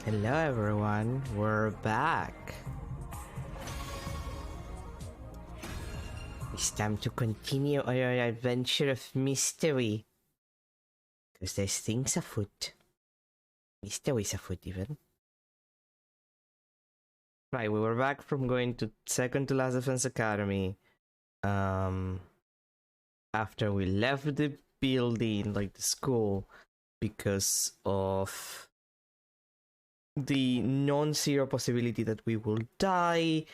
Hello everyone, we're back. It's time to continue on our adventure of mystery. Because there's things afoot. Mysteries afoot even. Right, we were back from going to second to last defense academy. After we left the building, like the school, because of the non-zero possibility that we will die,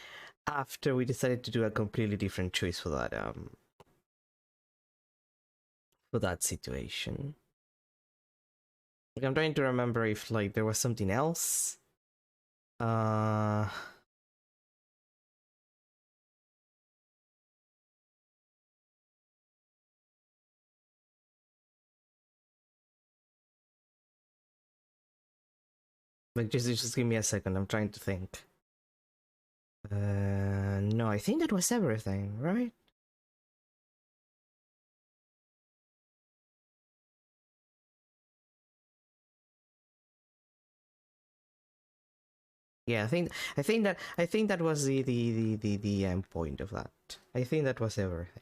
after we decided to do a completely different choice for that situation. Like, I'm trying to remember if like there was something else. Like just give me a second. I'm trying to think. No, I think that was everything, right? Yeah, I think that was the end point of that. I think that was everything.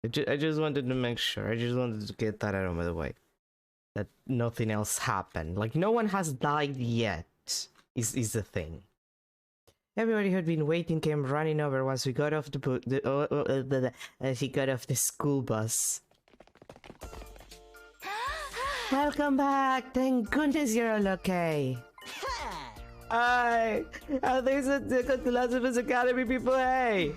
I just wanted to make sure. I just wanted to get that out of the way. That nothing else happened. Like no one has died yet. Is the thing. Everybody who'd been waiting came running over once we got off as he got off the school bus. Welcome back. Thank goodness you're all okay. Hi! There's a the Last of Us Academy people, hey!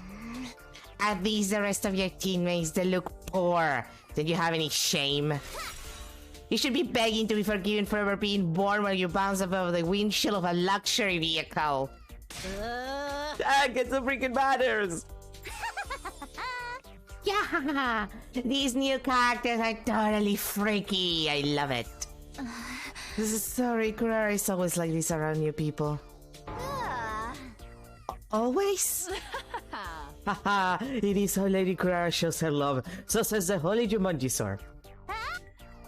Are these the rest of your teammates that look poor? Did you have any shame? You should be begging to be forgiven for ever being born while you bounce above the windshield of a luxury vehicle. Get some freaking manners! Yeah! These new characters are totally freaky. I love it. Sorry, Kurara is always like this around new people. Always? Haha, it is how Lady Kurara shows her love. So says the Holy Jumanji Sor.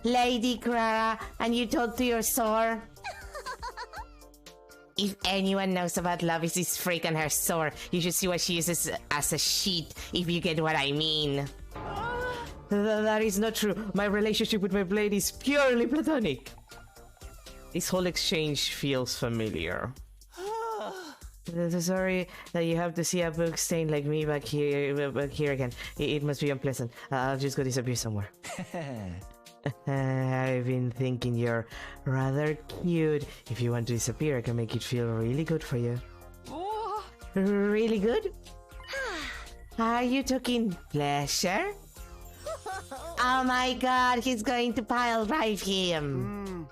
Lady Kurara, and you talk to your Sor? If anyone knows about love, it's this freak on her Sor. You should see what she uses as a sheet, if you get what I mean. That is not true. My relationship with my blade is purely platonic. This whole exchange feels familiar. Sorry that you have to see a book stained like me back here again. It must be unpleasant. I'll just go disappear somewhere. I've been thinking you're rather cute. If you want to disappear, I can make it feel really good for you. Really good? Are you talking pleasure? Oh my god, he's going to pile drive him.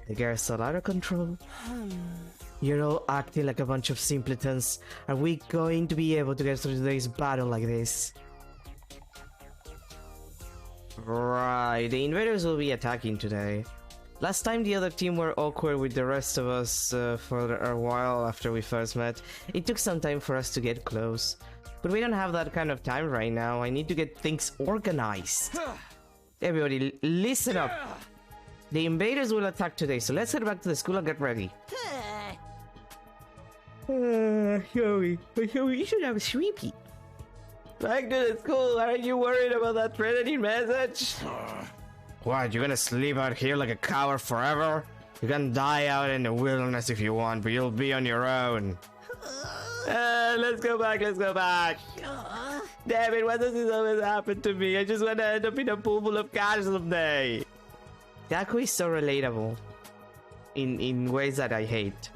The girl's all out of control. You're all acting like a bunch of simpletons. Are we going to be able to get through today's battle like this? Right, the invaders will be attacking today. Last time the other team were awkward with the rest of us for a while after we first met. It took some time for us to get close. But we don't have that kind of time right now. I need to get things organized. Everybody, listen up. The invaders will attack today, so let's head back to the school and get ready. Joey, you should have a sleepy. Back to the school, aren't you worried about that threatening message? What, you're gonna sleep out here like a coward forever? You can die out in the wilderness if you want, but you'll be on your own. Let's go back. Damn it, why does this always happen to me? I just wanna end up in a pool full of cars someday. Daku is so relatable. In ways that I hate.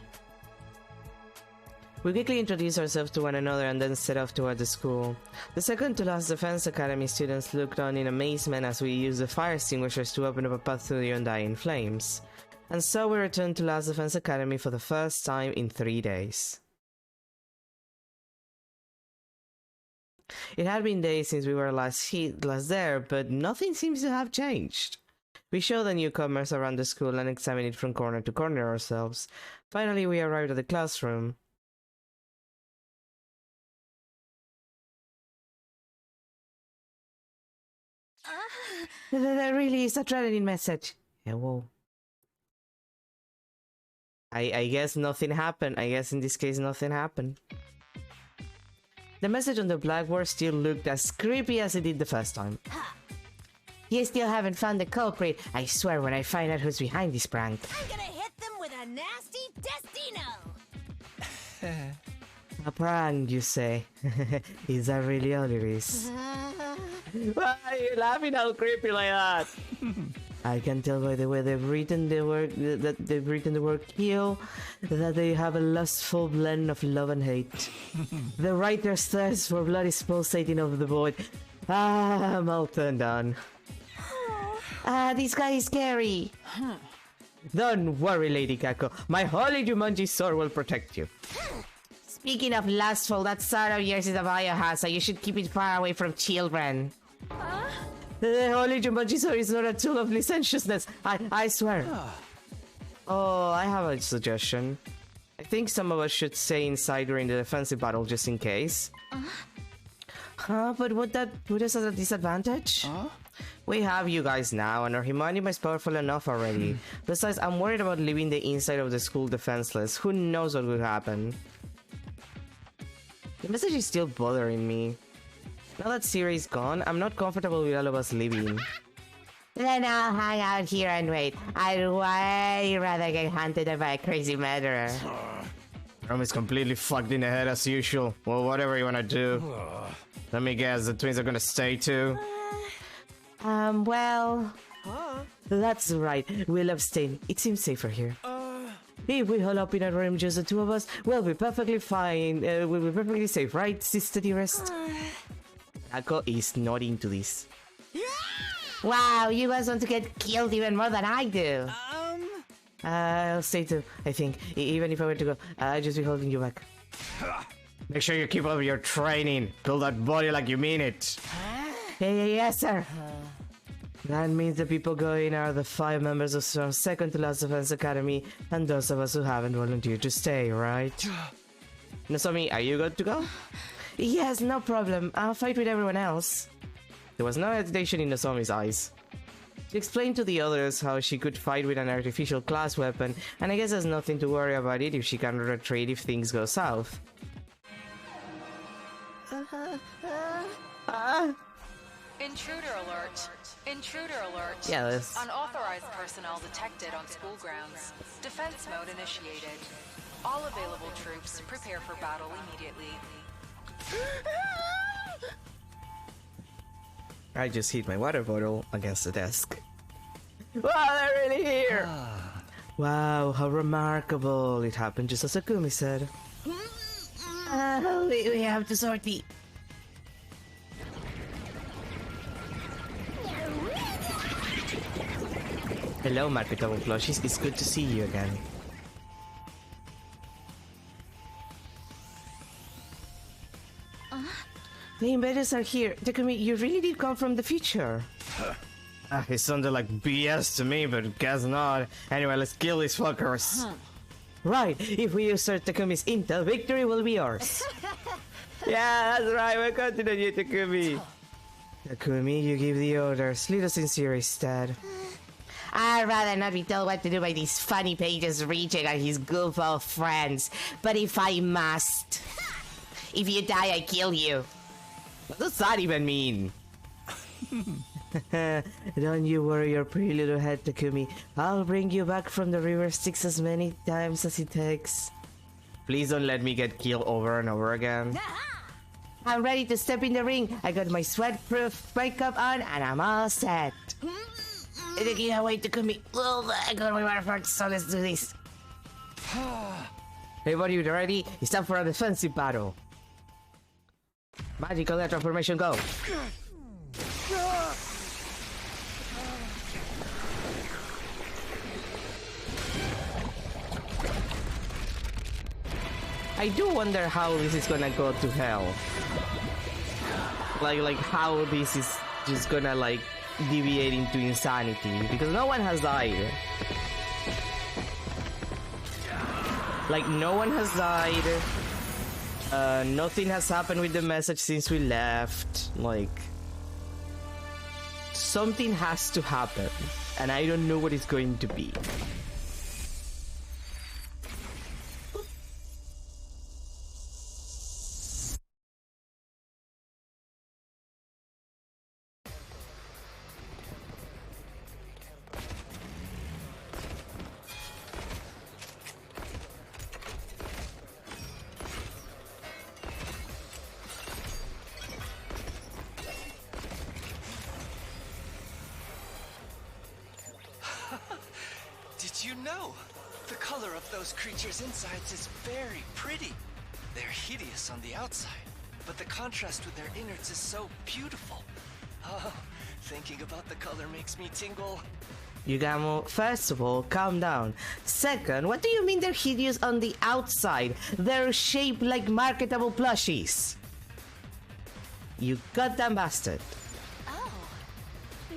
We quickly introduced ourselves to one another and then set off toward the school. The second to last Defense Academy students looked on in amazement as we used the fire extinguishers to open up a path through the undying flames. And so we returned to Last Defense Academy for the first time in 3 days. It had been days since we were last there, but nothing seems to have changed. We showed the newcomers around the school and examined it from corner to corner ourselves. Finally, we arrived at the classroom. There really is a threatening message. Yeah, whoa. I guess nothing happened. I guess in this case nothing happened. The message on the blackboard still looked as creepy as it did the first time. You still haven't found the culprit. I swear when I find out who's behind this prank. I'm gonna hit them with a nasty Destino! A prank, you say? Is that really all it is? Why are you laughing all creepy like that? I can tell by the way they've written the word kill that they have a lustful blend of love and hate. The writer's thirst for blood is pulsating over the board. I'm all turned on. This guy is scary. Don't worry, Lady Kako. My holy Jumanji sword will protect you. Speaking of lustful, that sword of yours is a biohazard. You should keep it far away from children. The holy Jumanji sword is not a tool of licentiousness. I swear. Oh, I have a suggestion. I think some of us should stay inside during the defensive battle just in case. But would that put us at a disadvantage? We have you guys now, and our Himanium is powerful enough already. Besides, I'm worried about leaving the inside of the school defenseless. Who knows what would happen? The message is still bothering me. Now that Siri's gone, I'm not comfortable with all of us leaving. Then I'll hang out here and wait. I'd way rather get hunted by a crazy murderer. Rome is completely fucked in the head as usual. Well, whatever you wanna do. Let me guess, the twins are gonna stay too? Well... That's right, we'll abstain. It seems safer here. If we hole up in a room, just the two of us, we'll be perfectly fine. We'll be perfectly safe, right, sister dearest? Kako is not into this. Wow, you guys want to get killed even more than I do. I'll stay too, I think. Even if I were to go, I'll just be holding you back. Make sure you keep up your training. Build that body like you mean it. Yes, sir. That means the people going are the 5 members of Storm's second to last defense academy, and those of us who haven't volunteered to stay, right? Nozomi, are you good to go? Yes, no problem. I'll fight with everyone else. There was no hesitation in Nozomi's eyes. She explained to the others how she could fight with an artificial class weapon, and I guess there's nothing to worry about it if she can retreat if things go south. Intruder alert. Intruder alert. Yeah, this. Unauthorized personnel detected on school grounds. Defense mode initiated. All available troops prepare for battle immediately. I just hit my water bottle against the desk. Wow, they're really here! Wow, how remarkable. It happened just as Akumi said. We have to sort the... Hello, marketable plushies. It's good to see you again. The invaders are here. Takumi, you really did come from the future. It sounded like BS to me, but guess not. Anyway, let's kill these fuckers. Right, if we usurp Takumi's intel, victory will be ours. Yeah, that's right. We're continuing you, Takumi. Takumi, you give the orders. Lead us in Siri instead. I'd rather not be told what to do by these funny pages reaching on his goofball friends. But if I must... If you die, I kill you. What does that even mean? Don't you worry your pretty little head, Takumi. I'll bring you back from the river Styx as many times as it takes. Please don't let me get killed over and over again. I'm ready to step in the ring. I got my sweat-proof makeup on and I'm all set. I can't wait to come. I got my water first, so let's do this. Everybody, you ready? It's time for a defensive battle. Magical air transformation, go! I do wonder how this is gonna go to hell. Like how this is just gonna like deviate into insanity, because no one has died. Like, no one has died. Nothing has happened with the message since we left. Like, something has to happen, and I don't know what it's going to be. even know. The color of those creatures' insides is very pretty. They're hideous on the outside, but the contrast with their innards is so beautiful. Oh, thinking about the color makes me tingle. Yugamo, first of all, calm down. Second, what do you mean they're hideous on the outside? They're shaped like marketable plushies. You goddamn bastard. Oh,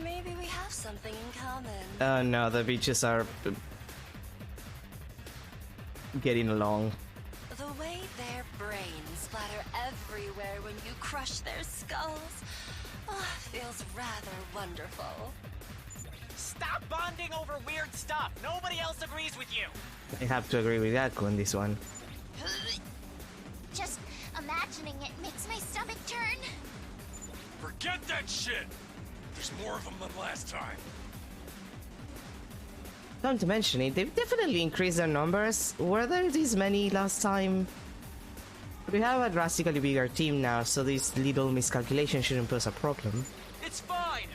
maybe we have something in common. Oh no, the beaches are getting along. The way their brains splatter everywhere when you crush their skulls feels rather wonderful. Stop bonding over weird stuff. Nobody else agrees with you. I have to agree with Yaku on this one. Just imagining it makes my stomach turn. Forget that shit! There's more of them than last time. Come to mention it, they've definitely increased their numbers. Were there this many last time? We have a drastically bigger team now, so this little miscalculation shouldn't pose a problem. It's fine!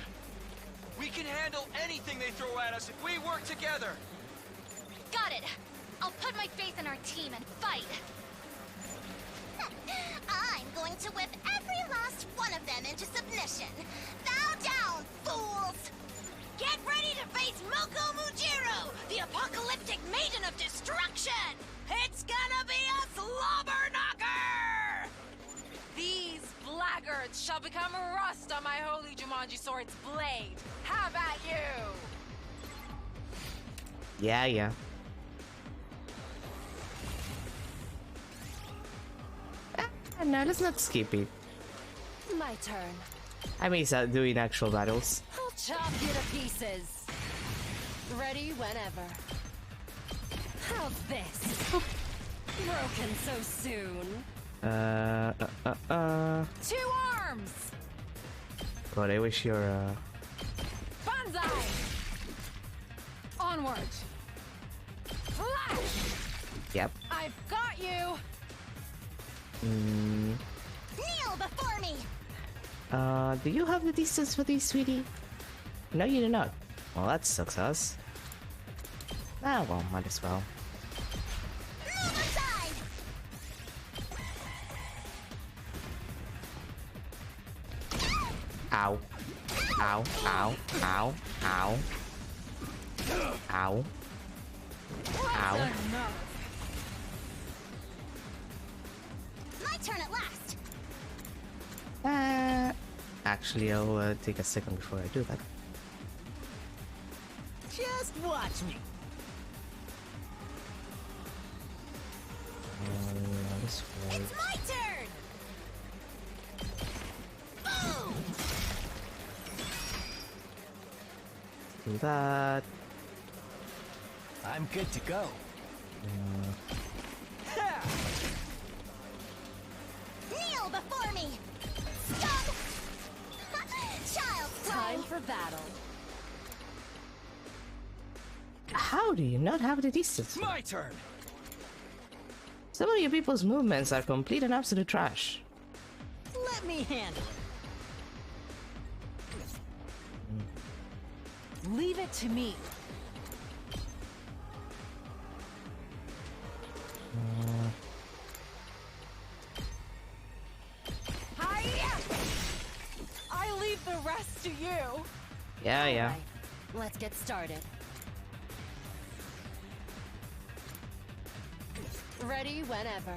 We can handle anything they throw at us if we work together! Got it. I'll put my faith in our team and fight. I'm going to whip every last one of them into submission. Bow down, fools! Get ready to face Moko Mujiro, the apocalyptic maiden of destruction! It's gonna be a slobber knocker! These blackguards shall become rust on my holy Jumanji sword's blade. How about you? Yeah. No, let's not skip it. My turn. I mean, doing actual battles. I'll chop you to pieces. Ready whenever. How's this? Broken so soon. 2 arms! God, I wish you're, Banzai! Onward! Flash! Yep. I've got you! Kneel before me! Do you have the distance for this, sweetie? No, you do not. Well, that sucks us. Ah, well, might as well. Move aside! Ow. Ow, ow, ow, ow. Ow. Ow. My turn at last! Actually, I'll take a second before I do that. Just watch me. This way. It's my turn! Boom! Do that. I'm good to go. Kneel before me! Scum! Child's Time play! for battle. How do you not have the distance? My turn! Some of you people's movements are complete and absolute trash. Let me handle it. Leave it to me. Hiya! I leave the rest to you. Yeah. Alright, let's get started. Ready whenever.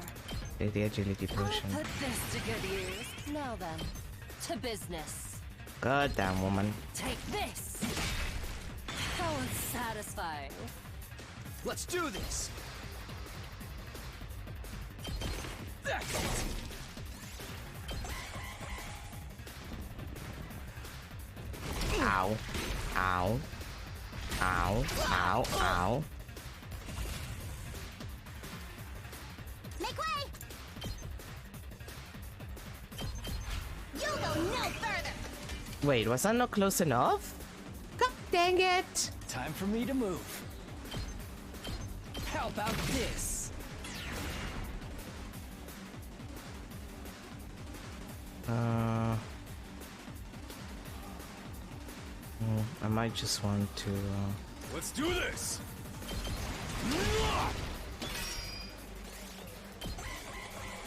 Take the agility I'll potion. put this to good use. Now then, to business. Goddamn woman. Take this! How unsatisfying. Let's do this! That's it! Ow. Ow. Ow. Ow. Ow. Make way! You'll go no further! Wait, was that not close enough? God dang it! Time for me to move. How about this? I might just want to. Let's do this!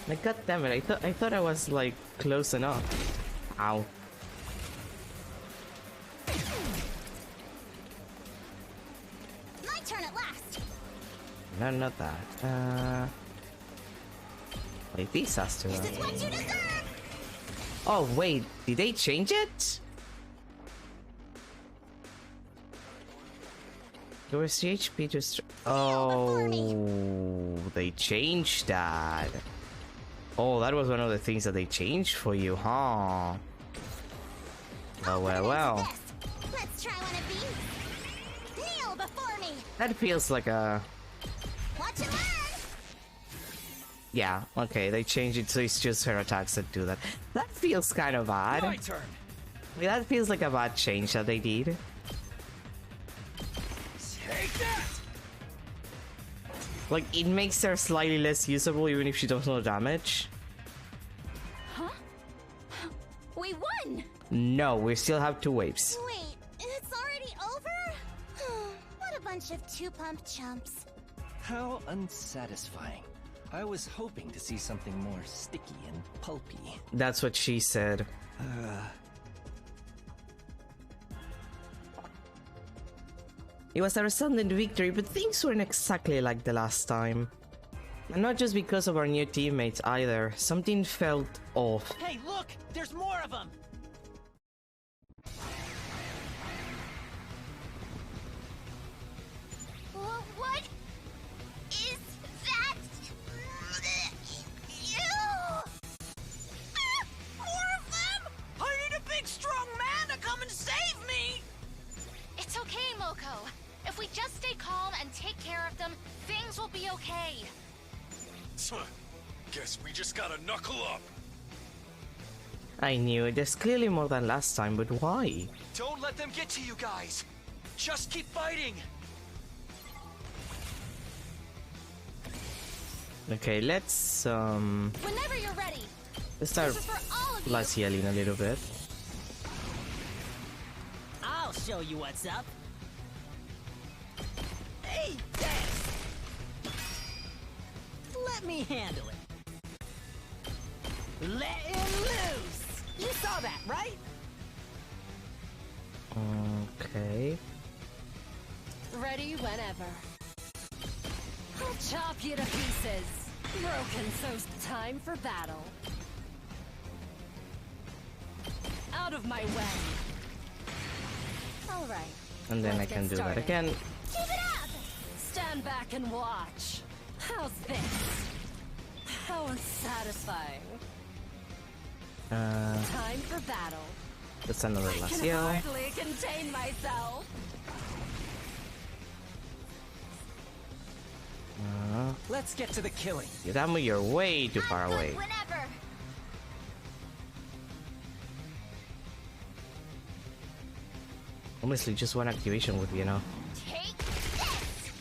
Like, god damn it, I thought I was like close enough. Ow. My turn at last. No, not that. Wait, this has to This run. is what you deserve. Oh wait, did they change it? Your CHP just... Oh, they changed that. Oh, that was one of the things that they changed for you, huh? Well. Let's try one of these. Kneel before me. That feels like a... Watch and learn. Yeah, okay, they changed it so it's just her attacks that do that. That feels kind of odd. My turn. Yeah, that feels like a bad change that they did. Take that! Like, it makes her slightly less usable even if she does no damage. Huh? We won! No, we still have 2 waves. Wait, it's already over? What a bunch of two-pump chumps. How unsatisfying. I was hoping to see something more sticky and pulpy. That's what she said. It was a resounding victory, but things weren't exactly like the last time. And not just because of our new teammates either. Something felt off. Hey, look! There's more of them! What is that? Ew! More of them! I need a big, strong man to come and save me! It's okay, Moko. If we just stay calm and take care of them, things will be okay. Guess we just gotta knuckle up. I knew it. There's clearly more than last time, but why? Don't let them get to you guys. Just keep fighting. Okay, let's Whenever you're ready. start This is for all of you. less yelling a little bit. I'll show you what's up. Hey, thanks! Let me handle it. Let him loose! You saw that, right? Okay. Ready whenever. I'll chop you to pieces. Broken, so's time for battle. Out of my way. All right. And then let's I can get do that started. again. Keep it up! Stand back and watch. How's this? How unsatisfying. Time for battle. That's another I last can yell. hardly contain myself. Let's get to the killing. Yudamo, you're way too far I'm good away. Whenever. Honestly, just one activation would be enough. Take this!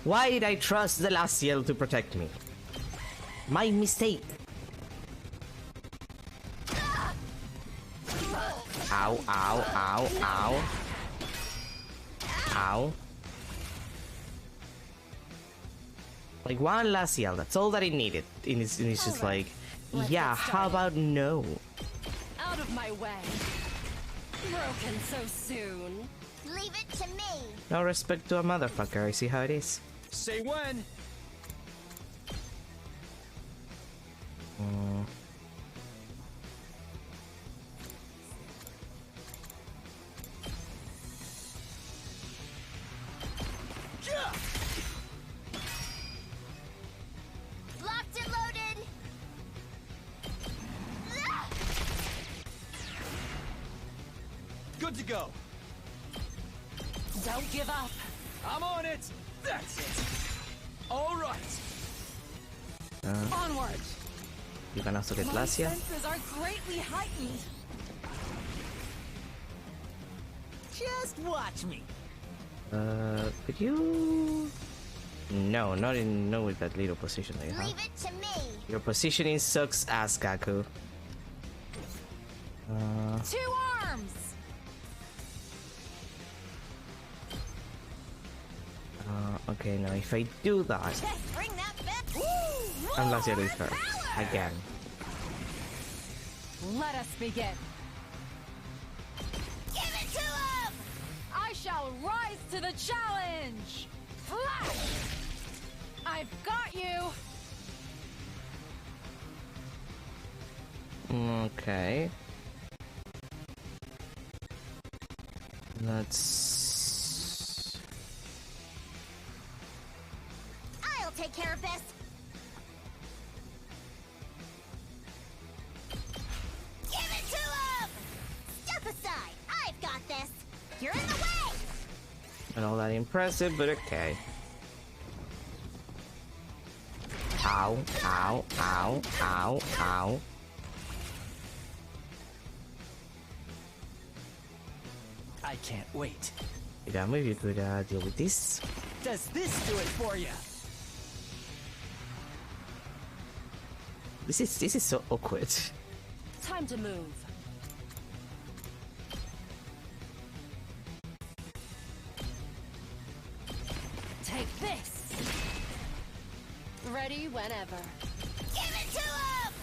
Why did I trust the last yell to protect me? My mistake. Ow, ow, ow, ow. Ow. Like one last yell, that's all that it needed. And it's just like, Let's yeah, get how started. about no? Out of my way. Broken so soon. Leave it to me. No respect to a motherfucker, I see how it is. Say when. Locked and loaded. Good to go. Don't give up. I'm on it. That's it. All right. Onward. You can also get My Glacia. senses are greatly heightened. Just watch me. Could you? No, not with that little position that you have. Leave it to me. Your positioning sucks ass, Gaku. Two arms. Okay, now if I do that, Just bring that back. I'm lost at first. Again. Let us begin. Give it to him! I shall rise to the challenge! Flash! I've got you! Okay. Let's... I'll take care of this. Give it to him! Step aside. I've got this. You're in the way. Not all that impressive, but okay. Ow, ow, ow, ow, ow. I can't wait. Yeah, maybe you could deal with this. Does this do it for you? This is so awkward. Time to move. Take this! Ready whenever. Give it to him!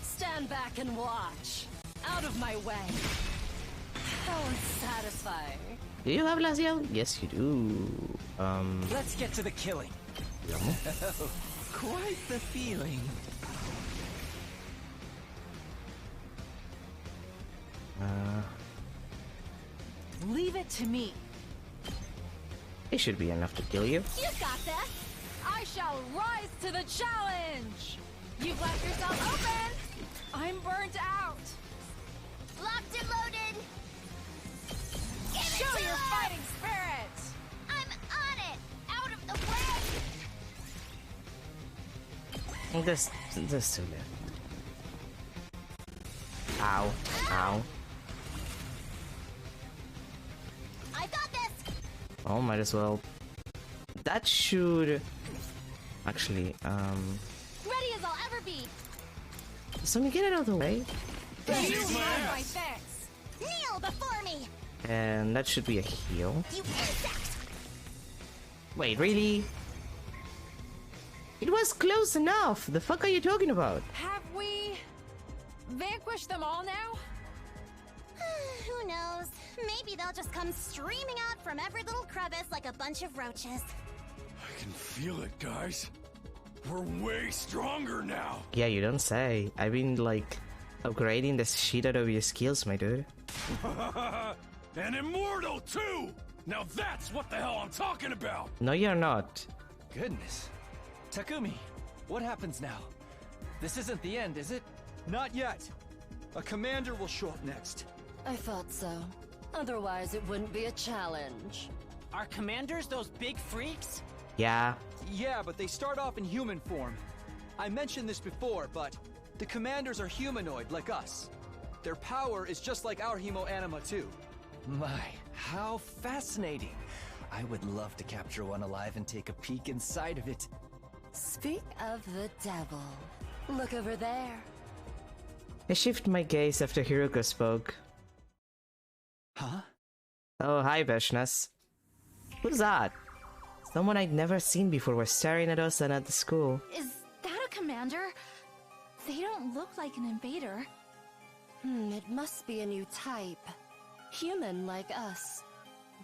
Stand back and watch. Out of my way. How unsatisfying. Do you have Lazio? Yes, you do. Let's get to the killing. Quite the feeling. Leave it to me. It should be enough to kill you. You got this. I shall rise to the challenge. You've left yourself open. I'm burnt out. Locked and loaded. Show your fighting spirit. I'm on it. Out of the way. This too bad. Ow, ow. I got this. Oh, might as well. That should actually Ready as I'll ever be. so let me get it out of the way. You have my thanks. Kneel before me. And that should be a heal. You insect. Wait, really? It was close enough. The fuck are you talking about? Have we vanquished them all now? Who knows? Maybe they'll just come streaming out from every little crevice like a bunch of roaches. I can feel it, guys. We're way stronger now. Yeah, you don't say. I've been like upgrading the shit out of your skills, my dude. And immortal too. Now that's what the hell I'm talking about. No, you're not. Goodness. Takumi, what happens now? This isn't the end, is it? Not yet. A commander will show up next. I thought so. Otherwise, it wouldn't be a challenge. Are commanders those big freaks? Yeah. Yeah, but they start off in human form. I mentioned this before, but the commanders are humanoid like us. Their power is just like our hemo anima too. My, how fascinating. I would love to capture one alive and take a peek inside of it. Speak of the devil. Look over there. I shift my gaze after Hiruko spoke. Huh? Oh, hi, Veshnas. Who's that? Someone I'd never seen before was staring at us and at the school. Is that a commander? They don't look like an invader. It must be a new type. Human like us.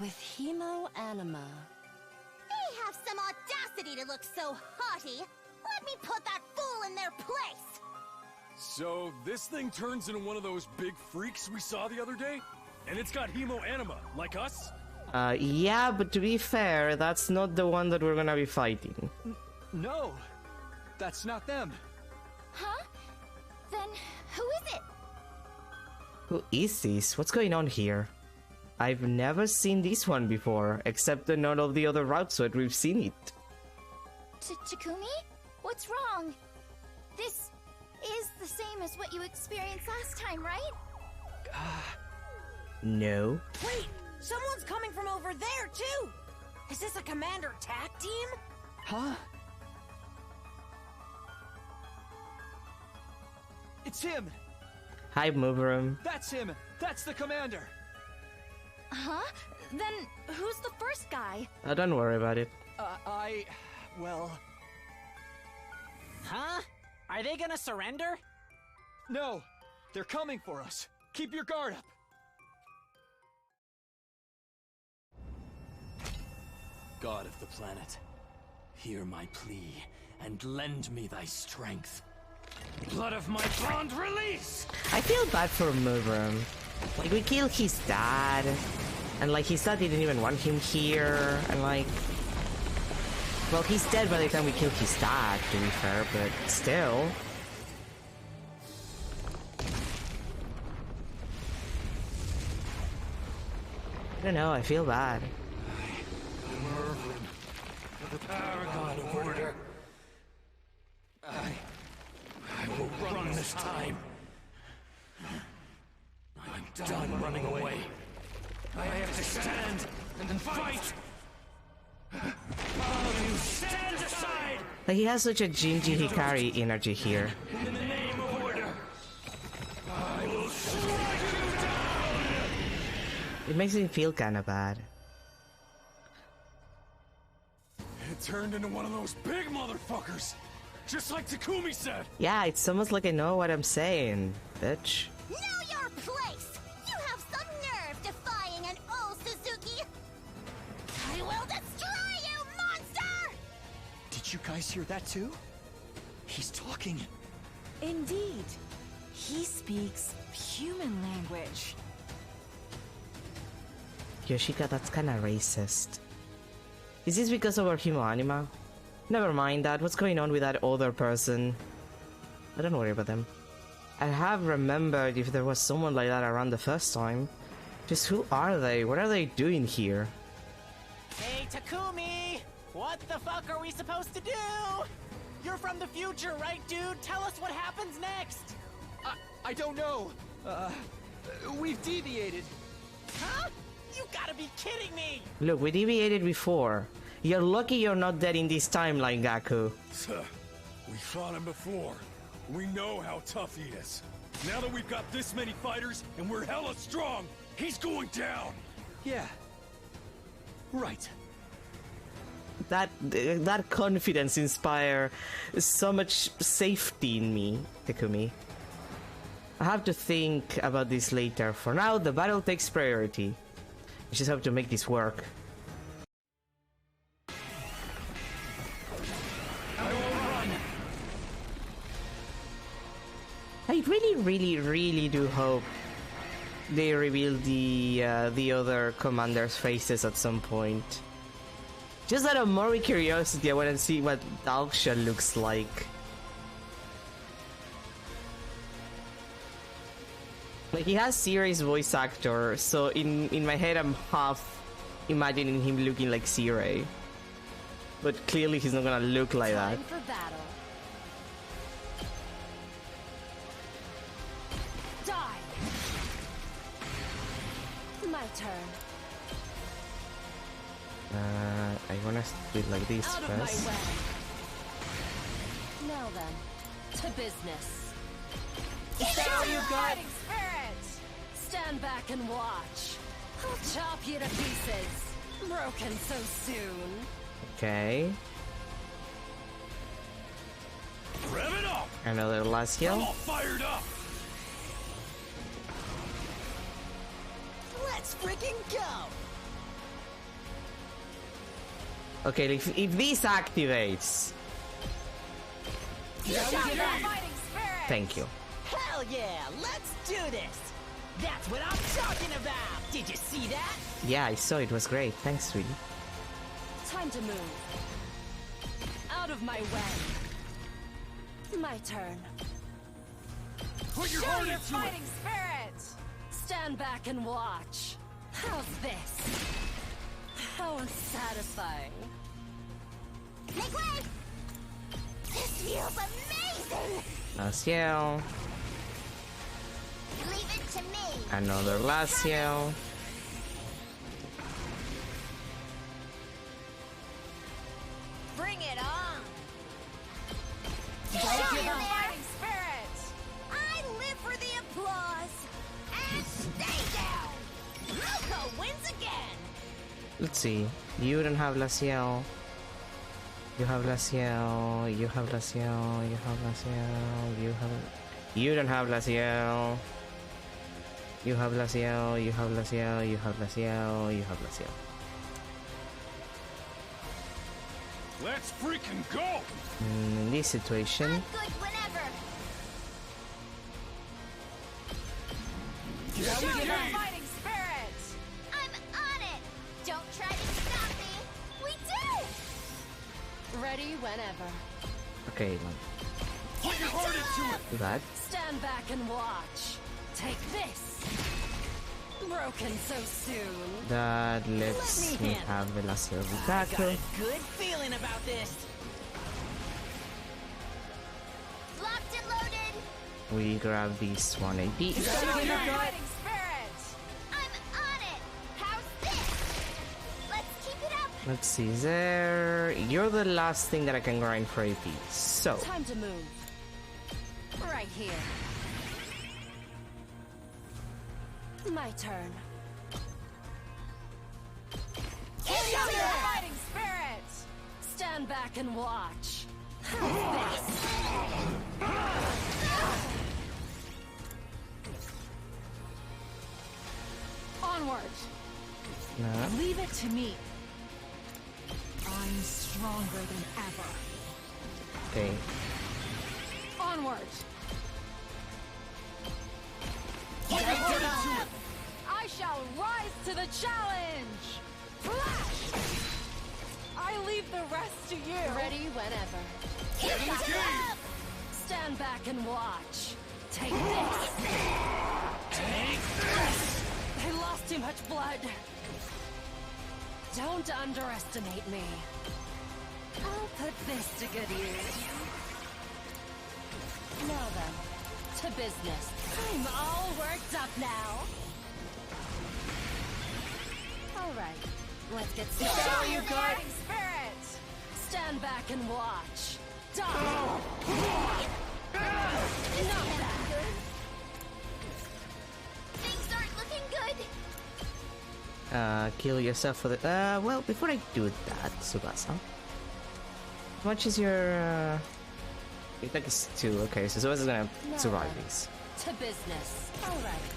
With hemo anima. They have some audacity to look so haughty. Let me put that fool in their place. So this thing turns into one of those big freaks we saw the other day? And it's got hemo anima, like us? Yeah, but to be fair, that's not the one that we're gonna be fighting. No, that's not them. Huh? Then who is it? Who is this? What's going on here? I've never seen this one before, except in none of the other routes where we've seen it. Takumi? What's wrong? This is the same as what you experienced last time, right? No. Wait! Someone's coming from over there, too! Is this a commander tag team? Huh? It's him! Hi, Moverum. That's him! That's the commander! Huh? Then who's the first guy? Don't worry about it. Well... Huh? Are they gonna surrender? No! They're coming for us! Keep your guard up! God of the planet, hear my plea and lend me thy strength. Blood of my bond, release! I feel bad for Mudram. Like, we killed his dad, and like his dad didn't even want him here, and like... Well, he's dead by the time we killed his dad, to be fair, but still... I don't know, I feel bad. Mervyn, the paragon of order. I will run this time. I'm done running away. I have to stand and fight. All of you, stand aside! Like, he has such a Jinji Hikari energy here. In the name of order, I will strike you down! It makes me feel kinda bad. It turned into one of those big motherfuckers! Just like Takumi said! Yeah, it's almost like I know what I'm saying, bitch. Know your place! You have some nerve defying an old Suzuki! I will destroy you, monster! Did you guys hear that too? He's talking. Indeed. He speaks human language. Yoshika, that's kinda racist. Is this because of our Himo Anima? Never mind that. What's going on with that other person? I don't worry about them. I have remembered if there was someone like that around the first time. Just who are they? What are they doing here? Hey, Takumi! What the fuck are we supposed to do? You're from the future, right, dude? Tell us what happens next! I don't know. We've deviated. Huh? You gotta be kidding me! Look, we deviated before. You're lucky you're not dead in this timeline, Gaku. We fought him before. We know how tough he is. Now that we've got this many fighters and we're hella strong, he's going down! Yeah. Right. That confidence inspires so much safety in me, Takumi. I have to think about this later. For now, the battle takes priority. I just have to make this work. I really do hope they reveal the other commanders' faces at some point. Just out of more curiosity, I want to see what Dalksha looks like. Like, he has serious voice actor, so in my head I'm half imagining him looking like Sirei. But clearly he's not gonna look like that. Time for battle. Die. My turn. I wanna do it like this Out of first. my way. Now then, to business. Show you got! Spirit! Stand back and watch. I'll chop you to pieces. Broken so soon. Okay. Rev it up! Another last I'm heal. all fired up! Let's freaking go! Okay, if this activates, Yeah, Fighting spirit! thank you. Hell yeah! Let's do this! That's what I'm talking about! Did you see that? Yeah, I saw it. Was great. Thanks, sweetie. Time to move. Out of my way. My turn. Put your Show heart your into fighting it! spirit! Stand back and watch. How's this? How unsatisfying. Make way! This feels amazing! Last heal. Leave it to me! Another last heal. Bring it on! Show you your there. fighting spirit! I live for the applause! And stay down! Moko wins again! Let's see. You don't have last heal. You have Laciel, you have Laciel, you have Laciel, you have... You don't have Laciel. You have Laciel, you have Laciel, you have Laciel, you have Laciel. Let's freaking go! In this situation... I'm good whenever. Show your fighting spirit! I'm on it. Don't try to stop me. We do. Ready whenever. Okay, man. Put your heart into it! Do that. Stand back and watch. Take this. Broken so soon. That lets me have the Laciel I got Butaku. a good feeling about this. Locked and loaded. We grab this 180. Show your fighting spirit! I'm on it. How's this? Let's keep it up. Let's see, there... You're the last thing that I can grind for AP. So, Time to move. Right here. My turn. Show your fighting spirit! Stand back and watch. How's this? Onward. no. Leave it to me. I'm stronger than ever. Okay. Onward. I shall rise to the challenge. Flash! I leave the rest to you. Ready whenever. Get in the game! Stand back and watch. Take this. Take this! I lost too much blood. Don't underestimate me. I'll put this to good use. Now then, to business. I'm all worked up now. All right, let's get started. Show your fighting spirit. Stand back and watch. Die. Not that good. Things aren't looking good. Kill yourself for the... well, before I do that, Tsubasa. How much is your... I think it's 2. Okay, so Tsubasa's gonna survive these. To business. All right,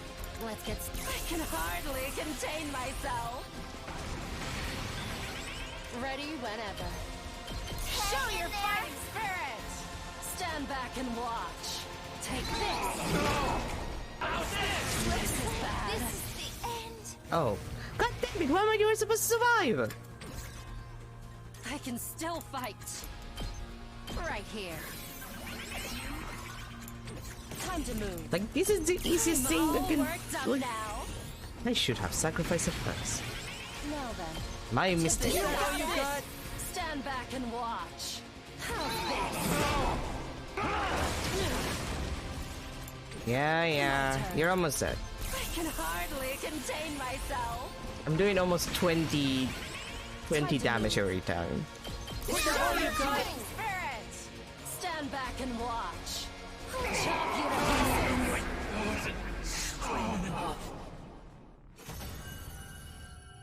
let's get started. I can hardly contain myself. Ready whenever. Show your fighting spirit. Stand back and watch. Take this. This is bad. This is the end. Oh. God damn it, why am I supposed to survive? I can still fight. Right here. Time to move. Like, this is the easiest thing I'm that all can... worked up Like, now. I should have sacrificed it first. Now then. My mistake. You got this. Stand back and watch. How's Yeah. You're almost dead. this? I can hardly contain myself. I'm doing almost 20 damage every time. Show your fighting spirit. Stand back and watch. I'll chop you to pieces.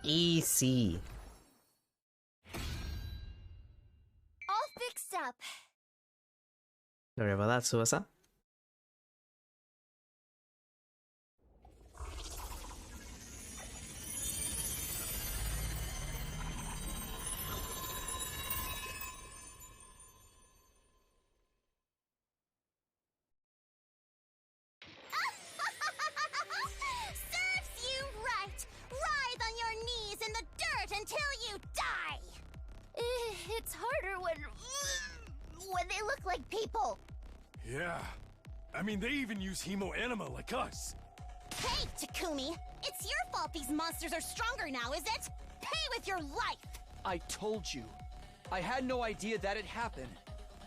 Easy. All fixed up. Sorry about that, Tsubasa. Serves you right. Writhe on your knees in the dirt until you die. It's harder when they look like people. Yeah. I mean, they even use Hemo Anima like us. Hey, Takumi, it's your fault these monsters are stronger now, is it? Pay with your life. I told you. I had no idea that it happened.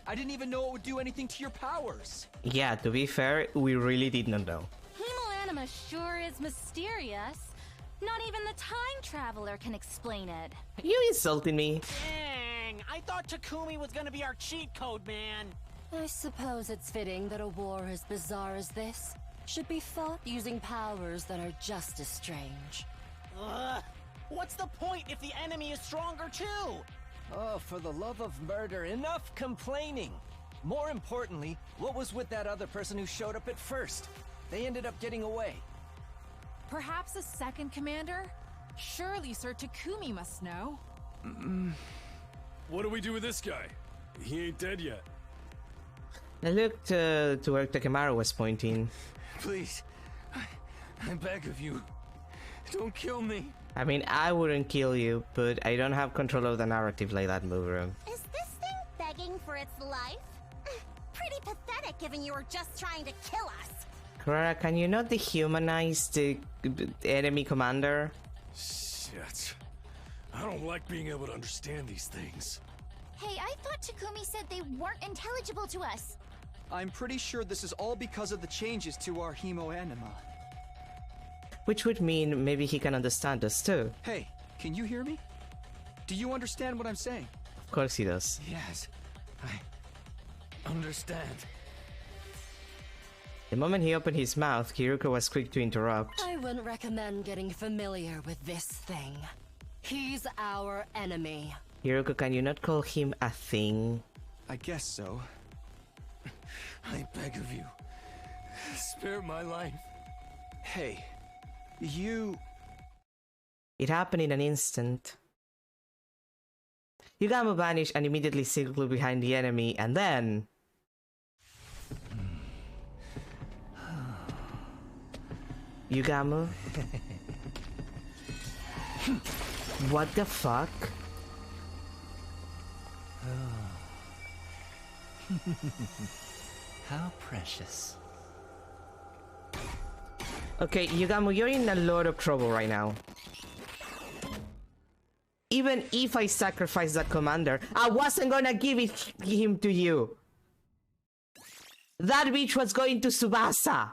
I didn't even know it would do anything to your powers. Yeah, to be fair, we really did not know. Hemoanima sure is mysterious. Not even the time traveler can explain it. Are you insulting me? Dang, I thought Takumi was gonna be our cheat code, man. I suppose it's fitting that a war as bizarre as this should be fought using powers that are just as strange. Ugh. What's the point if the enemy is stronger too? Oh, for the love of murder, enough complaining! More importantly, what was with that other person who showed up at first? They ended up getting away. Perhaps a second commander? Surely Sir Takumi must know. What do we do with this guy? He ain't dead yet. I looked to where Takemaru was pointing. Please, I beg of you, don't kill me. I mean, I wouldn't kill you, but I don't have control of the narrative like that, Muguru. Is this thing begging for its life? Pretty pathetic given you were just trying to kill us. Kurara, can you not dehumanize the enemy commander? Shit. I don't like being able to understand these things. Hey, I thought Takumi said they weren't intelligible to us. I'm pretty sure this is all because of the changes to our hemoanima. Which would mean maybe he can understand us too. Hey, can you hear me? Do you understand what I'm saying? Of course he does. Yes, I understand. The moment he opened his mouth, Kiruka was quick to interrupt. I wouldn't recommend getting familiar with this thing. He's our enemy. Kiruka, can you not call him a thing? I guess so. I beg of you, spare my life. Hey, you... It happened in an instant. Yugamu vanished and immediately circled behind the enemy, and then... Yugamu? What the fuck? How precious. Okay, Yugamu, you're in a lot of trouble right now. Even if I sacrifice that commander, I wasn't gonna give him to you. That bitch was going to Tsubasa.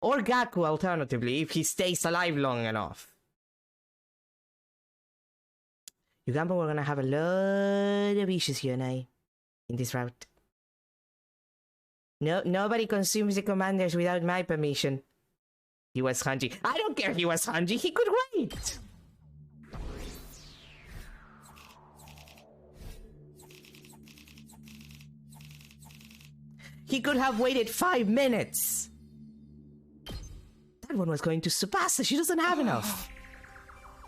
Or Gaku, alternatively, if he stays alive long enough. Yugamu, we're gonna have a lot of issues, you and I, in this route. No, nobody consumes the commanders without my permission. He was Hanji. I don't care if he was Hanji, he could wait! He could have waited 5 minutes! That one was going to Tsubasa, she doesn't have enough!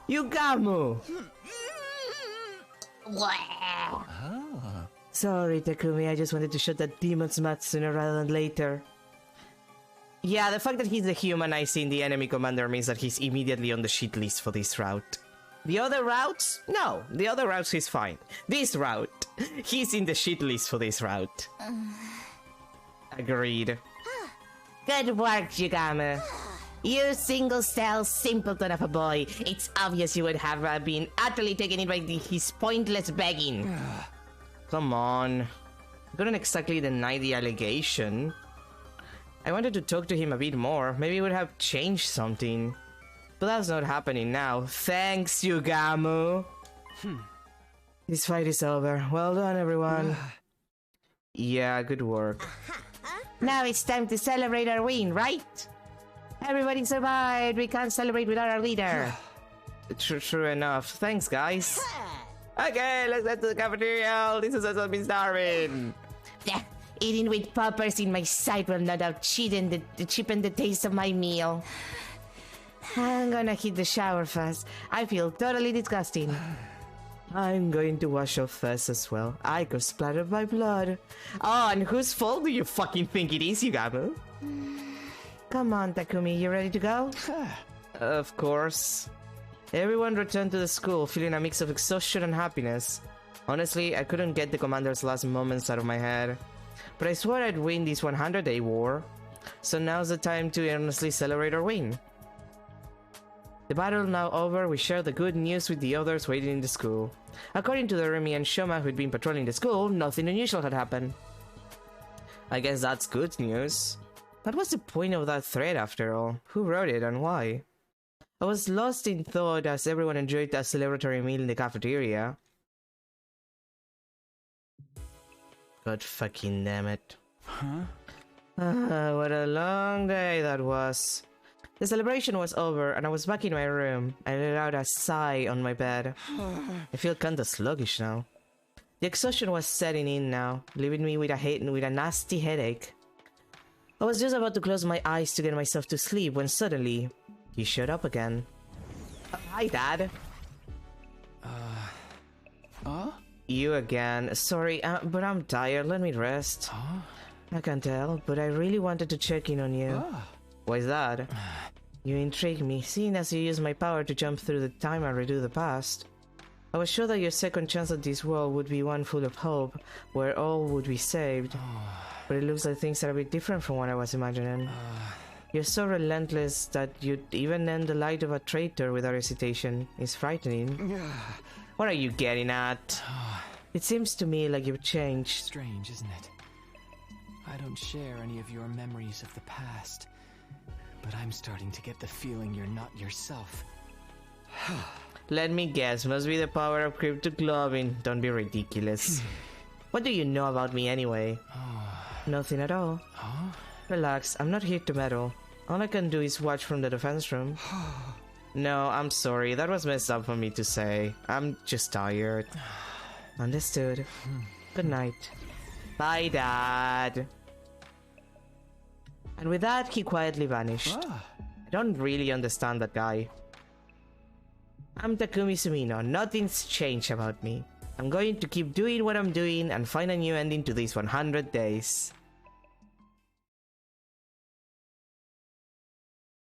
Yugamu! Sorry, Takumi, I just wanted to shut that demon's mouth sooner rather than later. Yeah, the fact that he's dehumanizing the enemy commander means that he's immediately on the shit list for this route. The other routes? No, the other routes he's fine. This route, he's in the shit list for this route. Agreed. Good work, Yugamu. You single-cell simpleton of a boy. It's obvious you would have been utterly taken in by his pointless begging. Come on. I couldn't exactly deny the allegation. I wanted to talk to him a bit more. Maybe it would have changed something. But that's not happening now. Thanks, Yugamu. This fight is over. Well done, everyone. Yeah, good work. Now it's time to celebrate our win, right? Everybody survived. We can't celebrate without our leader. True enough. Thanks, guys. Okay, let's head to the cafeteria. This has also been starving. Eating with poppers in my sight will no doubt cheapen the taste of my meal. I'm gonna hit the shower first. I feel totally disgusting. I'm going to wash off first as well. I got splattered by blood. Oh, and whose fault do you fucking think it is, Yugamu? Come on, Takumi, you ready to go? Of course. Everyone returned to the school feeling a mix of exhaustion and happiness. Honestly, I couldn't get the commander's last moments out of my head. But I swore I'd win this 100-day war. So now's the time to earnestly celebrate our win. The battle now over, we share the good news with the others waiting in the school. According to the Remy and Shoma who'd been patrolling the school, nothing unusual had happened. I guess that's good news. What was the point of that thread after all? Who wrote it and why? I was lost in thought as everyone enjoyed a celebratory meal in the cafeteria. God fucking damn it. Huh? What a long day that was. The celebration was over and I was back in my room. I let out a sigh on my bed. I feel kinda sluggish now. The exhaustion was setting in now, leaving me with a nasty headache. I was just about to close my eyes to get myself to sleep when suddenly, he showed up again. Hi, Dad. You again. Sorry, but I'm tired. Let me rest. I can tell, but I really wanted to check in on you. Why is that? You intrigue me, seeing as you use my power to jump through the time and redo the past. I was sure that your second chance at this world would be one full of hope, where all would be saved. But it looks like things are a bit different from what I was imagining. You're so relentless that you'd even end the light of a traitor without hesitation. It's frightening. What are you getting at? It seems to me like you've changed. Strange, isn't it? I don't share any of your memories of the past, but I'm starting to get the feeling you're not yourself. Let me guess, must be the power of cryptoglobin. Don't be ridiculous. What do you know about me anyway? Nothing at all. Relax, I'm not here to meddle. All I can do is watch from the defense room. No, I'm sorry, that was messed up for me to say. I'm just tired. Understood. Good night. Bye, Dad. And with that, he quietly vanished. I don't really understand that guy. I'm Takumi Sumino. Nothing's changed about me. I'm going to keep doing what I'm doing and find a new ending to these 100 days.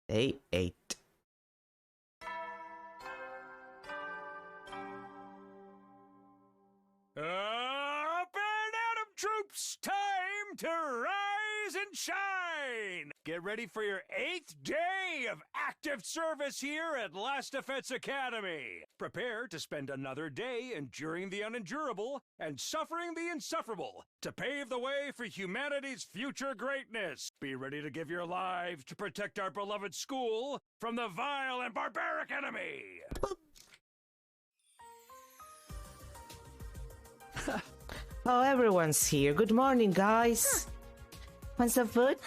Day 8. Up and Atom troops, time to rise and shine! Get ready for your 8th day of active service here at Last Defense Academy. Prepare to spend another day enduring the unendurable and suffering the insufferable to pave the way for humanity's future greatness. Be ready to give your lives to protect our beloved school from the vile and barbaric enemy. Oh, everyone's here. Good morning, guys. Want some food?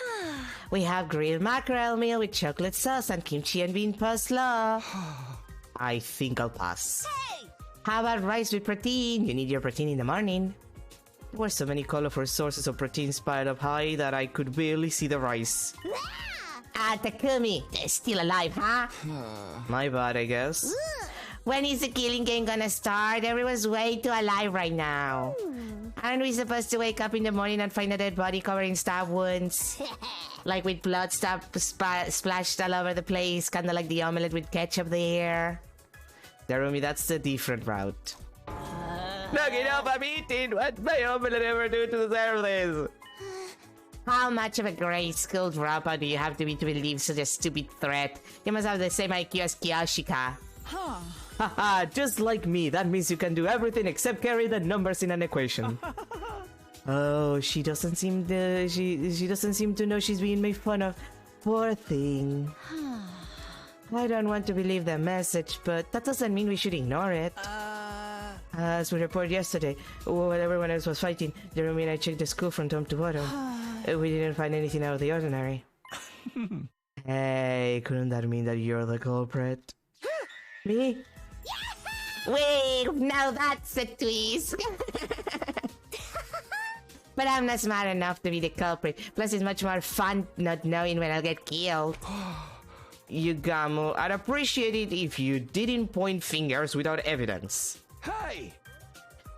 We have grilled mackerel meal with chocolate sauce and kimchi and bean slaw. I think I'll pass. Hey! How about rice with protein? You need your protein in the morning. There were so many colorful sources of protein piled up high that I could barely see the rice. Takumi, still alive, huh? My bad, I guess. When is the killing game gonna start? Everyone's way too alive right now. Aren't we supposed to wake up in the morning and find a dead body covered in stab wounds? Like with blood splashed all over the place, kinda like the omelette with ketchup there. Darumi, that's the different route. Look it up, I'm eating! What my omelette ever do to deserve this? How much of a grade school dropout do you have to be to believe such a stupid threat? You must have the same IQ as Kyoshika. Haha, just like me. That means you can do everything except carry the numbers in an equation. Oh, she doesn't seem to she doesn't seem to know she's being made fun of. Poor thing. I don't want to believe the message, but that doesn't mean we should ignore it. As we reported yesterday, while everyone else was fighting, Jeremy and I checked the school from top to bottom. We didn't find anything out of the ordinary. Hey, couldn't that mean that you're the culprit? Me? Wait, now that's a twist. But I'm not smart enough to be the culprit. Plus, it's much more fun not knowing when I'll get killed. Yugamu, I'd appreciate it if you didn't point fingers without evidence. Hey!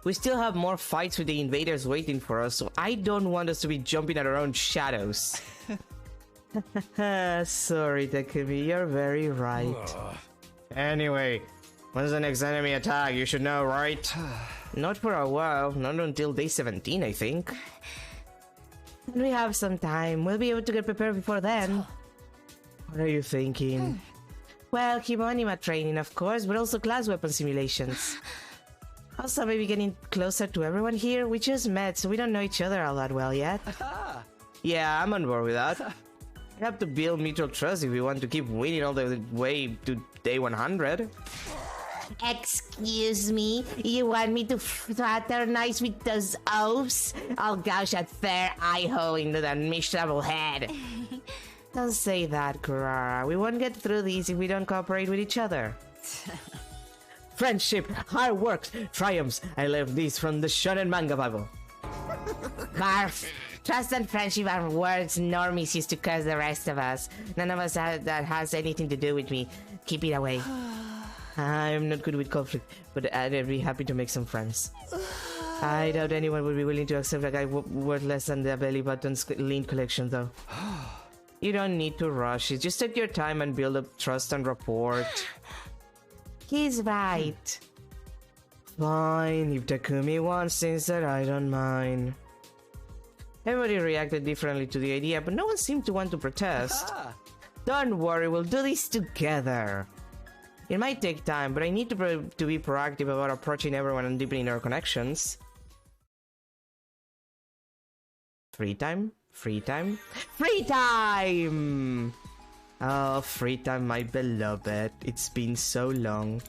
We still have more fights with the invaders waiting for us, so I don't want us to be jumping at our own shadows. Sorry, Takumi, you're very right. Anyway, when's the next enemy attack? You should know, right? Not for a while, not until day 17, I think. We have some time. We'll be able to get prepared before then. What are you thinking? Well, Kimonima training, of course, but also class weapon simulations. Also, maybe getting closer to everyone here. We just met, so we don't know each other all that well yet. Yeah, I'm on board with that. We have to build mutual trust if we want to keep winning all the way to day 100. Excuse me? You want me to fraternize with those oafs? I'll gouge a fair eye-hole into that miserable head. Don't say that, Kurara. We won't get through these if we don't cooperate with each other. friendship, hard work, triumphs. I learned these from the shonen manga Bible. Marf, trust and friendship are words normies used to curse the rest of us. None of us that has anything to do with me. Keep it away. I'm not good with conflict, but I'd be happy to make some friends. I doubt anyone would be willing to accept a guy worth less than the belly button's lean collection, though. You don't need to rush it. Just take your time and build up trust and rapport. He's right. Fine, if Takumi wants things that I don't mind. Everybody reacted differently to the idea, but no one seemed to want to protest. Don't worry, we'll do this together. It might take time, but I need to be proactive about approaching everyone and deepening our connections. Free time? Free time? Free time! Oh, free time, my beloved. It's been so long.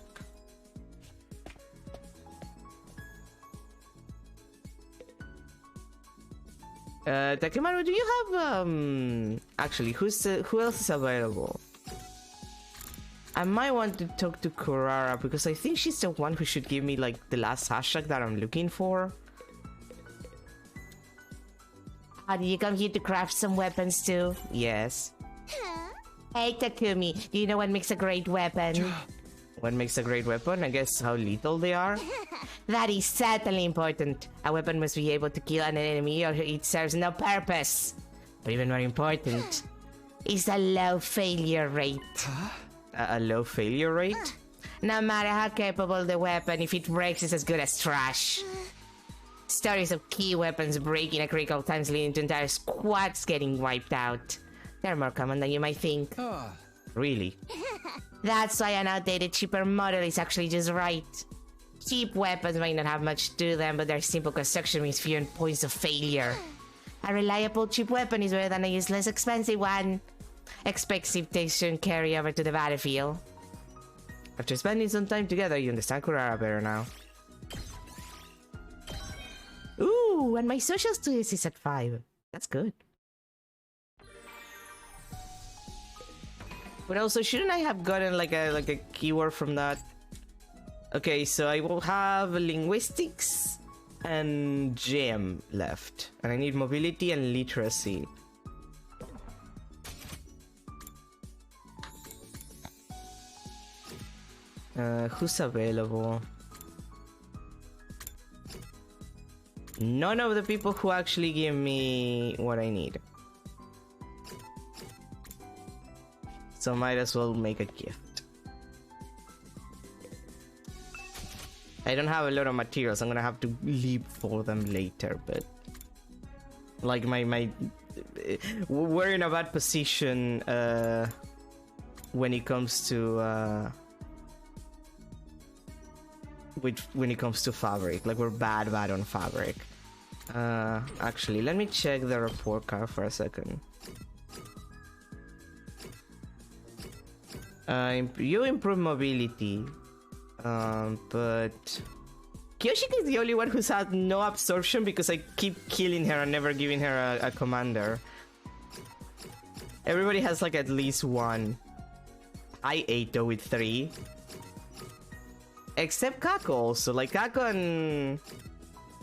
Takimaru, do you have, actually, who else is available? I might want to talk to Kurara because I think she's the one who should give me, like, the last hashtag that I'm looking for. How do you come here to craft some weapons too? Yes. Hey Takumi, do you know what makes a great weapon? What makes a great weapon? I guess how lethal they are? That is certainly important. A weapon must be able to kill an enemy or it serves no purpose. But even more important is the low failure rate. A low failure rate? No matter how capable the weapon, if it breaks, it's as good as trash. Stories of key weapons breaking at critical times leading to entire squads getting wiped out. They're more common than you might think. Really? That's why an outdated, cheaper model is actually just right. Cheap weapons might not have much to them, but their simple construction means fewer points of failure. A reliable cheap weapon is better than a useless expensive one. Expectation carry over to the battlefield. After spending some time together, you understand Kurara better now. Ooh, and my social status is at 5. That's good. But also, shouldn't I have gotten like a keyword from that? Okay, so I will have linguistics and gem left, and I need mobility and literacy. Who's available? None of the people who actually give me what I need. So might as well make a gift. I don't have a lot of materials. I'm gonna have to leap for them later, but like we're in a bad position when it comes to when it comes to fabric. Like, we're bad on fabric. Actually, let me check the report card for a second. You improve mobility, but Kiyoshika is the only one who's had no absorption because I keep killing her and never giving her a commander. Everybody has like at least one. I ate though with 3. Except Kako also. Like, Kako and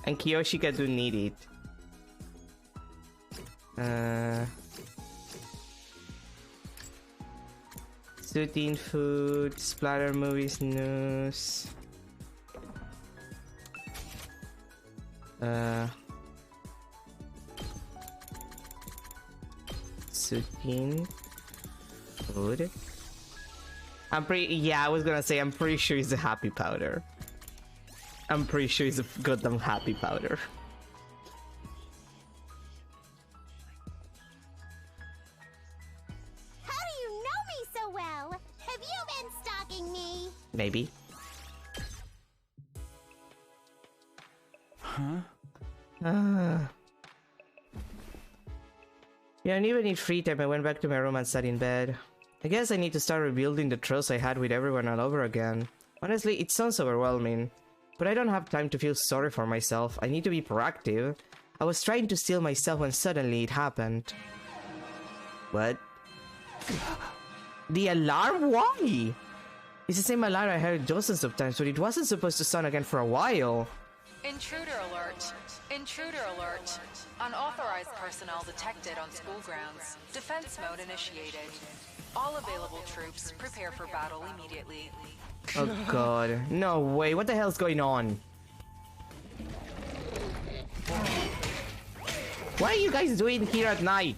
Kiyoshika do need it. Soothing food, splatter movies, news. Soothing food. Yeah, I was gonna say, I'm pretty sure it's a happy powder. I'm pretty sure it's a goddamn happy powder. How do you know me so well? Have you been stalking me? Maybe. Yeah, and even in free time, I went back to my room and sat in bed. I guess I need to start rebuilding the trust I had with everyone all over again. Honestly, it sounds overwhelming. But I don't have time to feel sorry for myself. I need to be proactive. I was trying to steel myself when suddenly it happened. What? The alarm? Why? It's the same alarm I heard dozens of times, but it wasn't supposed to sound again for a while. Intruder alert. Intruder alert. Unauthorized personnel detected on school grounds. Defense mode initiated. All available troops, prepare for battle immediately. Oh god. No way, what the hell's going on? What are you guys doing here at night?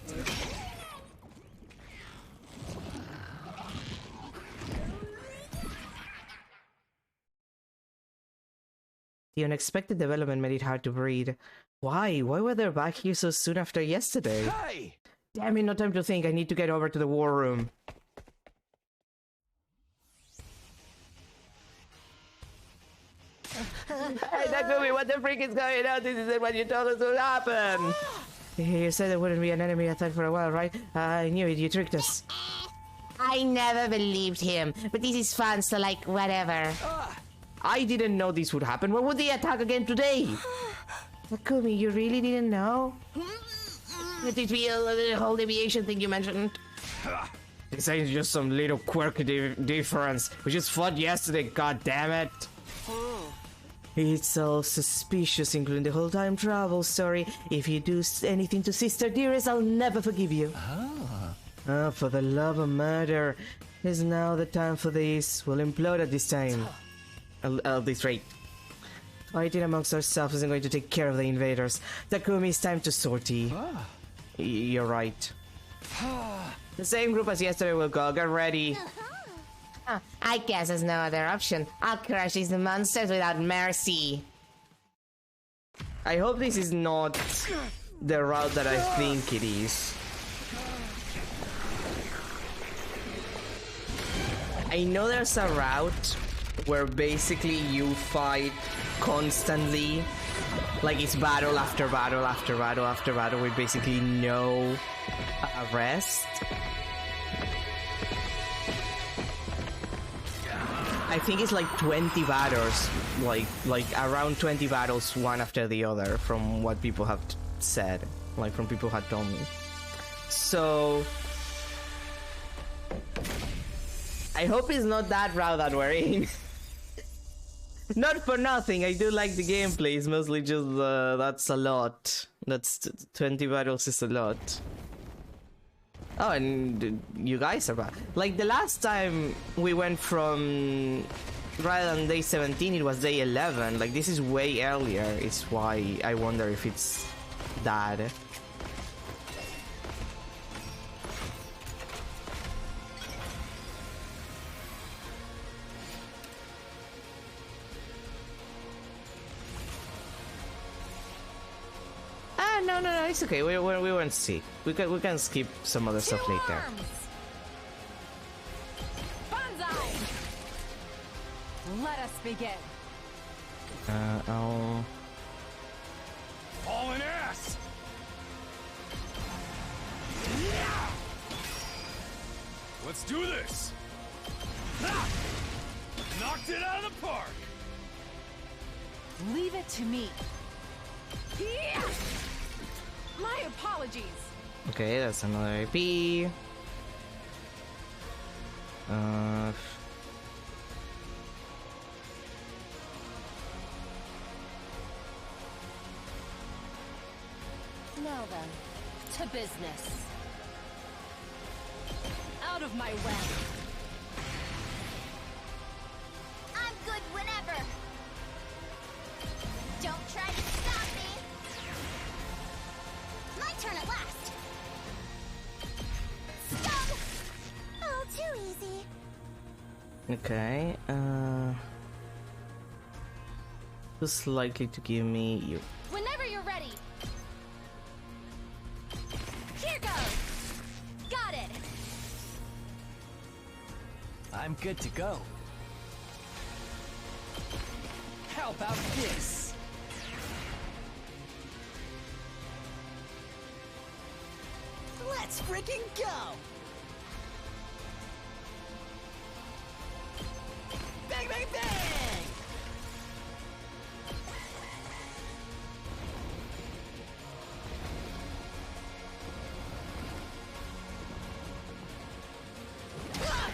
The unexpected development made it hard to breathe. Why? Why were they back here so soon after yesterday? Hey! Damn it, no time to think. I need to get over to the war room. Hey, Takumi, what the freak is going on? This isn't what you told us would happen. You said there wouldn't be an enemy I thought for a while, right? I knew it. You tricked us. I never believed him, but this is fun, so like, whatever. I didn't know this would happen. Why would they attack again today? Takumi, you really didn't know? Did it be the whole deviation thing you mentioned? This ain't just some little quirky difference. We just fought yesterday, god damn it. It's all suspicious, including the whole time travel story. If you do anything to Sister Dearest, I'll never forgive you. Oh, for the love of murder. Is now the time for this. We'll implode at this time. At this rate. Fighting amongst ourselves isn't going to take care of the invaders. Takumi, it's time to sortie. You're right. The same group as yesterday will go. Get ready. I guess there's no other option. I'll crush these monsters without mercy. I hope this is not the route that I think it is. I know there's a route where basically you fight constantly. Like it's battle after battle after battle after battle with basically no rest. I think it's like 20 battles, like around 20 battles, one after the other, from what people have said, like from people who had told me. So I hope it's not that route that we're in. Not for nothing, I do like the gameplay, it's mostly just that's a lot. That's 20 battles is a lot. Oh, and you guys are back. Like the last time we went from, rather than day 17, it was day 11. Like this is way earlier, is why I wonder if it's that. No, it's okay. We won't see. We can skip some other stuff later. Banzai! Let us begin. I'll... Hauling ass! Let's do this! Ha! Knocked it out of the park! Leave it to me. Yeah! My apologies. Okay, that's another AP. Now then, to business. Out of my way. I'm good whenever. Don't try to stop me. My turn at last. Stop! Oh, too easy. Okay, who's likely to give me you? Whenever you're ready. Here goes. Got it. I'm good to go. How about this? Let's freaking go! Bang, bang, bang!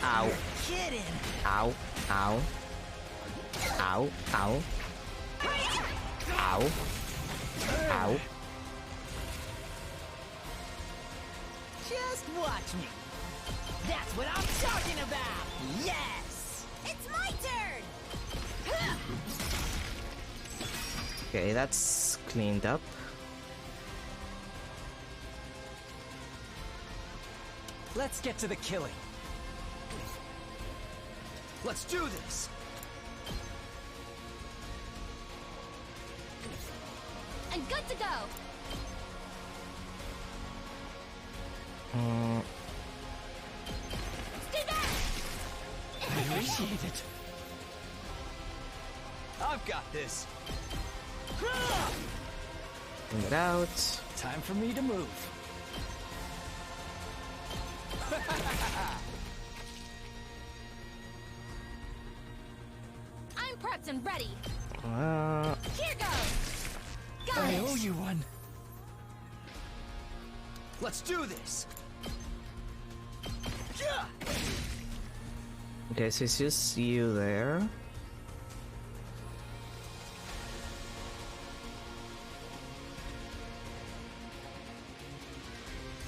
Ow. kidding. Ow, ow. Ow, ow. Ow. Ow. Just watch me. That's what I'm talking about. Yes. It's my turn. Okay, that's cleaned up. Let's get to the killing. Let's do this. And good to go. Stay back. Initiate it. I've got this. Bring it out. Time for me to move. I'm prepped and ready. Here goes. Got I it. owe you one. Let's do this. Yeah. Okay, so it's just you there.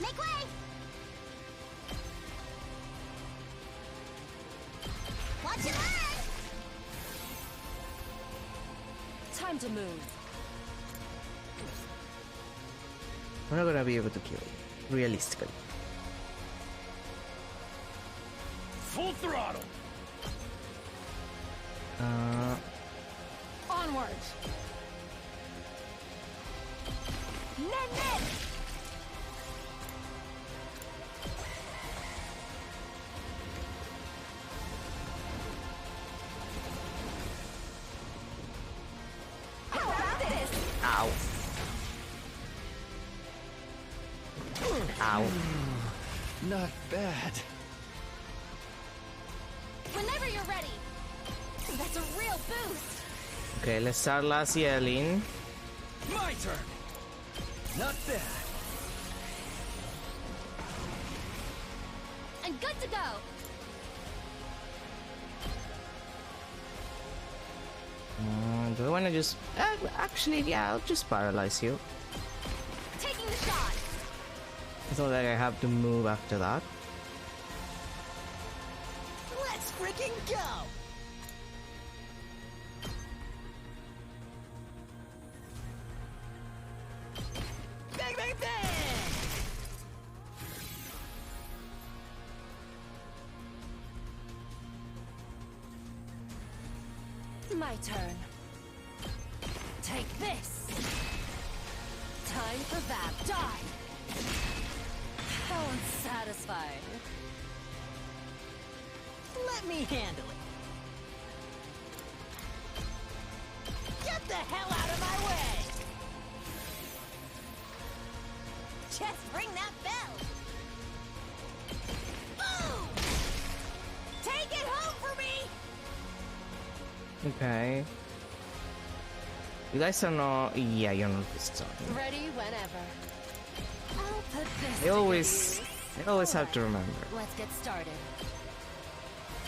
Make way. Watch your leg. Time to move. We're not gonna be able to kill you, realistically. Full throttle. Onwards. Net. How about this? Ow. Ow. Not bad. Whenever you're ready. That's a real boost. Okay, let's start last yelling. My turn. Not bad. And good to go. Do I want to just... actually, yeah, I'll just paralyze you. Taking the shot. It's not like I have to move after that. Let's freaking go. Bang, bang, bang. My turn. Take this. Time for that. Die. How unsatisfying. Let me handle it. Get the hell out of my way. Just ring that bell. Boom! Take it home for me. Okay. You guys are not... Yeah, you're not this time. Ready whenever. I'll put this. I always have to remember. Let's get started.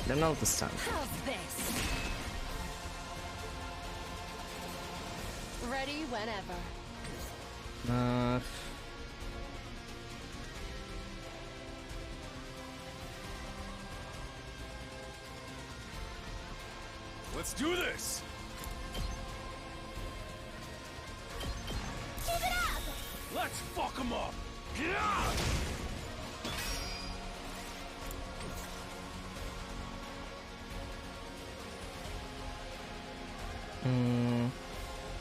Don't know this time. How's this? Ready whenever. Let's do this. Keep it up. Let's fuck them up. Yeah!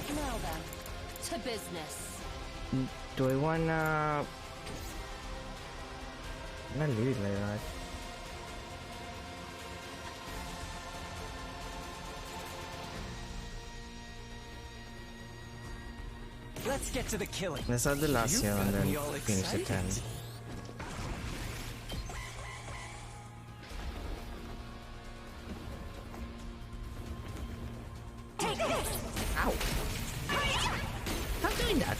Now then, to business. Do I wanna... I'm gonna leave it like that. Let's get to the killing. Let's add the last You year and got then me all finish the 10. excited. Take this. Ow! Stop doing that!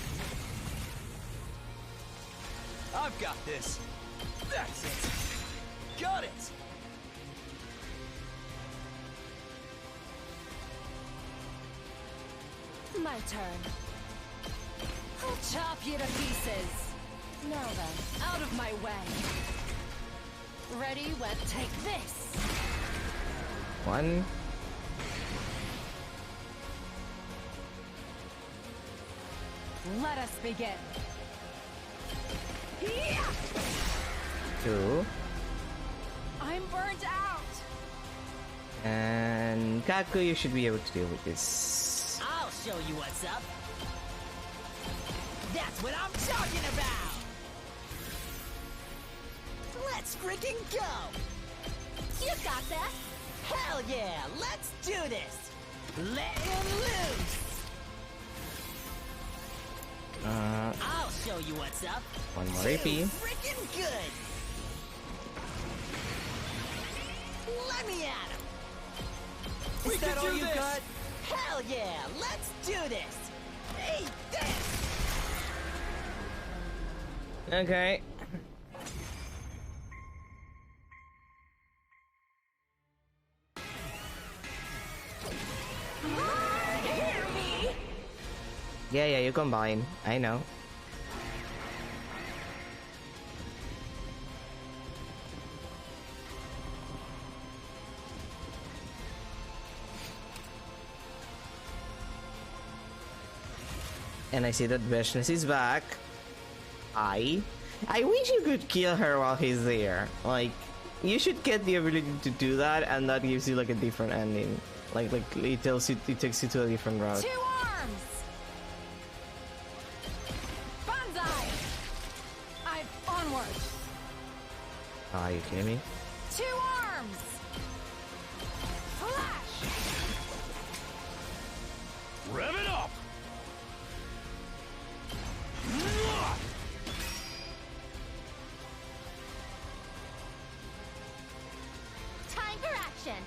I've got this. That's it. Got it. My turn. I'll chop you to pieces. Now then, out of my way. Ready, when take this. One. Let us begin. Two. I'm burnt out. And Kaku, you should be able to deal with this. I'll show you what's up. That's what I'm talking about! Let's freaking go! You got this! Hell yeah! Let's do this! Let him loose! I'll show you what's up! One more AP. Freaking good! Let me at him! We can do this! Hell yeah! Let's do this! Eat this! Okay. Hear me! Yeah, you combine. I know. And I see that Veshness is back. I wish you could kill her while he's there. Like, you should get the ability to do that, and that gives you like a different ending. Like it tells you, it takes you to a different route. 2 arms! Banzai! I'm onward! Are you kidding me? 2 arms! Flash! Rev it up! Time for action!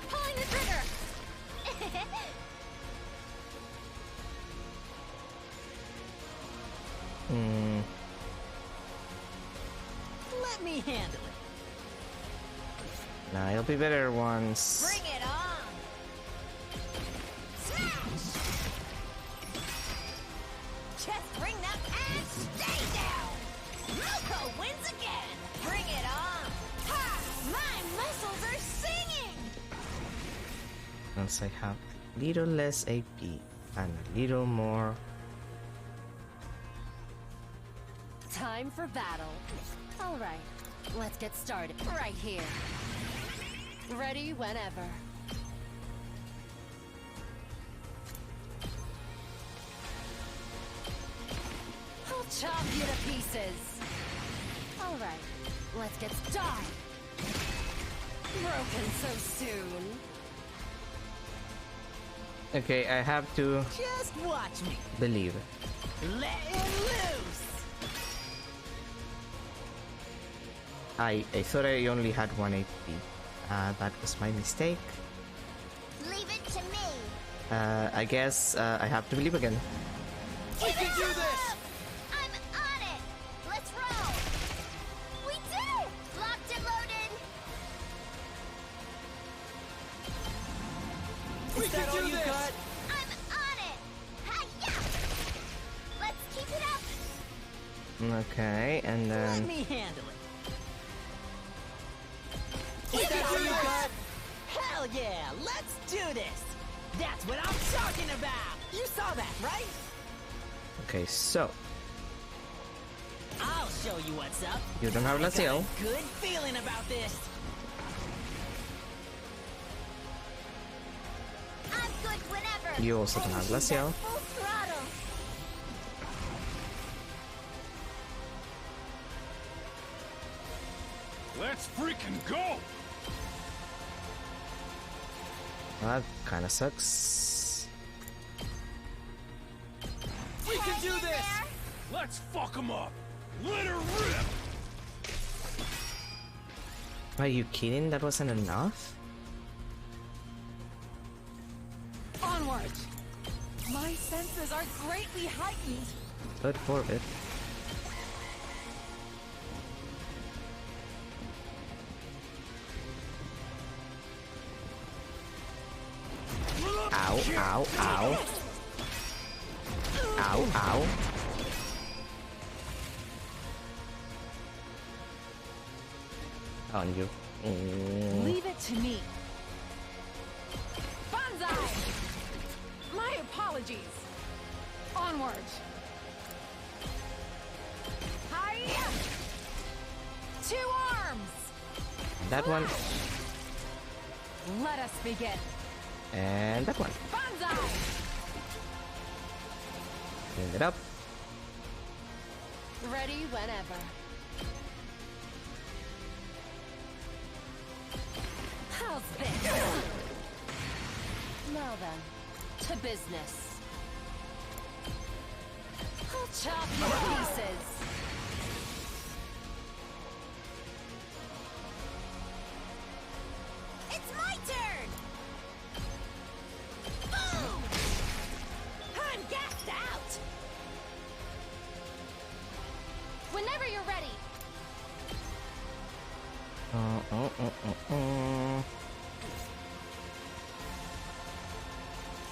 Pulling the trigger! Let me handle it. Nah, it'll be better once. Bring it on! Smash! Just bring that and stay down! Moko wins again! Bring it on! Ha! My muscles are singing! Once I have a little less AP and a little more. Time for battle. All right, let's get started right here. Ready whenever. I'll chop you to pieces. All right, let's get started. Broken so soon. Okay, I have to Just watch me. believe. Let him loose! I thought I only had 1 AP. That was my mistake. Leave it to me! I guess I have to believe again. We can do this! I'm on it! Let's roll! We did it! Locked and loaded! We can do this! I'm on it! Hi-ya! Let's keep it up! Okay, and Let then me handle it. Keep it up! Hell yeah! Let's do this! That's what I'm talking about! You saw that, right? okay, so I'll show you what's up. you don't have Laziel. Good feeling about this. I'm good whenever! You also don't have Laziel. Full throttle! Let's freaking go! That kind of sucks. We can do Hang in this! there. Let's fuck them up! Let her rip! Are you kidding? That wasn't enough? Onward! My senses are greatly heightened. Good for it. Ow. Ow. Ow, ow. On you. Leave it to me. Banzai! My apologies. Onward. Hiya! 2 arms! That one. Let us begin. And that one. Banzai! Clean it up. Ready whenever. How's this? Now then, to business. I'll chop you to pieces. It's my turn! Boom! I'm gassed out! Whenever you're ready.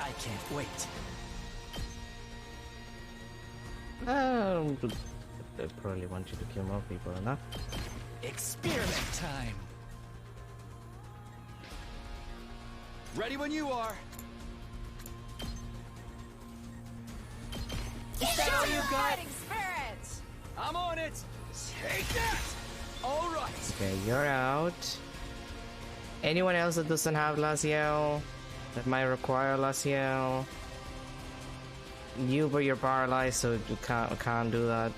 I can't wait. They probably want you to kill more people, enough. Experiment time. Ready when you are. Is that all you got? Fighting spirit! I'm on it. Take that. All right. Okay, you're out. Anyone else that doesn't have Laziel? That might require Laziel? You, but you're paralyzed, so you can't do that.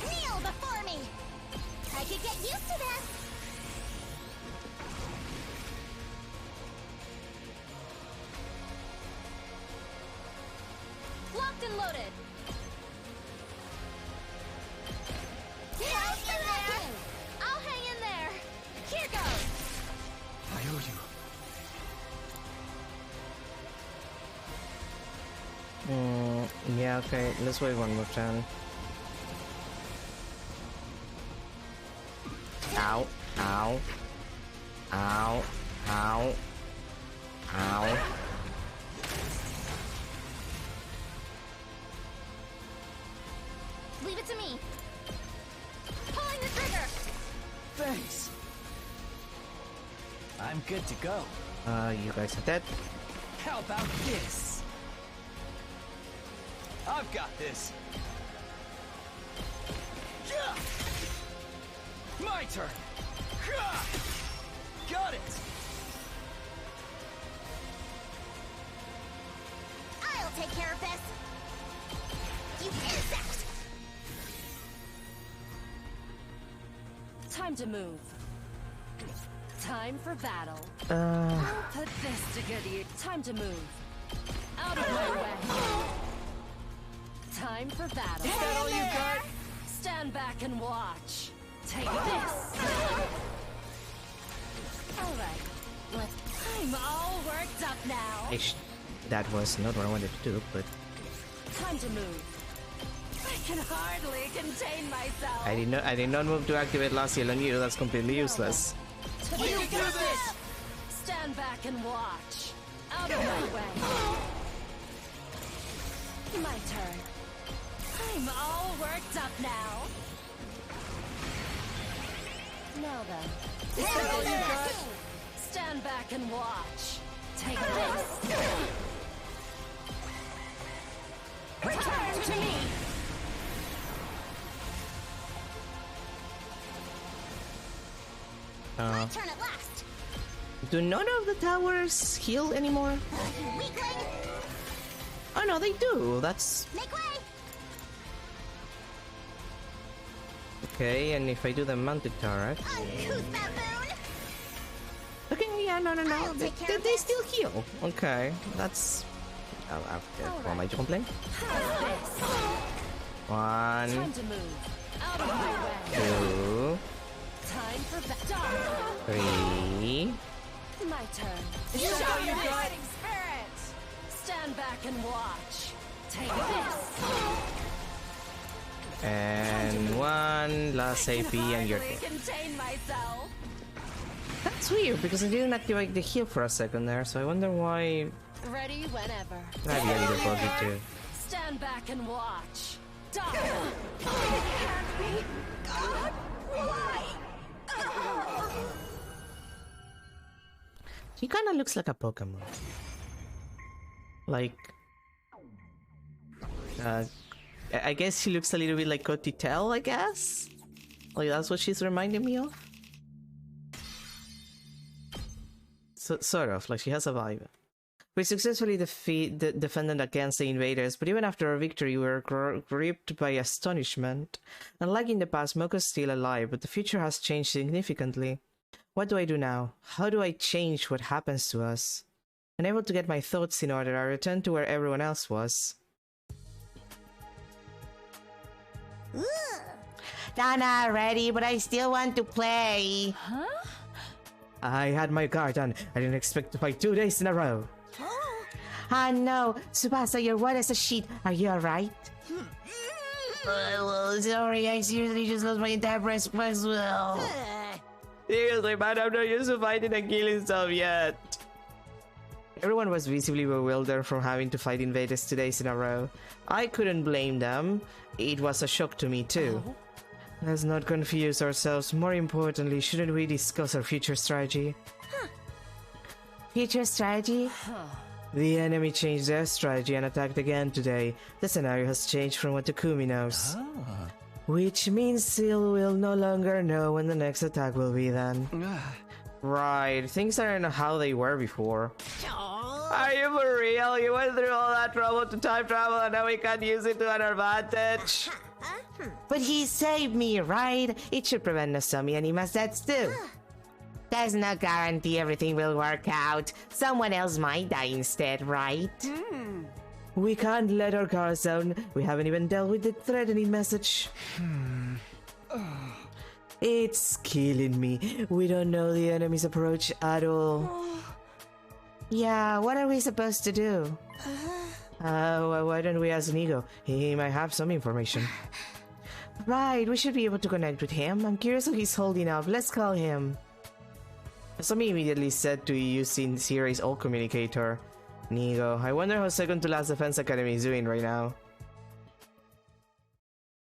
Kneel before me! I could get used to this! Locked and loaded. How's the looking? I'll hang in there. Here goes. I owe you. Yeah, okay, let's wait one more turn. Ow, ow, ow, ow, ow. Leave it to me. Pulling the trigger. Thanks. I'm good to go. You guys are dead. How about this? I've got this. Yeah! My turn. Got it. I'll take care of this! You insect! Time to move. Time for battle. Uh, I'll put this to good use. Time to move. Out of my way. Time for battle. Is that all you got? Stand back and watch. Take this. Alright. I'm all worked up now. that was not what I wanted to do, but Time to move. I can hardly contain myself. I did not move to activate Laziel on you. That's completely useless. We can do this! Stand back and watch. Out of my way. My turn. I'm all worked up now. Now then. Is that all you got? Stand back and watch. Take this. Return to me. My turn at last! Do none of the towers heal anymore? Weakling! Oh no, they do. That's Make way! okay. And if I do the mounted turret, Uncouth baboon! okay, yeah, no. I'll They, take care of they this. still heal. Okay, that's. What am I jumping? How's this? One, Time to move. Out of my way. two, Time for battle. three. My turn. Is that all you got? Fighting spirit! Stand back and watch. Take this. And one last AP and you're Hardly dead. contain myself. That's It's weird because I didn't activate the heal for a second there, so I wonder why. Ready whenever. That'd be a little buggy too. Stand back and watch. Die. Can't be. God, why? He kind of looks like a Pokemon. Like, I guess he looks a little bit like Cotitel, I guess? Like, that's what she's reminding me of? So, sort of, like she has a vibe. We successfully defended against the invaders, but even after our victory we were gripped by astonishment. Unlike in the past, Moko's still alive, but the future has changed significantly. What do I do now? How do I change what happens to us? Unable to get my thoughts in order, I returned to where everyone else was. Dana, ready, but I still want to play. Huh? I had my guard on. I didn't expect to fight 2 days in a row. Ah no, Tsubasa, you're white as a sheet. Are you alright? Well, sorry, I seriously just lost my entire breath as well. Seriously, man, I'm not used to fighting and killing stuff yet. Everyone was visibly bewildered from having to fight invaders 2 days in a row. I couldn't blame them. It was a shock to me too. Let's not confuse ourselves. More importantly, shouldn't we discuss our future strategy? Future strategy? The enemy changed their strategy and attacked again today. The scenario has changed from what Takumi knows. Which means Seal will no longer know when the next attack will be then. Right, things aren't how they were before. Are you for real? You went through all that trouble to time travel and now we can't use it to our advantage? But he saved me, right? It should prevent Nozomi and Imasets too. There's no guarantee everything will work out. Someone else might die instead, right? We can't let our guards down. We haven't even dealt with the threatening message. It's killing me. We don't know the enemy's approach at all. Yeah, what are we supposed to do? Why don't we ask Nigo? He might have some information. Right, we should be able to connect with him. I'm curious how he's holding up. Let's call him. Nozomi immediately said to using Siri's old communicator. Nigo, I wonder how second to last Defense Academy is doing right now.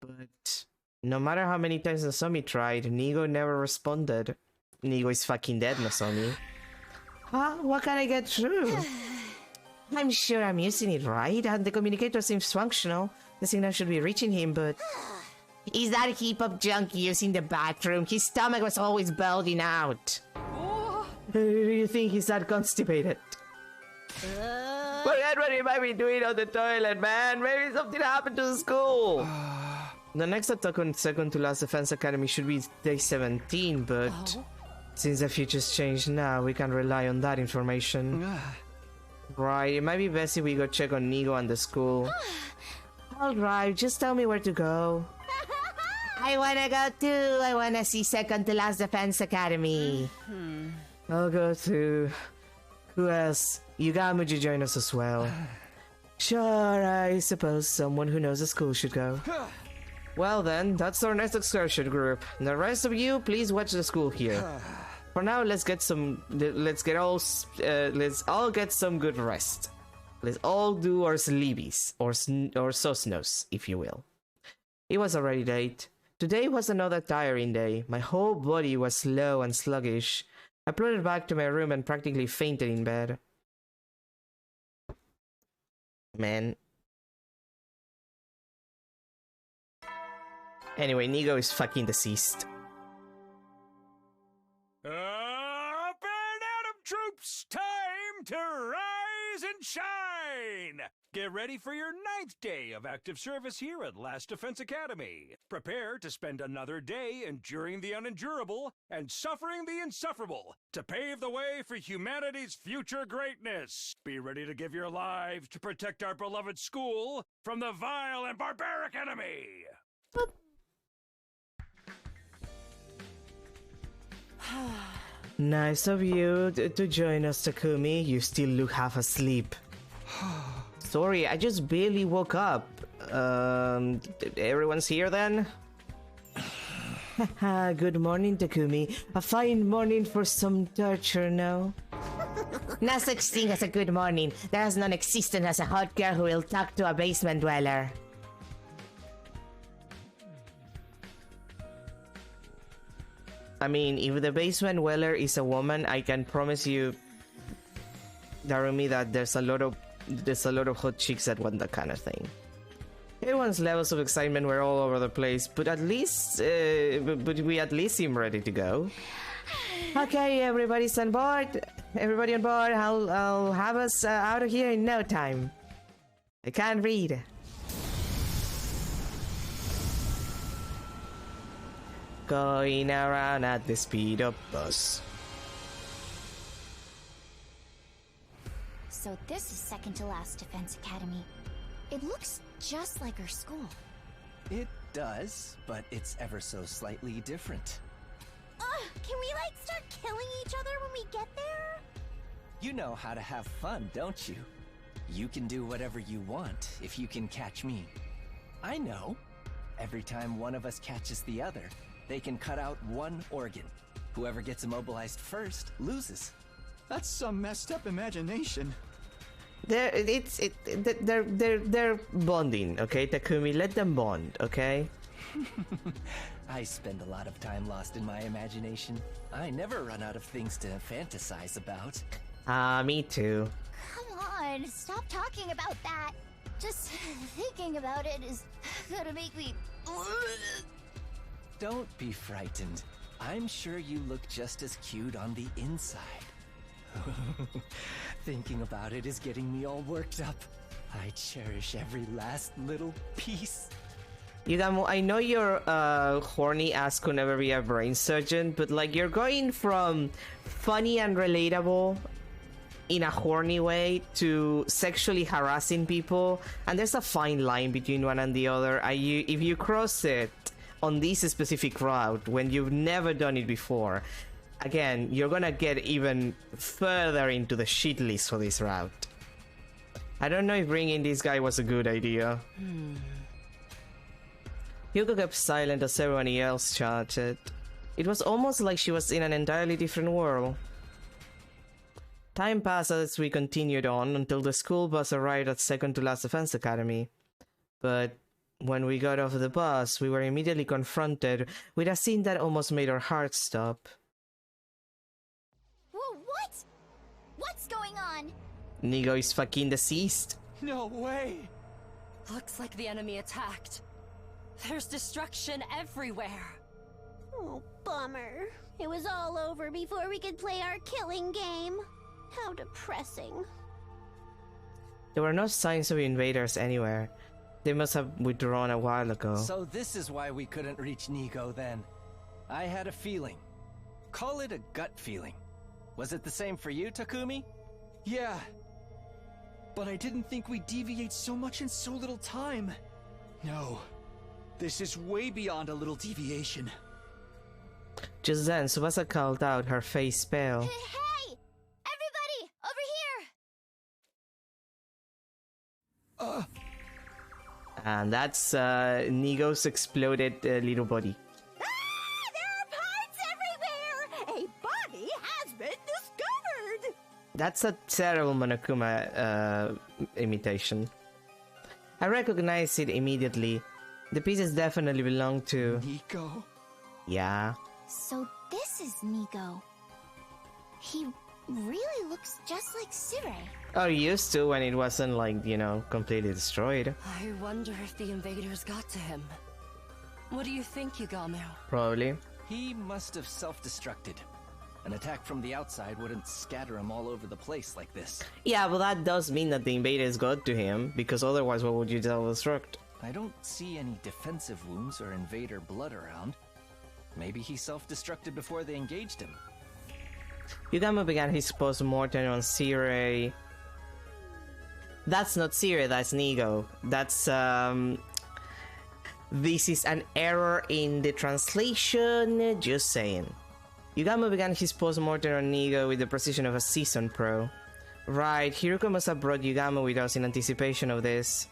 But no matter how many times Nozomi tried, Nigo never responded. Nigo is fucking dead, Nozomi. Huh? What can I get through? I'm sure I'm using it right, and the communicator seems functional. The signal should be reaching him, but... Is that heap of junk using the bathroom? His stomach was always bulging out. Do you think he's that constipated? Forget what he might be doing on the toilet, man. Maybe something happened to the school. The next attack on second to last Defense Academy should be day 17, but since the future's changed now, we can rely on that information. Right, it might be best if we go check on Nigo and the school. Alright, just tell me where to go. I wanna go too. I wanna see second to last Defense Academy. I'll go too. Who else? Yugamuji join us as well. Sure, I suppose someone who knows the school should go. Well then, that's our next excursion group. The rest of you, please watch the school here. For now, let's all get some good rest. Let's all do our sleepies, or sosnos, if you will. It was already late. Today was another tiring day. My whole body was slow and sluggish. I plodded back to my room and practically fainted in bed. Man. Anyway, Nigo is fucking deceased. Up and Atom troops, time to rise and shine! Get ready for your 9th day of active service here at Last Defense Academy. Prepare to spend another day enduring the unendurable and suffering the insufferable to pave the way for humanity's future greatness. Be ready to give your lives to protect our beloved school from the vile and barbaric enemy. Nice of you to join us, Takumi. You still look half asleep. Sorry, I just barely woke up. Everyone's here then? Good morning, Takumi. A fine morning for some torture, no? No such thing as a good morning. There is non-existent as a hot girl who will talk to a basement dweller. I mean, if the basement dweller is a woman, I can promise you, Darumi, that there's a lot of hot chicks that want that kind of thing. Everyone's levels of excitement were all over the place, but at least, we at least seem ready to go. Okay, everybody's on board. Everybody on board. I'll have us out of here in no time. I can't read. Going around at the speed of bus. So this is second to last Defense Academy. It looks just like our school. It does, but it's ever so slightly different. Can we, like, start killing each other when we get there? You know how to have fun, don't you? You can do whatever you want if you can catch me. I know. Every time one of us catches the other, they can cut out one organ. Whoever gets immobilized first loses. That's some messed up imagination. They're bonding, okay, Takumi? Let them bond, okay? I spend a lot of time lost in my imagination. I never run out of things to fantasize about. Me too. Come on, stop talking about that. Just thinking about it is gonna make me... Don't be frightened. I'm sure you look just as cute on the inside. Thinking about it is getting me all worked up. I cherish every last little piece. Yugamu, I know your horny ass could never be a brain surgeon, but like you're going from funny and relatable in a horny way to sexually harassing people, and there's a fine line between one and the other. If you cross it on this specific route when you've never done it before, again, you're gonna get even further into the shit list for this route. I don't know if bringing this guy was a good idea. Yuko kept silent as everyone else chatted. It was almost like she was in an entirely different world. Time passed as we continued on until the school bus arrived at second to last Defense Academy. But when we got off the bus, we were immediately confronted with a scene that almost made our hearts stop. Whoa, what? What's going on? Nigo is fucking deceased. No way! Looks like the enemy attacked. There's destruction everywhere. Oh, bummer. It was all over before we could play our killing game. How depressing. There were no signs of invaders anywhere. They must have withdrawn a while ago. So this is why we couldn't reach Nigo then. I had a feeling. Call it a gut feeling. Was it the same for you, Takumi? Yeah. But I didn't think we'd deviate so much in so little time. No. This is way beyond a little deviation. Just then, Tsubasa called out, her face pale. Hey! Everybody! Over here! And that's Nigo's exploded little body. There are parts everywhere! A body has been discovered! That's a terrible Monokuma imitation. I recognized it immediately. The pieces definitely belong to... Nigo? Yeah. So this is Nigo. He really looks just like Sirei. Or used to when it wasn't, like, you know, completely destroyed. I wonder if the invaders got to him. What do you think, Yugamu? Probably. He must have self-destructed. An attack from the outside wouldn't scatter him all over the place like this. Yeah, but that does mean that the invaders got to him, because otherwise what would you self-destruct? I don't see any defensive wounds or invader blood around. Maybe he self-destructed before they engaged him. Yugamu began his post-mortem on Sirei. That's not Sirei, that's Nigo. That's, This is an error in the translation, just saying. Yugamu began his post-mortem on Nigo with the precision of a seasoned pro. Right, Hiruko must have brought Yugamu with us in anticipation of this.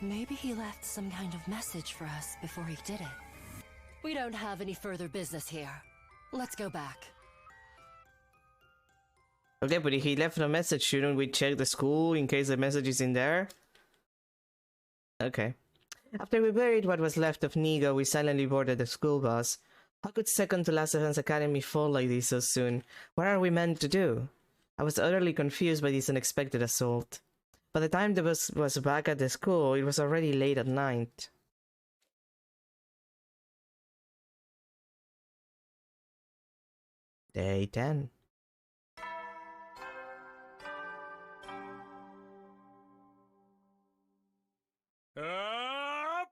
Maybe he left some kind of message for us before he did it. We don't have any further business here. Let's go back. Okay, but he left a message. Shouldn't we check the school in case the message is in there? Okay. After we buried what was left of Nigo, we silently boarded the school bus. How could second to Last Defense Academy fall like this so soon? What are we meant to do? I was utterly confused by this unexpected assault. By the time the bus was back at the school, it was already late at night. Day 10. Up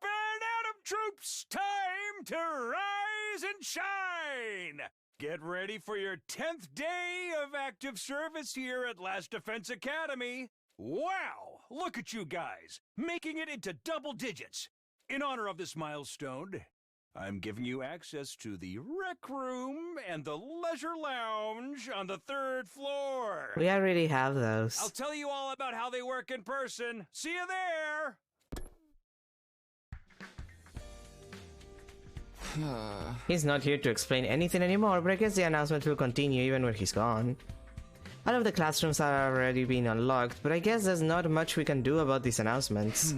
and Atom troops, time to rise and shine! Get ready for your 10th day of active service here at Last Defense Academy. Wow! Look at you guys, making it into double digits. In honor of this milestone, I'm giving you access to the rec room and the leisure lounge on the 3rd floor. We already have those. I'll tell you all about how they work in person. See you there! He's not here to explain anything anymore, but I guess the announcement will continue even when he's gone. All of the classrooms are already being unlocked, but I guess there's not much we can do about these announcements.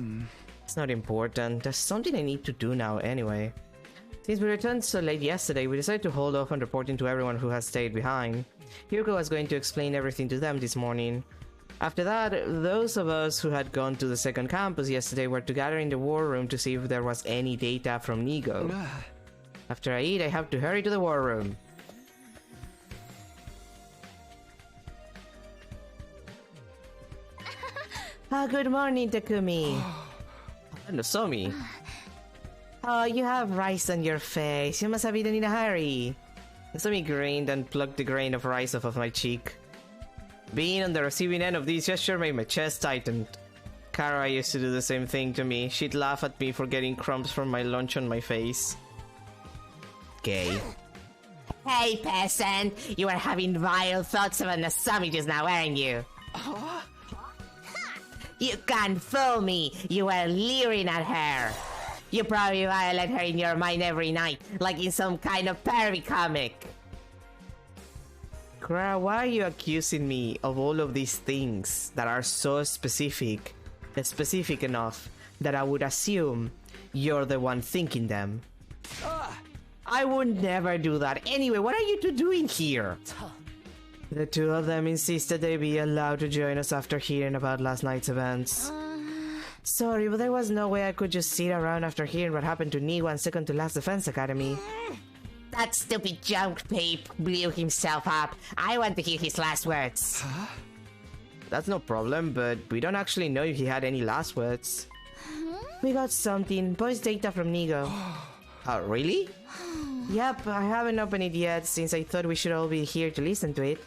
It's not important. There's something I need to do now anyway. Since we returned so late yesterday, we decided to hold off on reporting to everyone who has stayed behind. Hyuko was going to explain everything to them this morning. After that, those of us who had gone to the second campus yesterday were to gather in the war room to see if there was any data from Nigo. After I eat, I have to hurry to the war room. Good morning, Takumi. Nozomi. Oh, you have rice on your face. You must have eaten in a hurry. Nozomi grinned and plucked the grain of rice off of my cheek. Being on the receiving end of this gesture made my chest tighten. Kara used to do the same thing to me. She'd laugh at me for getting crumbs from my lunch on my face. Gay. Hey, peasant! You are having vile thoughts about Nozomi just now, aren't you? You can't fool me! You were leering at her! You probably violate her in your mind every night, like in some kind of parody comic! Kara, why are you accusing me of all of these things that are so specific enough that I would assume you're the one thinking them? I would never do that. Anyway, what are you two doing here? The two of them insisted they be allowed to join us after hearing about last night's events. Sorry, but there was no way I could just sit around after hearing what happened to Nigo and second to Last Defense Academy. That stupid junk Pape blew himself up. I want to hear his last words. Huh? That's no problem, but we don't actually know if he had any last words. We got something. Voice data from Nigo. Oh, really? Yep, I haven't opened it yet since I thought we should all be here to listen to it.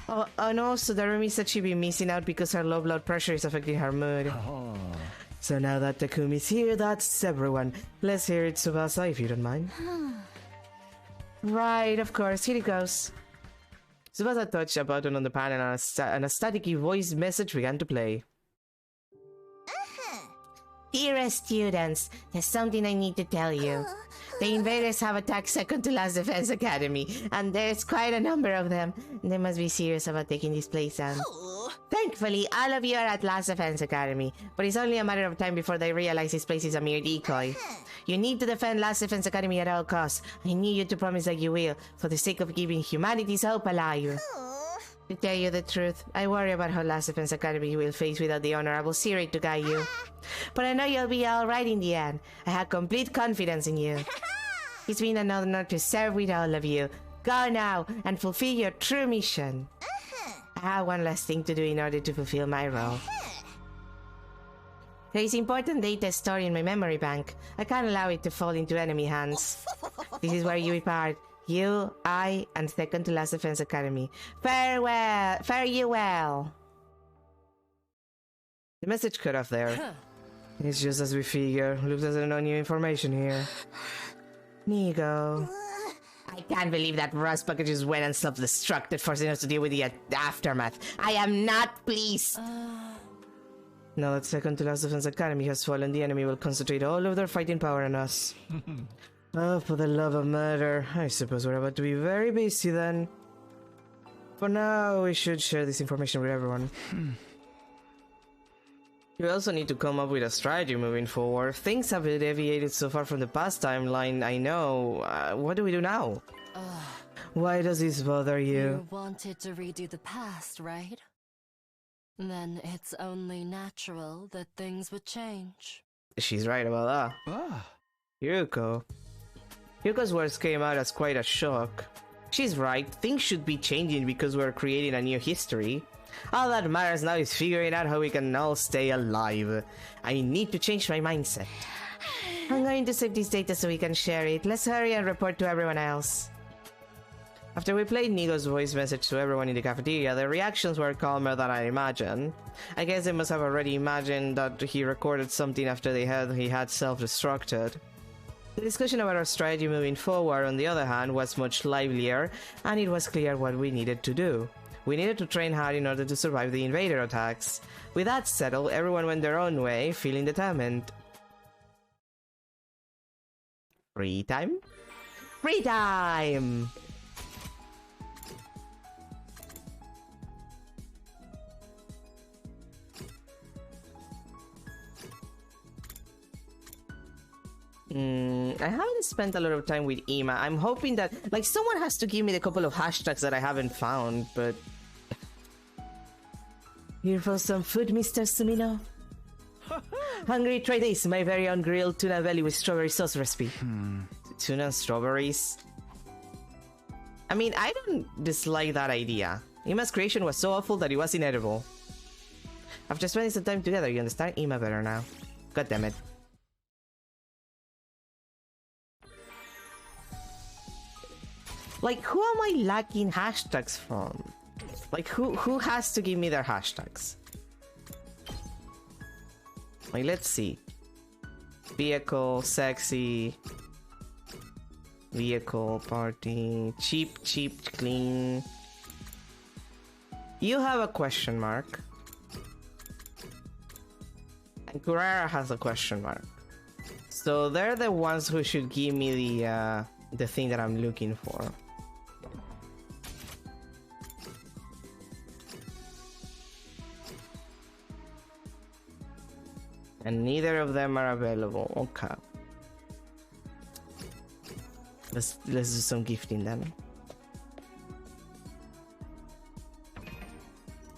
Oh, and also Darumi said she'd be missing out because her low blood pressure is affecting her mood. Oh. So now that Takumi's here, that's everyone. Let's hear it, Tsubasa, if you don't mind. Right, of course, here it goes. Tsubasa touched a button on the panel and a staticky voice message began to play. Dear students, there's something I need to tell you. The invaders have attacked second to Last Defense Academy, and there's quite a number of them. They must be serious about taking this place down. Thankfully, all of you are at Last Defense Academy, but it's only a matter of time before they realize this place is a mere decoy. You need to defend Last Defense Academy at all costs. I need you to promise that you will, for the sake of keeping humanity's hope alive. To tell you the truth, I worry about how Last Defense Academy will face without the Honorable Siri to guide you. But I know you'll be alright in the end. I have complete confidence in you. It's been an honor to serve with all of you. Go now and fulfill your true mission. I have one last thing to do in order to fulfill my role. There is important data stored in my memory bank. I can't allow it to fall into enemy hands. This is where you part. You, I, and second to Last Defense Academy. Farewell! Fare you well! The message cut off there. It's just as we figure. Looks as though no new information here. Nigo. I can't believe that Rust packages went and self-destructed, forcing us to deal with the aftermath. I am not pleased! Now that second to Last Defense Academy has fallen, the enemy will concentrate all of their fighting power on us. Oh, for the love of murder. I suppose we're about to be very busy then. For now, we should share this information with everyone. You also need to come up with a strategy moving forward. Things have deviated so far from the past timeline, I know. What do we do now? Why does this bother you? You wanted to redo the past, right? Then it's only natural that things would change. She's right about that. Yuko. Yuko's words came out as quite a shock. She's right, things should be changing because we're creating a new history. All that matters now is figuring out how we can all stay alive. I need to change my mindset. I'm going to save this data so we can share it. Let's hurry and report to everyone else. After we played Nigo's voice message to everyone in the cafeteria, the reactions were calmer than I imagined. I guess they must have already imagined that he recorded something after he had self-destructed. The discussion about our strategy moving forward, on the other hand, was much livelier, and it was clear what we needed to do. We needed to train hard in order to survive the invader attacks. With that settled, everyone went their own way, feeling determined. Free time? Free time! I haven't spent a lot of time with Ima. I'm hoping that, like, someone has to give me the couple of hashtags that I haven't found, but... Here for some food, Mr. Sumino? Hungry, try this, my very own grilled tuna belly with strawberry sauce recipe. Tuna and strawberries? I mean, I don't dislike that idea. Ima's creation was so awful that it was inedible. After spending some time together, you understand Ima better now. God damn it. Like, who am I lacking hashtags from? Like, who has to give me their hashtags? Like, let's see. Vehicle, sexy. Vehicle, party. Cheap, clean. You have a question mark. And Kurara has a question mark. So they're the ones who should give me the thing that I'm looking for. And neither of them are available. Okay. Let's do some gifting then.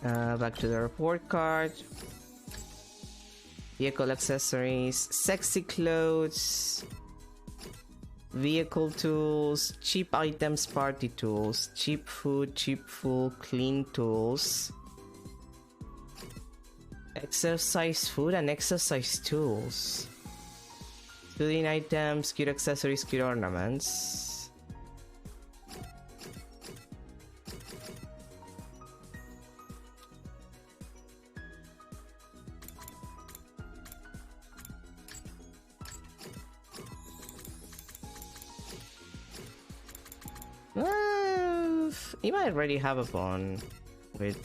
Back to the report card. Vehicle accessories, sexy clothes, vehicle tools, cheap items, party tools, cheap food, clean tools. Exercise food and exercise tools. Soothing items, cute accessories, cute ornaments. You might already have a bond with...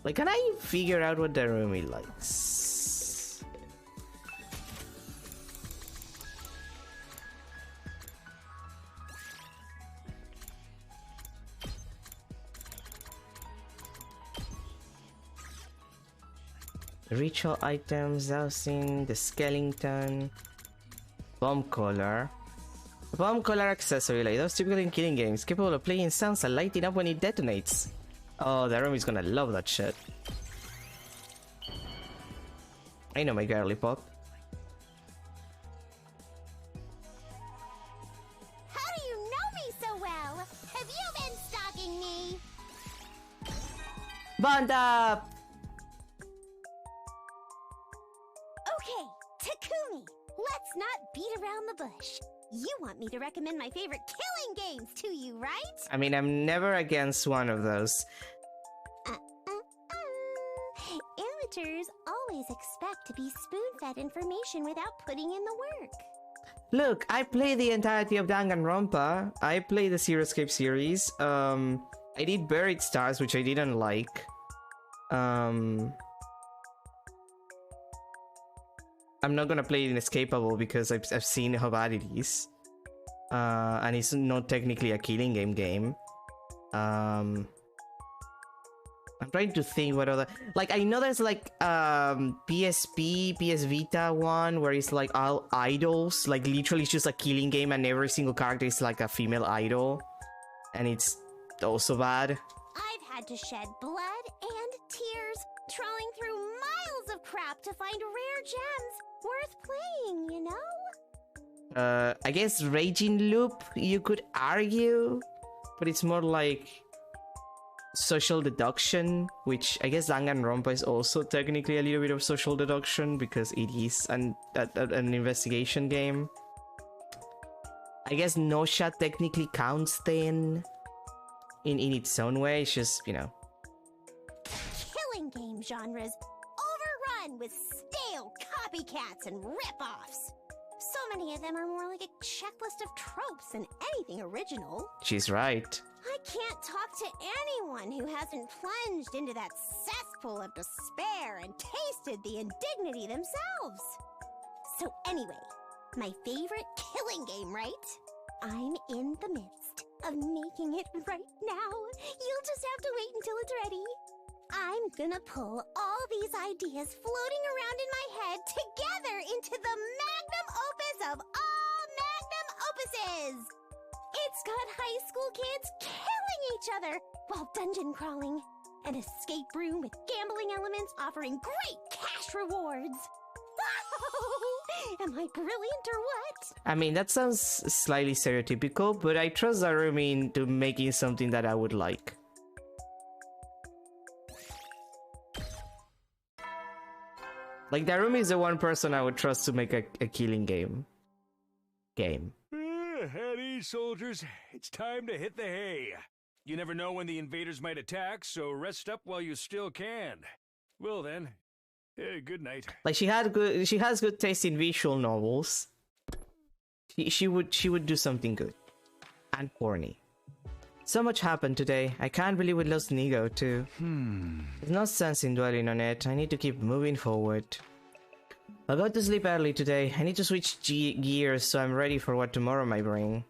Like, can I figure out what Darumi likes? Ritual items, dowsing, the skeleton, bomb collar. Bomb collar accessory, like those typical in killing games, capable of playing sounds and lighting up when it detonates. Oh, Darumi's gonna love that shit. I know my girly pop. How do you know me so well? Have you been stalking me? Bond up! Okay, Takumi, let's not beat around the bush. You want me to recommend my favorite killing games to you, right? I mean, I'm never against one of those. Amateurs always expect to be spoon-fed information without putting in the work. Look, I played the entirety of Danganronpa. I played the Zero Escape series. I did Buried Stars, which I didn't like. I'm not gonna play it in Escapable because I've seen how bad it is. And it's not technically a killing game. I'm trying to think what other... Like, I know there's like PSP, PS Vita one where it's like all idols. Like, literally it's just a killing game and every single character is like a female idol. And it's also bad. I've had to shed blood and tears, trawling through miles of crap to find rare gems worth playing, you know? I guess Raging Loop, you could argue. But it's more like... social deduction, which I guess Danganronpa is also technically a little bit of social deduction because it is an investigation game. I guess Nosha technically counts then in its own way. It's just, you know. Killing game genres overrun with stale copycats and rip-offs. So many of them are more like a checklist of tropes than anything original. She's right. I can't talk to anyone who hasn't plunged into that cesspool of despair and tasted the indignity themselves. So anyway, my favorite killing game, right? I'm in the midst of making it right now. You'll just have to wait until it's ready. I'm gonna pull all these ideas floating around in my head together into the magnum opus of all magnum opuses! It's got high school kids killing each other while dungeon crawling. An escape room with gambling elements offering great cash rewards. Am I brilliant or what? I mean, that sounds slightly stereotypical, but I trust Darumi into making something that I would like. Like, Darumi is the one person I would trust to make a killing game. At ease, soldiers. It's time to hit the hay. You never know when the invaders might attack, so rest up while you still can. Well then, good night. Like, she has good taste in visual novels. She would do something good. And corny. So much happened today. I can't believe we lost Nigo too. There's no sense in dwelling on it. I need to keep moving forward. I'll go to sleep early today. I need to switch gears so I'm ready for what tomorrow might bring.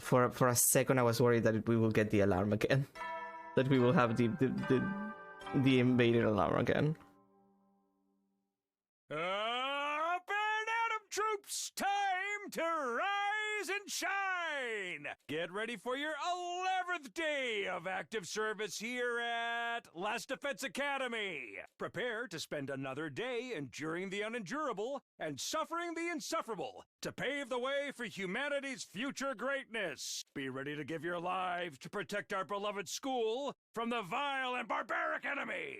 For a second I was worried that we will get the alarm again. That we will have the invaded alarm again. Up and Atom troops! Time to rise and shine! Get ready for your 11th day of active service here at Last Defense Academy. Prepare to spend another day enduring the unendurable and suffering the insufferable to pave the way for humanity's future greatness. Be ready to give your lives to protect our beloved school from the vile and barbaric enemy.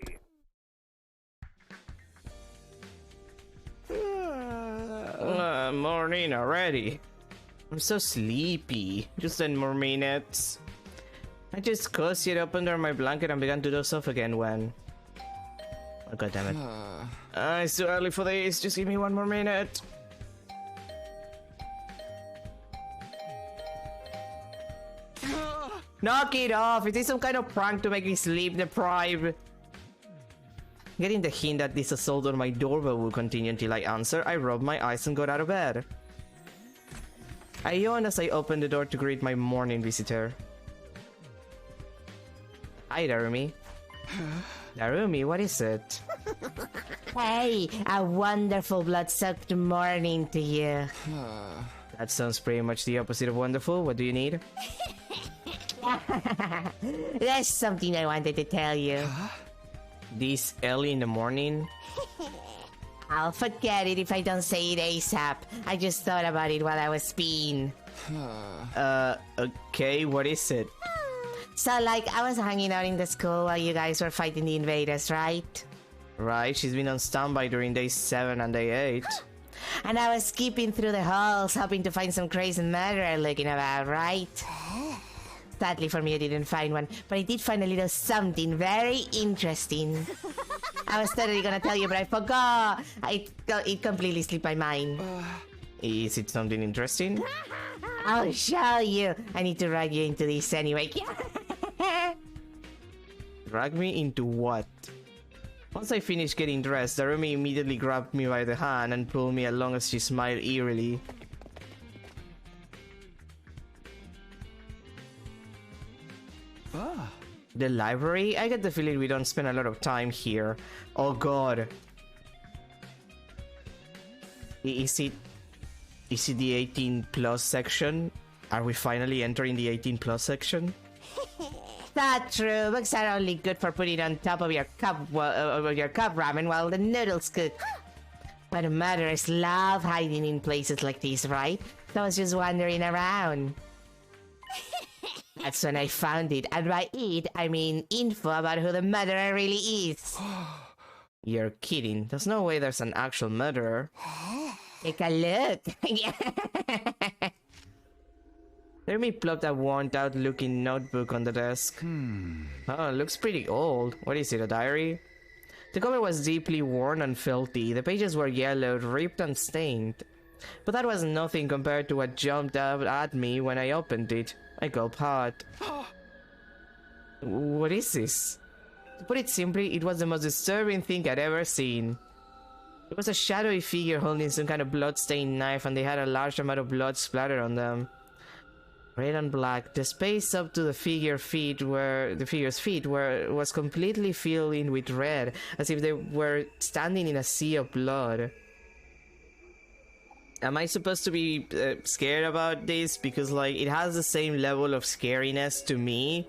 Morning already. I'm so sleepy. Just 10 more minutes. I just cozied up under my blanket and began to doze off again when... Oh, God damn it. It's too early for this. Just give me 1 more minute. Knock it off. Is this some kind of prank to make me sleep deprived? Getting the hint that this assault on my doorbell will continue until I answer, I rubbed my eyes and got out of bed. I yawned as I opened the door to greet my morning visitor. Hi, Darumi. Darumi, what is it? Hey, a wonderful blood-soaked morning to you. That sounds pretty much the opposite of wonderful. What do you need? There's something I wanted to tell you. This early in the morning? I'll forget it if I don't say it ASAP. I just thought about it while I was peeing. Okay, what is it? So, like, I was hanging out in the school while you guys were fighting the invaders, right? Right, she's been on standby during day 7 and day 8. And I was skipping through the halls, hoping to find some crazy murderer looking about, right? Sadly for me, I didn't find one, but I did find a little something very interesting. I was totally gonna tell you, but I forgot. It completely slipped my mind. Is it something interesting? I'll show you. I need to drag you into this anyway. Drag me into what? Once I finished getting dressed, Darumi immediately grabbed me by the hand and pulled me along as she smiled eerily. Ah. The library? I get the feeling we don't spend a lot of time here. Oh god. Is it the 18 plus section? Are we finally entering the 18 plus section? Not true. Books are only good for putting on top of your cup ramen while the noodles cook. But murderers love hiding in places like these, right? So I was just wandering around. That's when I found it, and by it, I mean info about who the murderer really is. You're kidding. There's no way there's an actual murderer. Take a look. Jeremy plopped a worn-out looking notebook on the desk. Oh, it looks pretty old. What is it, a diary? The cover was deeply worn and filthy. The pages were yellowed, ripped and stained. But that was nothing compared to what jumped out at me when I opened it. I gulped hard. What is this? To put it simply, it was the most disturbing thing I'd ever seen. It was a shadowy figure holding some kind of blood-stained knife, and they had a large amount of blood splattered on them. Red and black. The space up to the figure's feet was completely filled in with red, as if they were standing in a sea of blood. Am I supposed to be scared about this? Because, like, it has the same level of scariness to me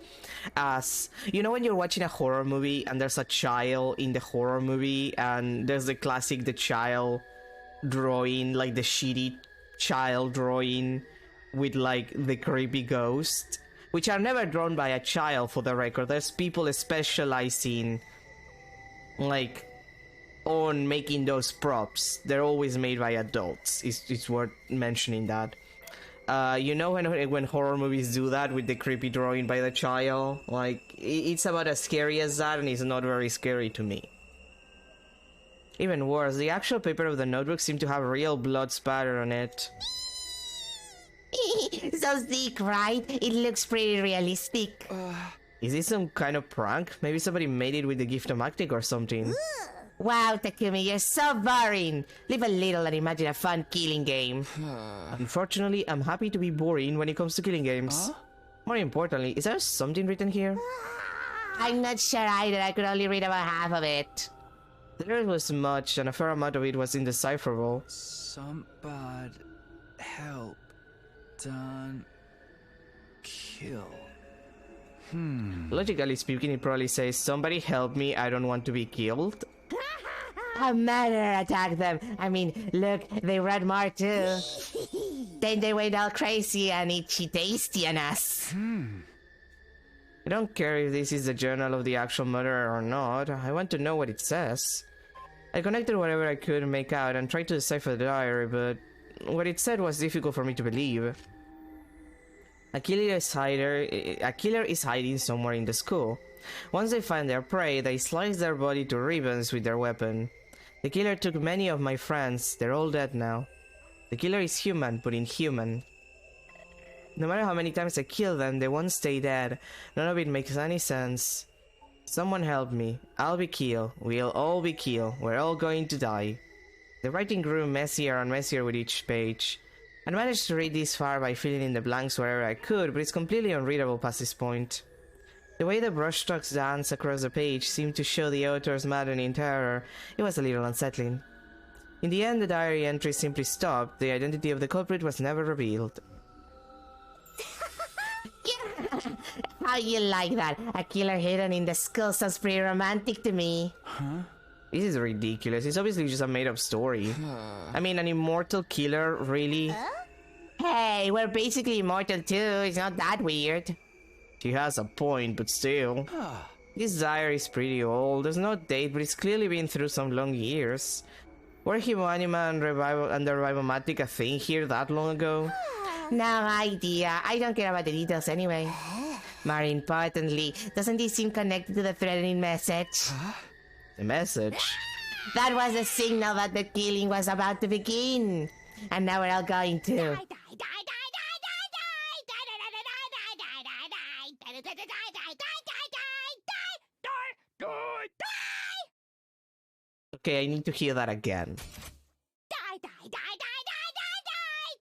as, you know, when you're watching a horror movie and there's a child in the horror movie and there's the classic, the child drawing, like the shitty child drawing with, like, the creepy ghost, which are never drawn by a child, for the record. There's people specializing, like, on making those props. They're always made by adults. It's worth mentioning that. You know, when horror movies do that with the creepy drawing by the child, like, it's about as scary as that, and it's not very scary to me. Even worse, the actual paper of the notebook seemed to have real blood spatter on it. So thick, right? It looks pretty realistic. Is this some kind of prank? Maybe somebody made it with the gift of Mactic or something. Wow, Takumi, you're so boring. Live a little and imagine a fun killing game. Unfortunately, I'm happy to be boring when it comes to killing games. More importantly, is there something written here? I'm not sure either. I could only read about half of it. There was much, and a fair amount of it was indecipherable. Somebody help. Done. Kill. Logically speaking, it probably says, somebody help me, I don't want to be killed. A murderer attacked them. I mean, look, they read more too. Then they went all crazy and itchy tasty on us. I don't care if this is the journal of the actual murderer or not. I want to know what it says. I connected whatever I could make out and tried to decipher the diary, but what it said was difficult for me to believe. A killer is hiding somewhere in the school. Once they find their prey, they slice their body to ribbons with their weapon. The killer took many of my friends. They're all dead now. The killer is human, but inhuman. No matter how many times I kill them, they won't stay dead. None of it makes any sense. Someone help me. I'll be killed. We'll all be killed. We're all going to die. The writing grew messier and messier with each page. I managed to read this far by filling in the blanks wherever I could, but it's completely unreadable past this point. The way the brushstrokes danced across the page seemed to show the author's maddening terror. It was a little unsettling. In the end, the diary entry simply stopped. The identity of the culprit was never revealed. How you like that? A killer hidden in the skull sounds pretty romantic to me. This is ridiculous. It's obviously just a made-up story. I mean, an immortal killer, really? Hey, we're basically immortal too. It's not that weird. She has a point, but still. This diary is pretty old. There's no date, but it's clearly been through some long years. Were Humanima and the Revivomatic a thing here that long ago? No idea. I don't care about the details anyway. More importantly, doesn't this seem connected to the threatening message? The message? That was a signal that the killing was about to begin. And now we're all going to. Okay, I need to hear that again. Die, die, die, die, die, die,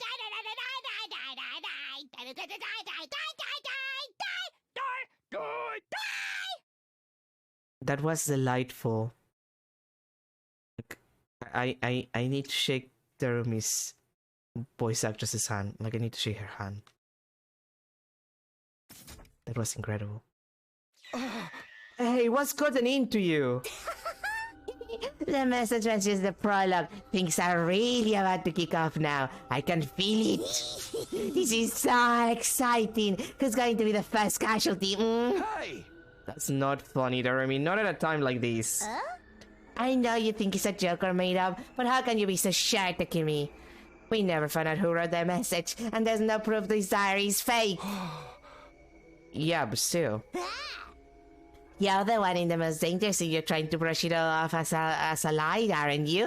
die, die, die, die, die, die, die, die, die, die, die, die, die, die. That was delightful. Like, I need to shake Terumi's voice actress's hand. Like, I need to shake her hand. That was incredible. Hey, what's gotten into you? The message was just the prologue. Things are really about to kick off now. I can feel it. This is so exciting. Who's going to be the first casualty? Hey! That's not funny, Terumi. Not at a time like this. I know you think it's a joke or made up, but how can you be so sure, Takumi? We never found out who wrote that message, and there's no proof this diary is fake. Yeah, but still. You're the one in the most danger, so you're trying to brush it all off as a lie, aren't you?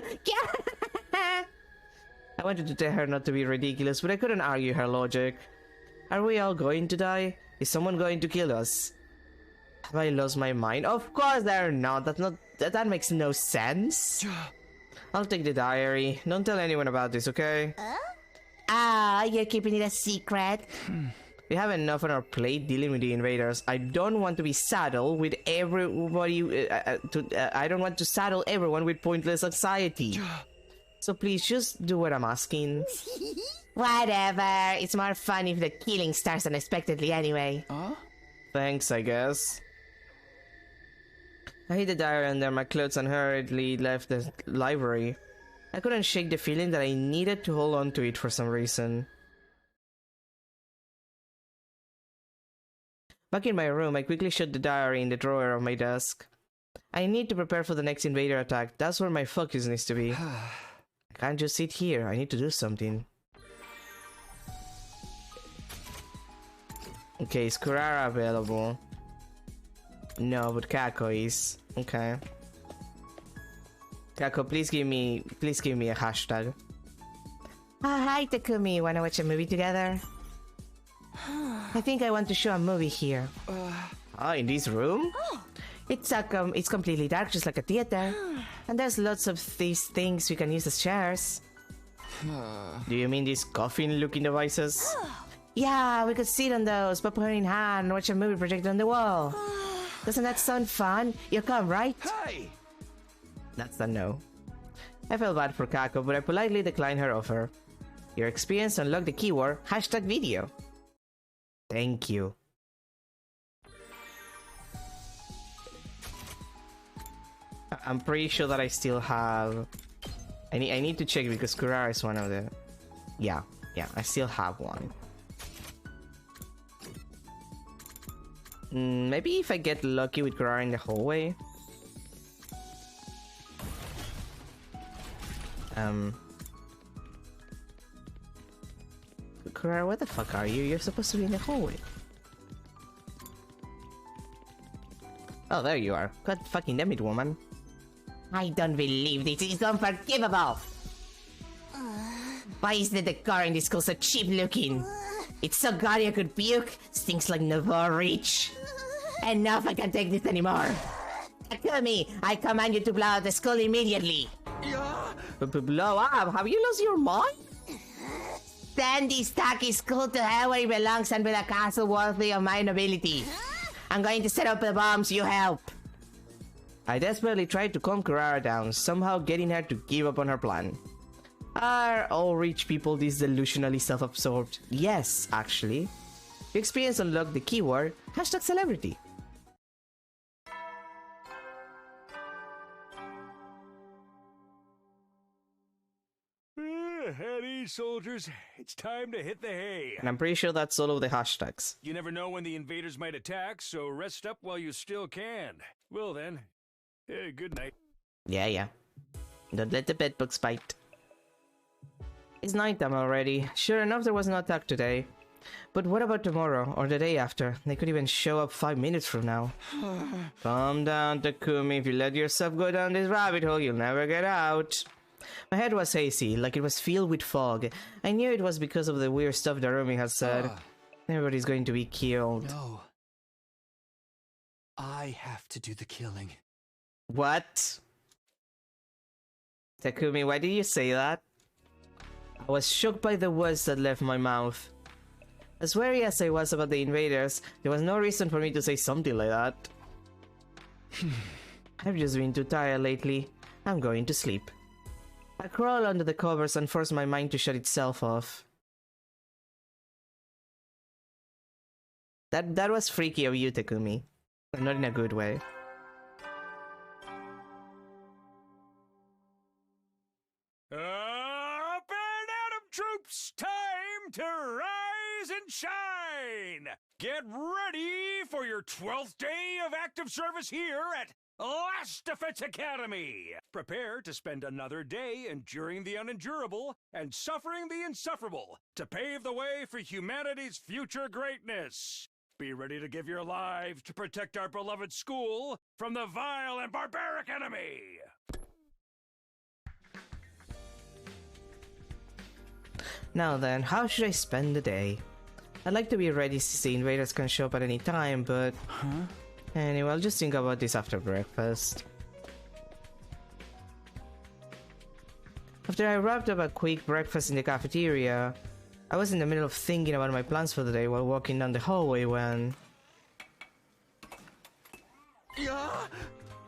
I wanted to tell her not to be ridiculous, but I couldn't argue her logic. Are we all going to die? Is someone going to kill us? Have I lost my mind? Of course they're not. That makes no sense. I'll take the diary. Don't tell anyone about this, okay? You're keeping it a secret? We have enough on our plate dealing with the invaders. I don't want to be saddled with everybody. I don't want to saddle everyone with pointless anxiety. So please just do what I'm asking. Whatever. It's more fun if the killing starts unexpectedly anyway. Thanks, I guess. I hid the diary under my clothes and hurriedly left the library. I couldn't shake the feeling that I needed to hold on to it for some reason. Back in my room, I quickly shut the diary in the drawer of my desk. I need to prepare for the next invader attack. That's where my focus needs to be. I can't just sit here. I need to do something. Okay, is Kurara available? No, but Kako is. Okay. Kako, please give me a hashtag. Hi Takumi, wanna watch a movie together? I think I want to show a movie here. In this room? It's completely dark, just like a theater. And there's lots of these things we can use as chairs. Do you mean these coffin-looking devices? Yeah, we could sit on those, popcorn in hand, and watch a movie projected on the wall. Doesn't that sound fun? You come, right? Hey! That's a no. I felt bad for Kako, but I politely declined her offer. Your experience unlocked the keyword #video. Thank you. I'm pretty sure that I still have... I need to check because Kurara is one of the... Yeah, I still have one. Maybe if I get lucky with Kurara in the hallway. Kurara, where the fuck are you? You're supposed to be in the hallway. Oh, there you are. God fucking damn it, woman. I don't believe this. It's unforgivable. Why is the decor in this school so cheap looking? It's so gaudy I could puke. Stinks like Navarre Reach. Enough, I can't take this anymore. Takumi, I command you to blow out the school immediately. Blow up? Have you lost your mind? Send this tacky school to hell where it belongs and build a castle worthy of my nobility. I'm going to set up the bombs, you help. I desperately tried to calm Kurara down, somehow getting her to give up on her plan. Are all rich people this delusionally self-absorbed? Yes, actually. The experience unlocked the keyword #celebrity. At ease, soldiers. It's time to hit the hay. And I'm pretty sure that's all of the hashtags. You never know when the invaders might attack, so rest up while you still can. Well then, good night. Yeah. Don't let the bedbugs bite. It's nighttime already. Sure enough, there was no attack today. But what about tomorrow, or the day after? They could even show up 5 minutes from now. Calm down, Takumi. If you let yourself go down this rabbit hole, you'll never get out. My head was hazy, like it was filled with fog. I knew it was because of the weird stuff Darumi had said. Everybody's going to be killed. No. I have to do the killing. What? Takumi, why did you say that? I was shocked by the words that left my mouth. As wary as I was about the invaders, there was no reason for me to say something like that. I've just been too tired lately. I'm going to sleep. I crawl under the covers and force my mind to shut itself off. That was freaky of you, Takumi. Not in a good way. Up and Atom troops! Time to rise and shine! Get ready for your 12th day of active service here at Last Defense Academy! Prepare to spend another day enduring the unendurable and suffering the insufferable to pave the way for humanity's future greatness. Be ready to give your lives to protect our beloved school from the vile and barbaric enemy! Now then, how should I spend the day? I'd like to be ready since the invaders can show up at any time, but... Anyway, I'll just think about this after breakfast. After I wrapped up a quick breakfast in the cafeteria, I was in the middle of thinking about my plans for the day while walking down the hallway when...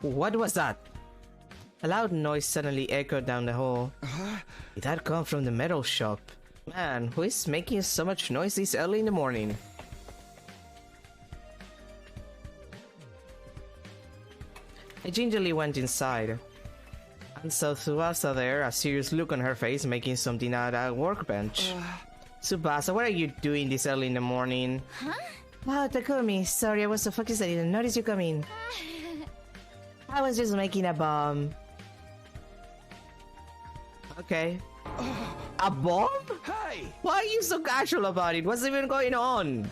What was that? A loud noise suddenly echoed down the hall. Did that come from the metal shop? Man, who is making so much noise this early in the morning? I gingerly went inside and saw Tsubasa there, a serious look on her face, making something at a workbench. Tsubasa, what are you doing this early in the morning? Huh? Wow, Takumi, sorry I was so focused I didn't notice you come in. I was just making a bomb. Okay. A bomb? Hey! Why are you so casual about it? What's even going on?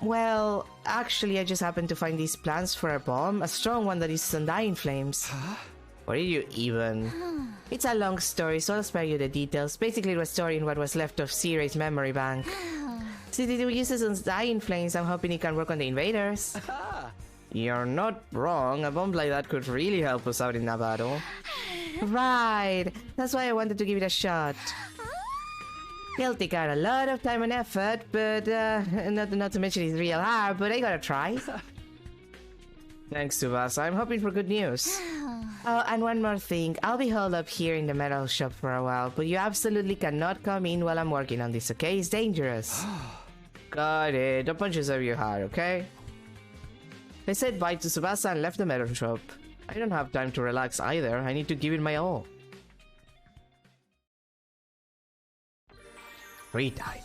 Well, actually I just happened to find these plans for a bomb, a strong one that is undying flames. Huh? What are you even? It's a long story, so I'll spare you the details. Basically restoring what was left of C-Ray's memory bank. Since it uses undying flames, I'm hoping it can work on the invaders. You're not wrong. A bomb like that could really help us out in a battle. Right, that's why I wanted to give it a shot. It'll take out a lot of time and effort, but not to mention it's real hard, but I gotta try. Thanks, Tsubasa. I'm hoping for good news. Oh, and one more thing. I'll be holed up here in the metal shop for a while, but you absolutely cannot come in while I'm working on this, okay? It's dangerous. Got it. Don't punch yourself your heart, okay? I said bye to Tsubasa and left the metal shop. I don't have time to relax either. I need to give it my all. Free time.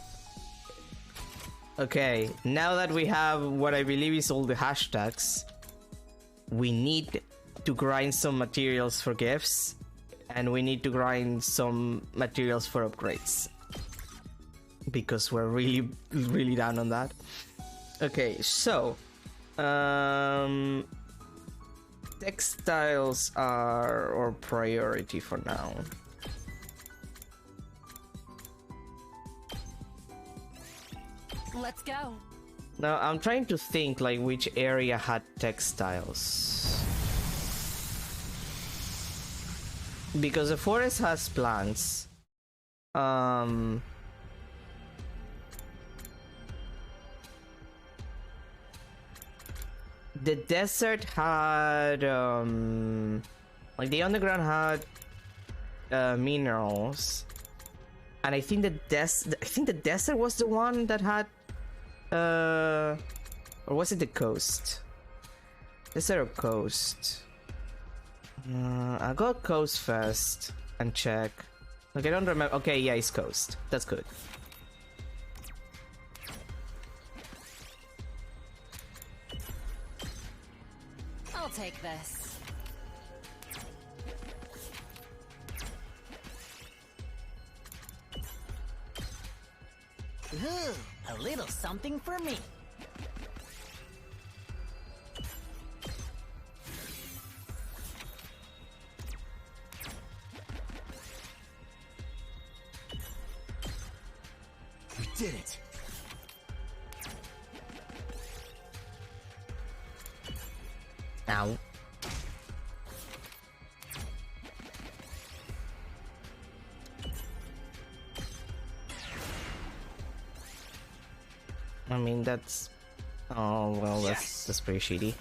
Okay, now that we have what I believe is all the hashtags, we need to grind some materials for gifts, and we need to grind some materials for upgrades. Because we're really down on that. Okay, so... textiles are our priority for now. Let's go. Now, I'm trying to think like which area had textiles. Because the forest has plants. The desert had like the underground had minerals, and I think the desert was the one that had or was it the coast? Desert or coast? I'll go coast first and check. Like I don't remember. Okay, yeah, it's coast. That's good. I'll take this. Ooh, a little something for me. We did it. Ow. I mean, that's... Oh, well, that's pretty shitty.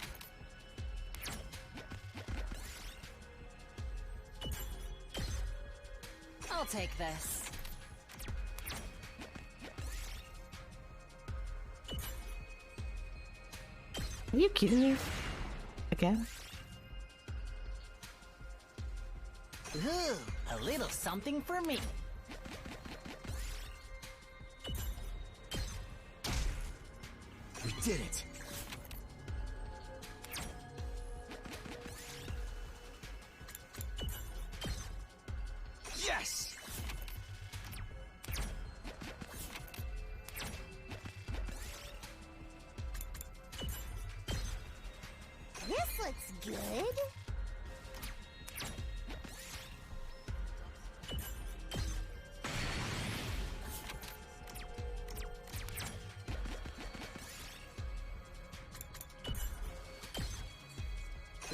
I'll take this. Are you kidding me? Again? Ooh, a little something for me. We did it! Yes! This looks good.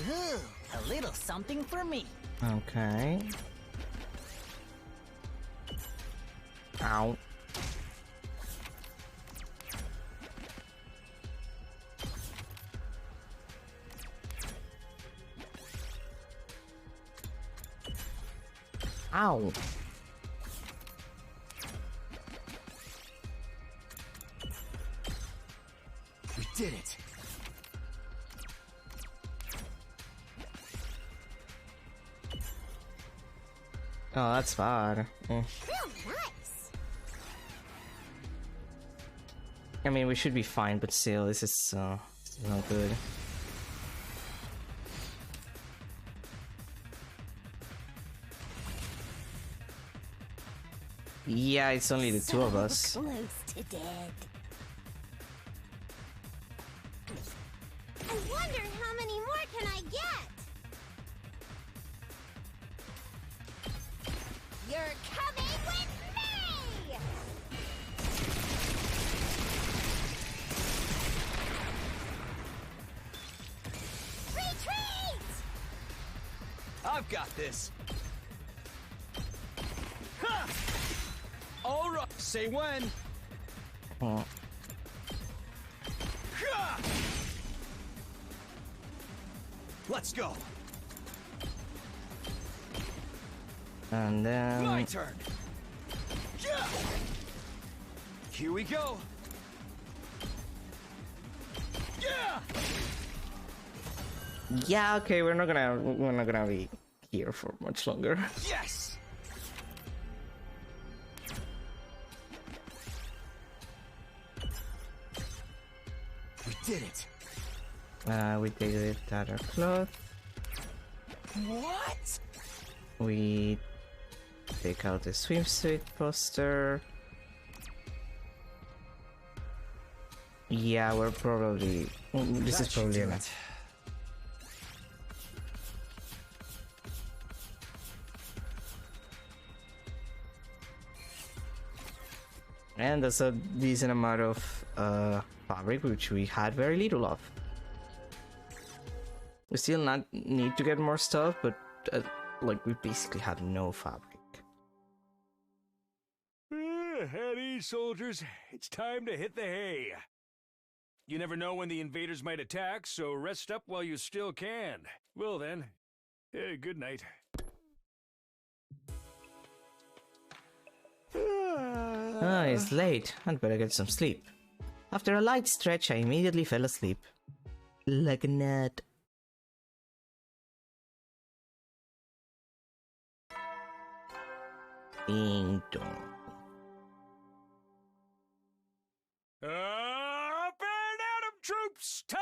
Ooh, a little something for me. Okay. Ow. Ow. We did it! Oh, that's bad. Real nice. I mean, we should be fine, but still, this is not good. Yeah, it's only the two of us. Close to dead. I wonder how many more can I get? You're coming with me! Retreat! I've got this. Ha! All right. Say when. Oh. Ha! Let's go. And then... My turn. Yeah. Here we go. Yeah. Yeah, okay, we're not gonna be here for much longer. Yes. We did it! We take the other cloth. What? We take out the swimsuit poster. Yeah, we're probably... This is probably enough. And that's a decent amount of fabric, which we had very little of. We still not need to get more stuff, but like we basically had no fabric. At ease, soldiers. It's time to hit the hay. You never know when the invaders might attack, so rest up while you still can. Well then, good night. It's late. I'd better get some sleep. After a light stretch, I immediately fell asleep. Like a nut. Ding dong. Up and Atom troops! Time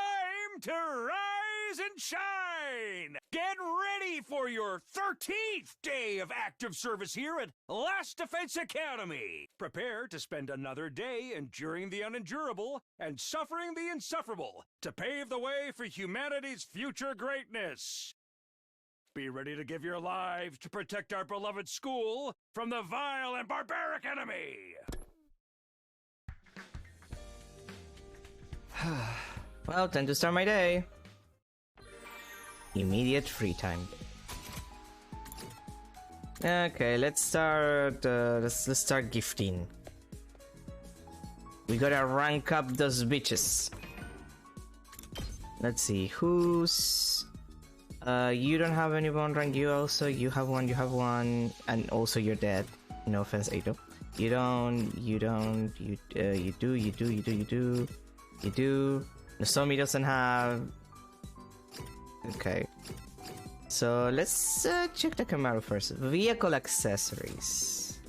to rise and shine! Get ready for your 13th day of active service here at Last Defense Academy! Prepare to spend another day enduring the unendurable and suffering the insufferable to pave the way for humanity's future greatness. Be ready to give your lives to protect our beloved school from the vile and barbaric enemy! Well, time to start my day. Immediate free time. Okay, let's start. Let's start gifting. We gotta rank up those bitches. Let's see, who's... you don't have any bone rank, you have one, and also you're dead. No offense, Ado. You do. Nozomi doesn't have... Okay. So let's check the Camaro first. Vehicle accessories.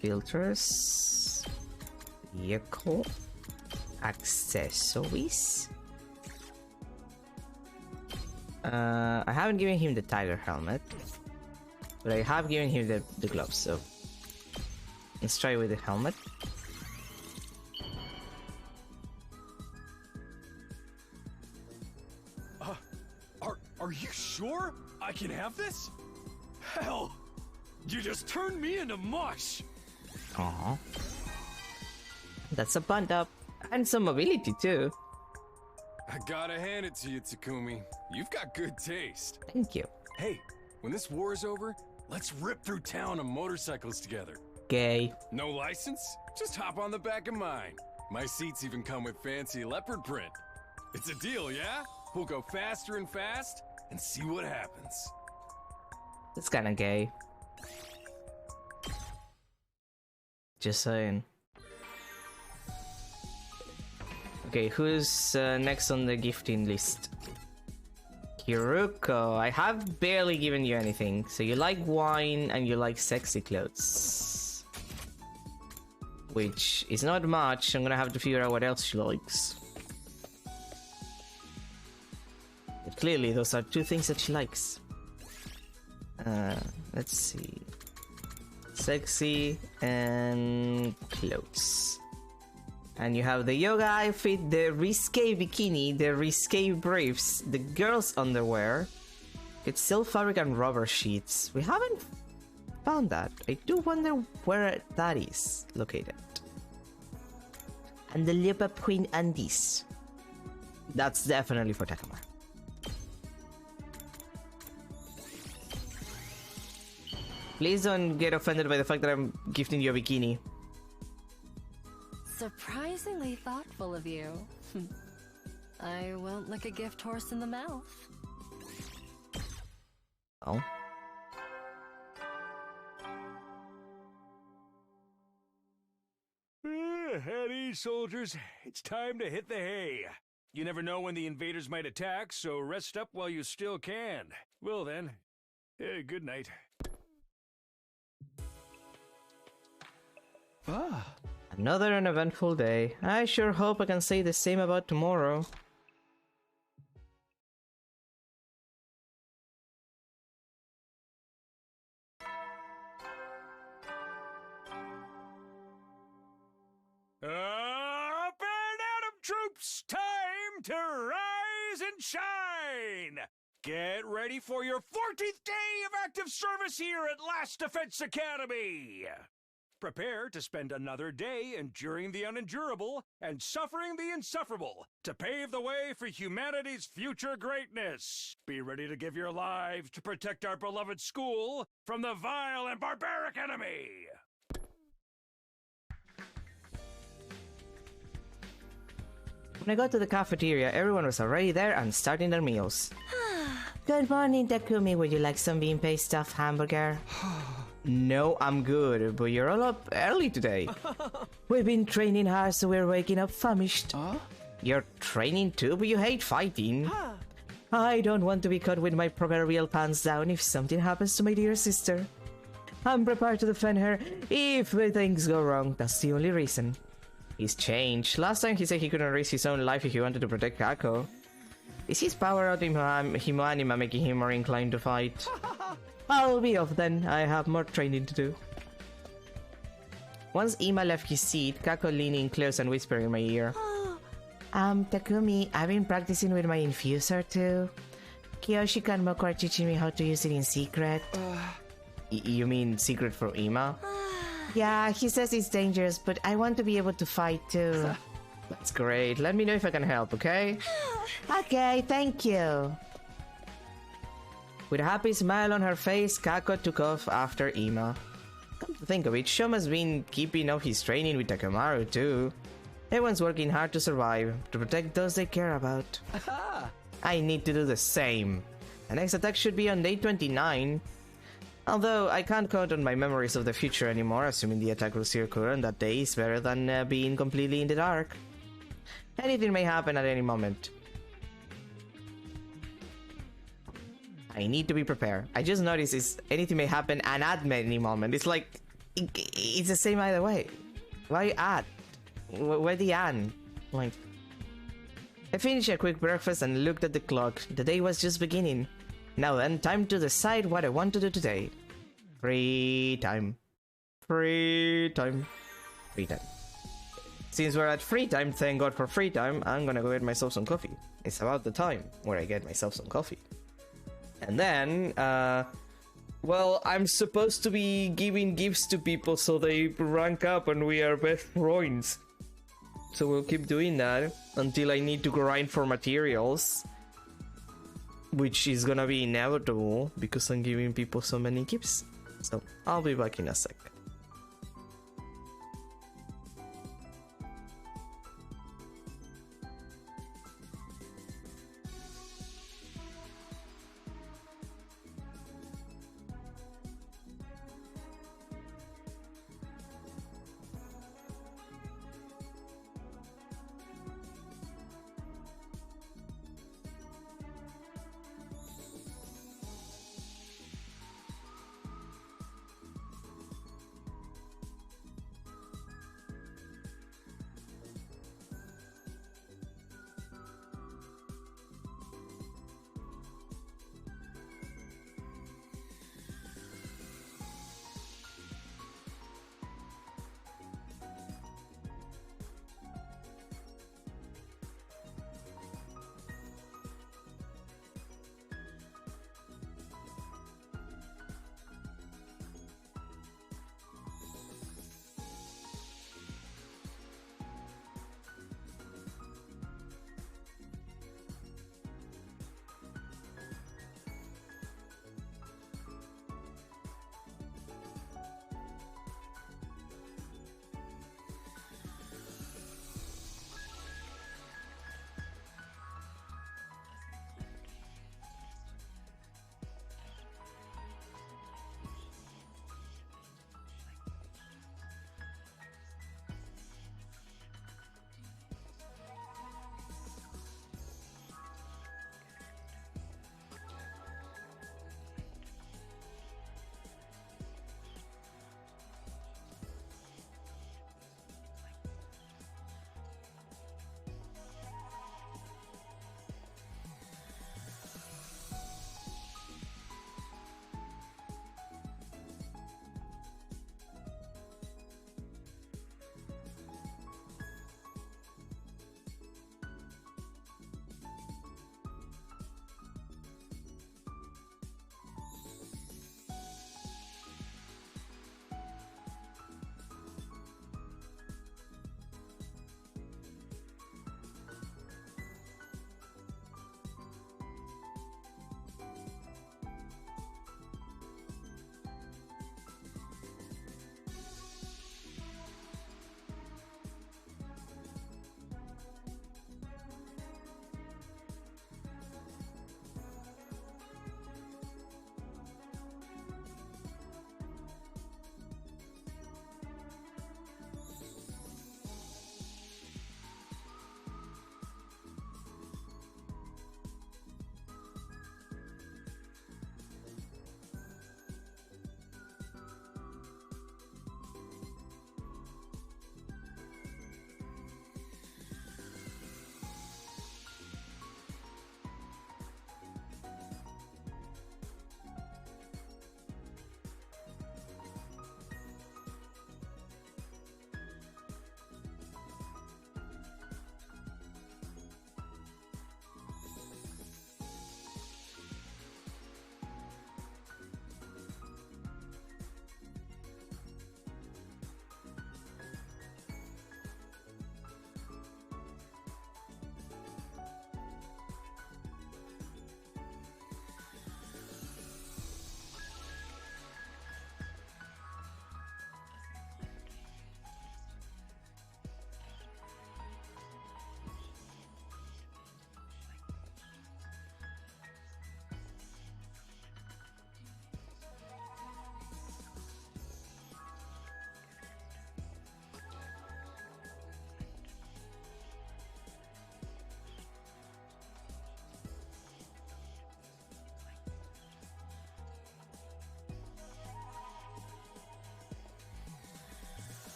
Filters. Vehicle accessories. I haven't given him the tiger helmet, but I have given him the gloves, so let's try with the helmet. Are you sure I can have this? Hell, you just turned me into mush. Aww. That's a bund up. And some mobility too. I gotta hand it to you, Takumi. You've got good taste. Thank you. Hey, when this war is over, let's rip through town on motorcycles together. Gay. No license? Just hop on the back of mine. My seats even come with fancy leopard print. It's a deal, yeah? We'll go faster and fast and see what happens. It's kinda gay. Just saying. Okay, who's next on the gifting list? Hiruko, I have barely given you anything. So you like wine and you like sexy clothes. Which is not much, I'm gonna have to figure out what else she likes. But clearly those are two things that she likes. Let's see. Sexy and clothes. And you have the yoga outfit, the risque bikini, the risque briefs, the girls' underwear. It's silk fabric and rubber sheets. We haven't found that. I do wonder where that is located. And the leopard print undies. That's definitely for Takuma. Please don't get offended by the fact that I'm gifting you a bikini. Surprisingly thoughtful of you. I won't lick a gift horse in the mouth. Oh. At ease, soldiers. It's time to hit the hay. You never know when the invaders might attack, so rest up while you still can. Well then, good night. Another uneventful day. I sure hope I can say the same about tomorrow. Up and at 'em, troops! Time to rise and shine! Get ready for your 14th day of active service here at Last Defense Academy! Prepare to spend another day enduring the unendurable and suffering the insufferable to pave the way for humanity's future greatness. Be ready to give your lives to protect our beloved school from the vile and barbaric enemy. When I got to the cafeteria, everyone was already there and starting their meals. Good morning, Takumi. Would you like some bean-paste stuffed hamburger? No, I'm good, but you're all up early today. We've been training hard, so we're waking up famished. You're training too, but you hate fighting. I don't want to be caught with my proverbial pants down if something happens to my dear sister. I'm prepared to defend her if things go wrong. That's the only reason. He's changed. Last time he said he couldn't risk his own life if he wanted to protect Kako. Is his power out in Himoanima making him more inclined to fight? I'll be off then. I have more training to do. Once Ima left his seat, Kako leaning close and whispering in my ear. Takumi, I've been practicing with my infuser too. Kiyoshi and Moko are teaching me how to use it in secret. You mean secret for Ima? Yeah, he says it's dangerous, but I want to be able to fight too. That's great. Let me know if I can help, okay? Okay, thank you. With a happy smile on her face, Kako took off after Ima. Come to think of it, Shoma's been keeping up his training with Takemaru too. Everyone's working hard to survive, to protect those they care about. I need to do the same. The next attack should be on day 29. Although, I can't count on my memories of the future anymore, assuming the attack will still occur on that day is better than being completely in the dark. Anything may happen at any moment. I need to be prepared. I just noticed anything may happen and at any moment. It's like, it's the same either way. Why at? Where the and? Like, I finished a quick breakfast and looked at the clock. The day was just beginning. Now then, time to decide what I want to do today. Free time. Free time. Free time. Since we're at free time, thank God for free time, I'm gonna go get myself some coffee. It's about the time where I get myself some coffee. And then, well, I'm supposed to be giving gifts to people so they rank up and we are best friends. So we'll keep doing that until I need to grind for materials. Which is gonna be inevitable because I'm giving people so many gifts. So I'll be back in a sec.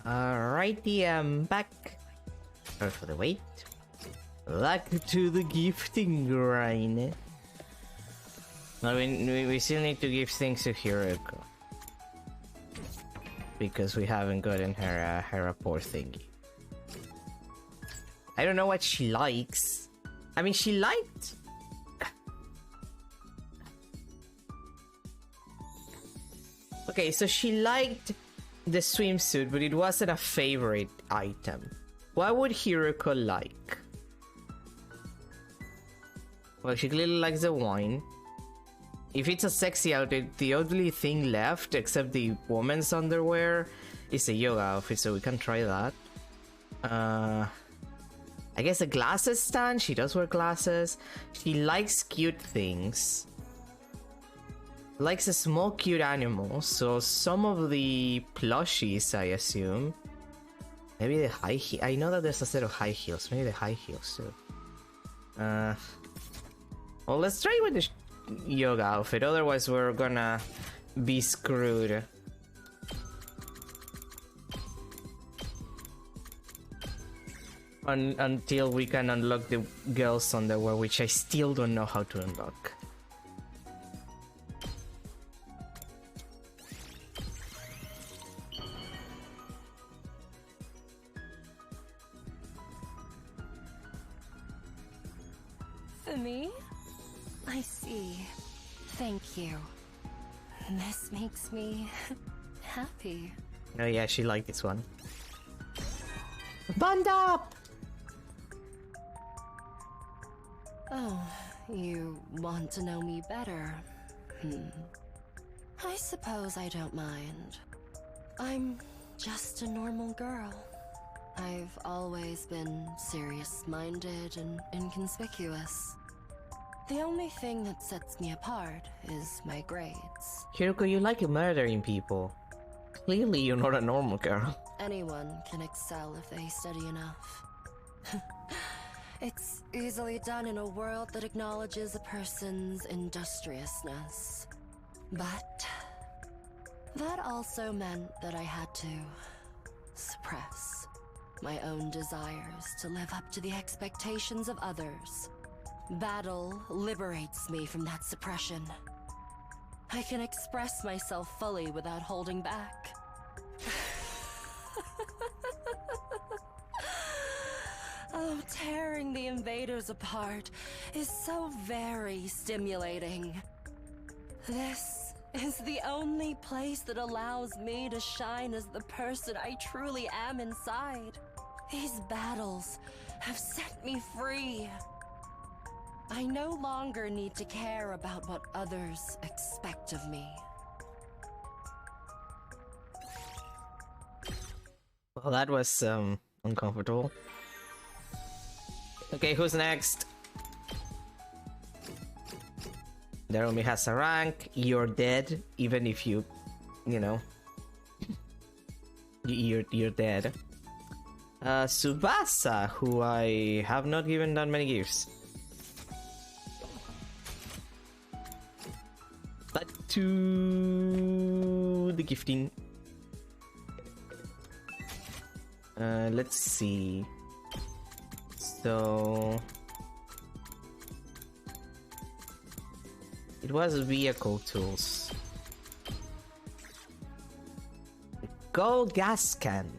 Alrighty, I'm back. Sorry for the wait. Back to the gifting grind. Well, we still need to give things to Hiroko. Because we haven't gotten her her rapport thingy. I don't know what she likes. I mean, she liked... Okay, so she liked the swimsuit, but it wasn't a favorite item. What would Hiroko like? Well, she clearly likes the wine. If it's a sexy outfit, the only thing left, except the woman's underwear, is a yoga outfit, so we can try that. I guess a glasses stand. She does wear glasses. She likes cute things. Likes a small cute animal, so some of the plushies, I assume. Maybe the high heel. I know that there's a set of high heels. Maybe the high heels too. Well, let's try with the yoga outfit, otherwise we're gonna be screwed. Until we can unlock the girls' underwear, which I still don't know how to unlock. For me? I see. Thank you. This makes me happy. Oh yeah, she liked this one. Bond up! Oh, you want to know me better? I suppose I don't mind. I'm just a normal girl. I've always been serious-minded and inconspicuous. The only thing that sets me apart is my grades. Hiroko, you like murdering people. Clearly you're not a normal girl. Anyone can excel if they study enough. It's easily done in a world that acknowledges a person's industriousness. But that also meant that I had to suppress my own desires to live up to the expectations of others. Battle liberates me from that suppression. I can express myself fully without holding back. Oh, tearing the invaders apart is so very stimulating. This is the only place that allows me to shine as the person I truly am inside. These battles have set me free. I no longer need to care about what others expect of me. Well, that was uncomfortable. Okay, who's next? Darumi has a rank. You're dead, even if you know, you're dead. Tsubasa, who I have not given that many gifts. Back to the gifting. Let's see. So it was vehicle tools. Gold gas can.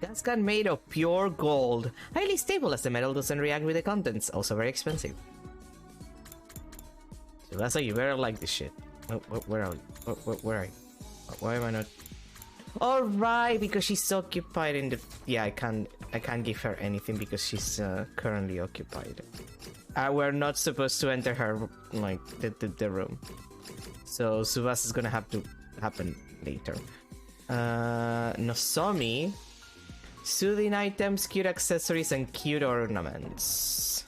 Gas can made of pure gold. Highly stable as the metal doesn't react with the contents. Also very expensive. So that's why you better like this shit. Where are you? Where are you? Why am I not? All right, because she's occupied in the. Yeah, I can't give her anything because she's currently occupied. We're not supposed to enter her like the room. So Tsubasa is gonna have to happen later. Nozomi, soothing items, cute accessories, and cute ornaments.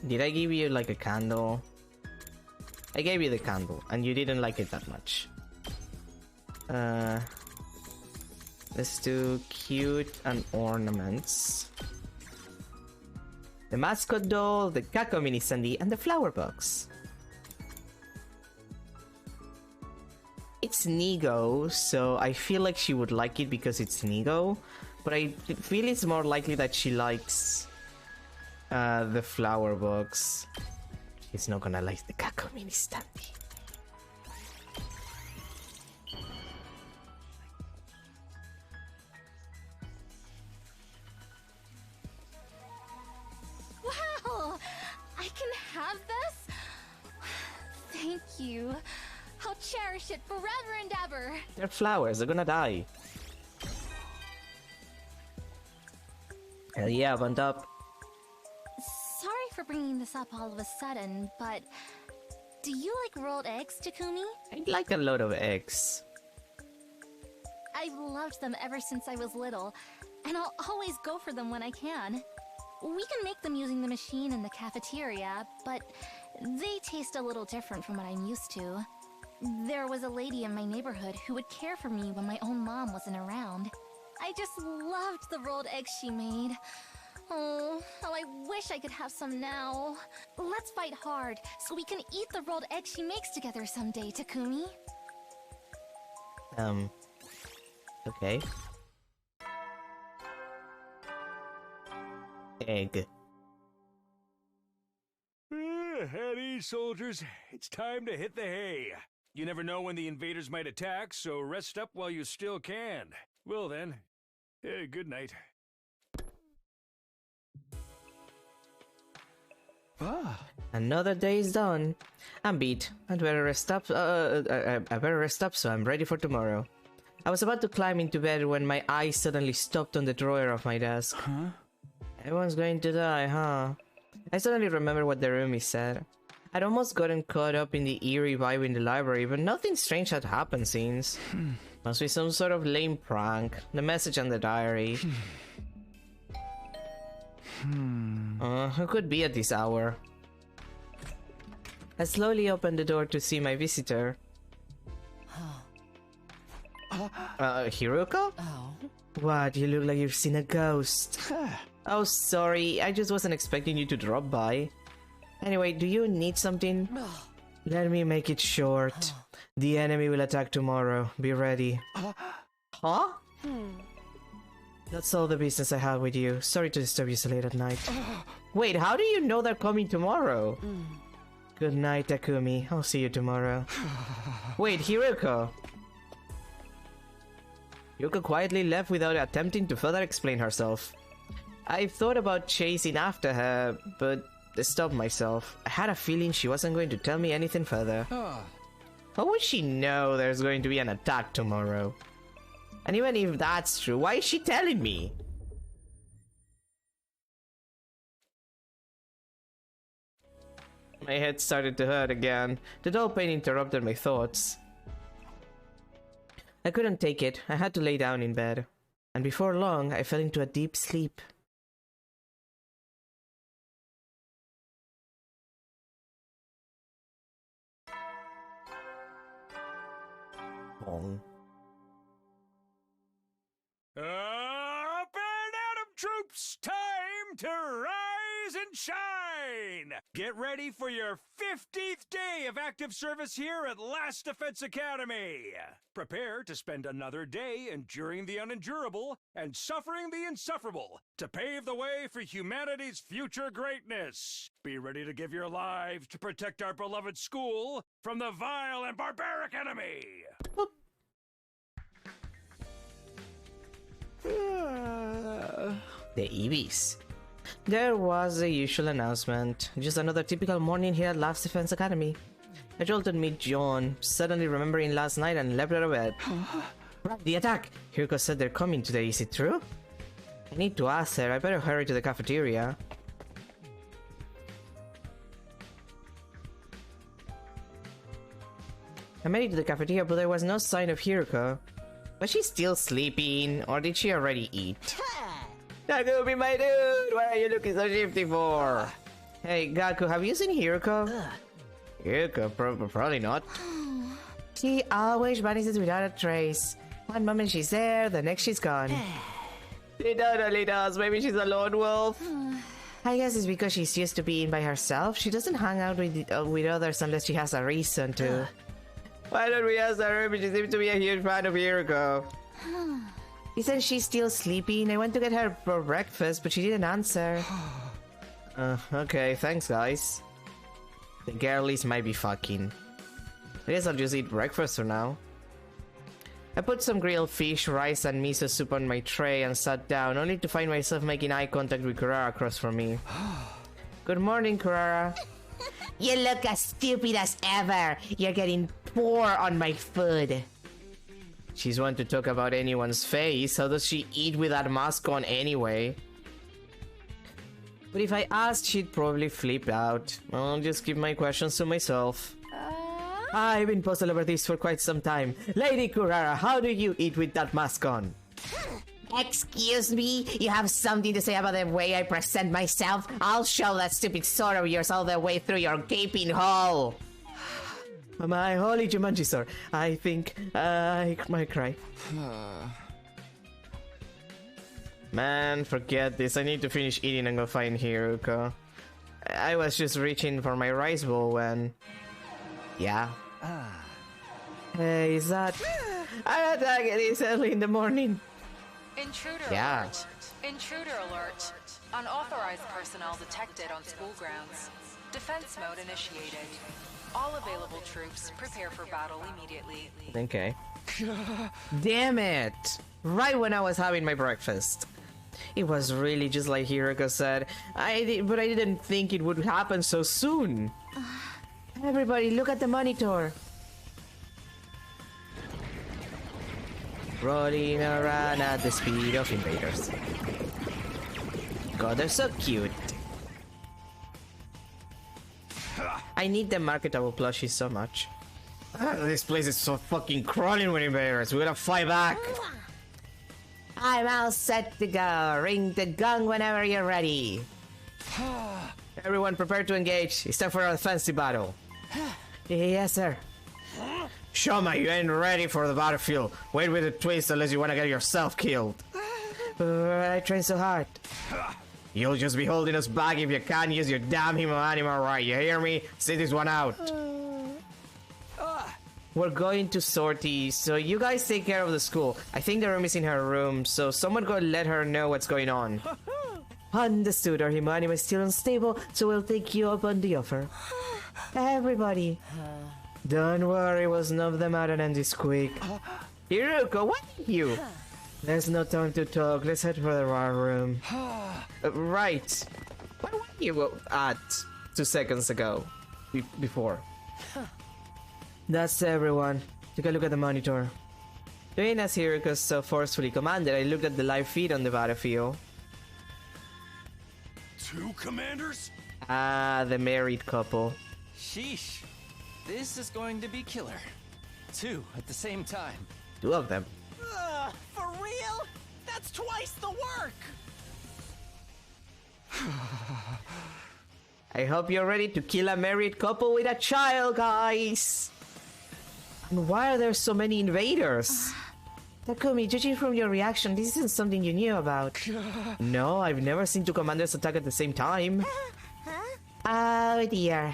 Did I give you like a candle? I gave you the candle, and you didn't like it that much. Let's do cute and ornaments. The mascot doll, the Kako mini Sandy, and the flower box. It's Nigo, so I feel like she would like it because it's Nigo. But I feel it's more likely that she likes the flower box. She's not gonna like the Kako Mini Standy. Wow! I can have this? Thank you. I'll cherish it forever and ever. They're flowers, they're gonna die. Hell yeah, bunt up. Sorry for bringing this up all of a sudden, but do you like rolled eggs, Takumi? I like a lot of eggs. I've loved them ever since I was little, and I'll always go for them when I can. We can make them using the machine in the cafeteria, but they taste a little different from what I'm used to. There was a lady in my neighborhood who would care for me when my own mom wasn't around. I just loved the rolled eggs she made. Oh, how I wish I could have some now. Let's fight hard so we can eat the rolled eggs she makes together someday, Takumi. Okay. Egg. At ease, soldiers. It's time to hit the hay. You never know when the invaders might attack, so rest up while you still can. Well then, good night. Another day is done. I'm beat. I'd better rest up. I better rest up so I'm ready for tomorrow. I was about to climb into bed when my eye suddenly stopped on the drawer of my desk. Huh? Everyone's going to die, huh? I suddenly remember what the roomie said. I'd almost gotten caught up in the eerie vibe in the library, but nothing strange had happened since. Must be some sort of lame prank. The message on the diary. Who could be at this hour? I slowly opened the door to see my visitor. Hiruko? Oh. What? You look like you've seen a ghost. Oh, sorry. I just wasn't expecting you to drop by. Anyway, do you need something? Let me make it short. The enemy will attack tomorrow. Be ready. Huh? That's all the business I have with you. Sorry to disturb you so late at night. Wait, how do you know they're coming tomorrow? Good night, Takumi. I'll see you tomorrow. Wait, Hiruko. Yuka quietly left without attempting to further explain herself. I thought about chasing after her, but I stopped myself. I had a feeling she wasn't going to tell me anything further. How would she know there's going to be an attack tomorrow? And even if that's true, why is she telling me? My head started to hurt again. The dull pain interrupted my thoughts. I couldn't take it. I had to lay down in bed. And before long, I fell into a deep sleep. Up and Atom troops, time to rise and shine! Get ready for your 50th day of active service here at Last Defense Academy! Prepare to spend another day enduring the unendurable and suffering the insufferable to pave the way for humanity's future greatness. Be ready to give your lives to protect our beloved school from the vile and barbaric enemy! The EVs. There was the usual announcement. Just another typical morning here at Last Defense Academy. I jolted mid-yawn, suddenly remembering last night and leapt out of bed. Right, the attack! Hiruko said they're coming today, is it true? I need to ask her, I better hurry to the cafeteria. I made it to the cafeteria, but there was no sign of Hiruko. Was she still sleeping, or did she already eat? Takumi, my dude! What are you looking so shifty for? Hey, Gaku, have you seen Hiruko? Hiruko? Probably not. She always vanishes without a trace. One moment she's there, the next she's gone. She totally does. Maybe she's a lone wolf. I guess it's because she's used to being by herself. She doesn't hang out with others unless she has a reason to. Why don't we ask her? She seems to be a huge fan of Hiroko. Isn't she still sleeping? I went to get her for breakfast, but she didn't answer. Okay, thanks guys. The girlies might be fucking. I guess I'll just eat breakfast for now. I put some grilled fish, rice, and miso soup on my tray and sat down, only to find myself making eye contact with Kurara across from me. Good morning, Kurara. You look as stupid as ever. You're getting poor on my food. She's one to talk about anyone's face. How does she eat with that mask on anyway? But if I asked, she'd probably flip out. I'll just keep my questions to myself. I've been puzzled over this for quite some time. Lady Kurara, how do you eat with that mask on? Excuse me? You have something to say about the way I present myself? I'll show that stupid sword of yours all the way through your gaping hole. My holy Jumanji, sir. I think I might cry. Man, forget this. I need to finish eating and go find Hiroko. I was just reaching for my rice bowl when... Yeah. Hey, is that... I'm attacking this early in the morning. Intruder alert. Intruder alert. Unauthorized personnel detected on school grounds. Defense mode initiated. All available troops prepare for battle immediately. Okay. Damn it! Right when I was having my breakfast. It was really just like Hiroko said. But I didn't think it would happen so soon. Everybody, look at the monitor. Rolling around at the speed of invaders. God, they're so cute. I need the marketable plushies so much. This place is so fucking crawling with invaders. We gotta fight back. I'm all set to go. Ring the gong whenever you're ready. Everyone prepare to engage. It's time for a fancy battle. Yes, sir. Shoma, you ain't ready for the battlefield. Wait with the twist unless you want to get yourself killed. I train so hard. You'll just be holding us back if you can't use your damn Himo Anima right. You hear me? Sit this one out. We're going to sortie, so you guys take care of the school. I think the room is in her room, so someone go let her know what's going on. Understood, our Himo Anima is still unstable, so we'll take you up on the offer. Everybody. Don't worry, we'll snuff them out and end this quick. Hiroko, what are you? There's no time to talk, let's head for the raw room. Right. Where were you at 2 seconds ago? Before. That's everyone. Take a look at the monitor. Doing as Hiroko so forcefully commanded, I looked at the live feed on the battlefield. 2 commanders? The married couple. Sheesh. This is going to be killer. 2 at the same time. 2 of them. For real? That's twice the work! I hope you're ready to kill a married couple with a child, guys! And why are there so many invaders? Takumi, judging from your reaction, this isn't something you knew about. No, I've never seen 2 commanders attack at the same time. Oh dear.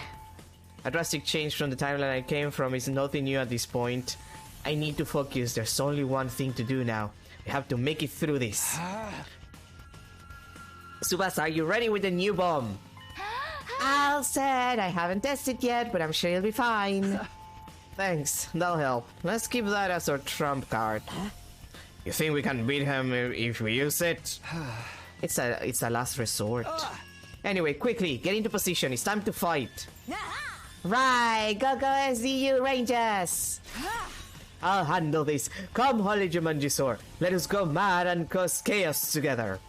A drastic change from the timeline I came from is nothing new at this point. I need to focus, there's only one thing to do now. We have to make it through this. Tsubasa, are you ready with the new bomb? All set, I haven't tested yet, but I'm sure you'll be fine. Thanks, that'll help. Let's keep that as our trump card. You think we can beat him if we use it? It's a last resort. Anyway, quickly, get into position, it's time to fight. Right, go SDU Rangers! I'll handle this. Come, Holy Jumanji Sword. Let us go mad and cause chaos together.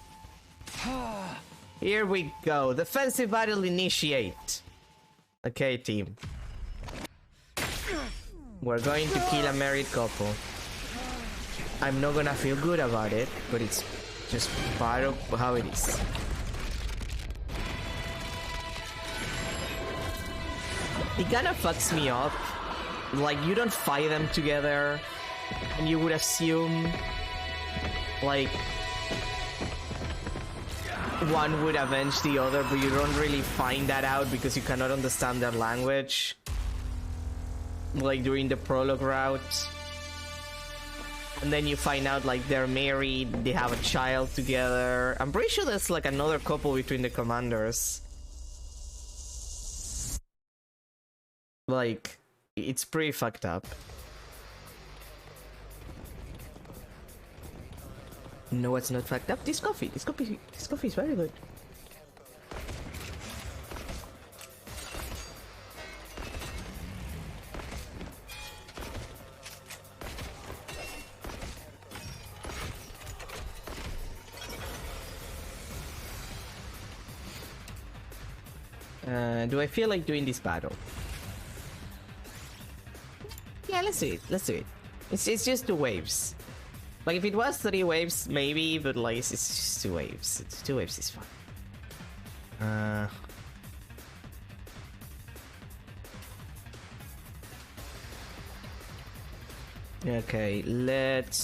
Here we go. Defensive battle initiate. Okay, team. We're going to kill a married couple. I'm not gonna feel good about it, but it's just part of how it is. It kinda fucks me up. Like, you don't fight them together, and you would assume, like, one would avenge the other, but you don't really find that out because you cannot understand their language. like during the prologue route. And then you find out like they're married, they have a child together. I'm pretty sure there's like another couple between the commanders. Like, it's pretty fucked up. No, what's not fucked up? This coffee is very good. Do I feel like doing this battle? Yeah, let's do it. Let's do it. It's just 2 waves. Like, if it was 3 waves, maybe, but like, it's just 2 waves. 2 waves is fine. Okay, let's...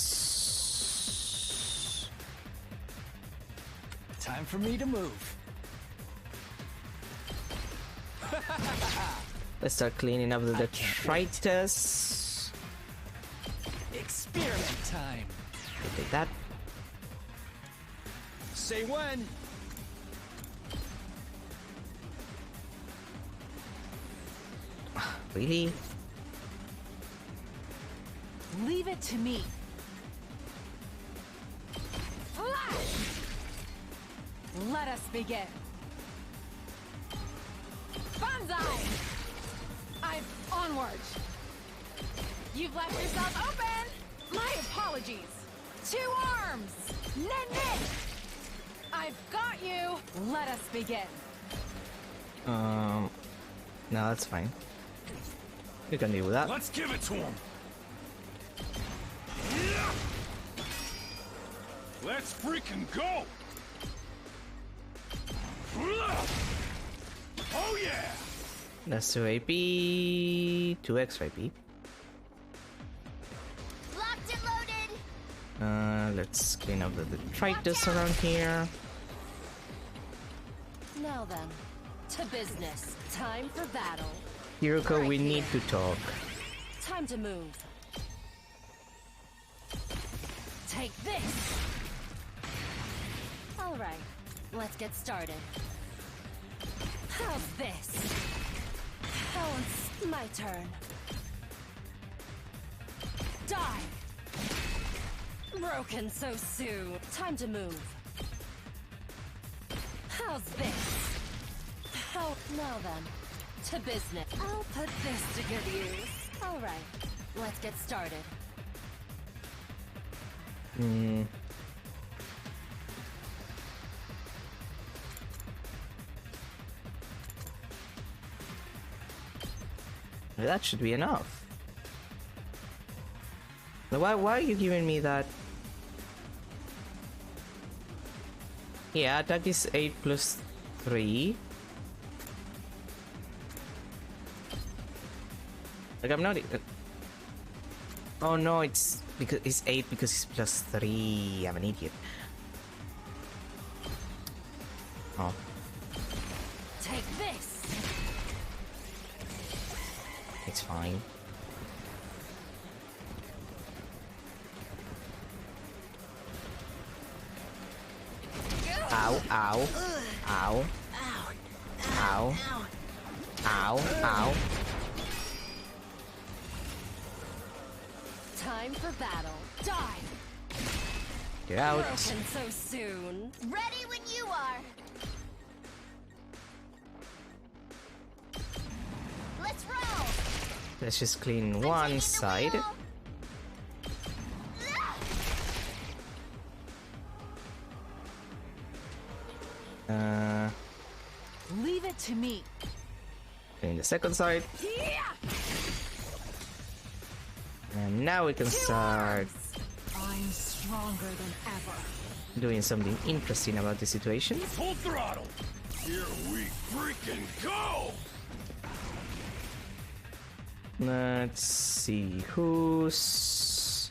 Time for me to move. Let's start cleaning up the detritus. Experiment time. Take that. Say when. Really? Leave it to me. Flash! Let us begin. Banzai! I'm onward. You've left yourself open. My apologies. 2 arms. Nen. I've got you. Let us begin. No, that's fine. You can deal with that. Let's give it to him. Let's freaking go. Oh yeah. That's 2 AP, 2 extra AP. Locked and loaded. Let's clean up the detritus around here. Now then, to business. Time for battle. Hiruko, we need to talk. Time to move. Take this! Alright, let's get started. How's this? Oh, it's my turn. Die! Broken so soon. Time to move. How's this? Oh, now then. To business. I'll put this to good use. Alright, let's get started. That should be enough. Why are you giving me that? Yeah, attack is 8 plus 3. Like, I'm not... Oh no, it's because it's 8 because it's plus 3. I'm an idiot. Oh. Take this. It's fine. Ow, ow, ow, ow, ow, ow. Time for battle. Die! Get out. Broken so soon. Ready when you are. Let's roll. Let's just clean one side. Leave it to me. Clean the second side. And now we can start I'm stronger than ever. doing something interesting about the situation. Full throttle. Here we freaking go. Let's see who's...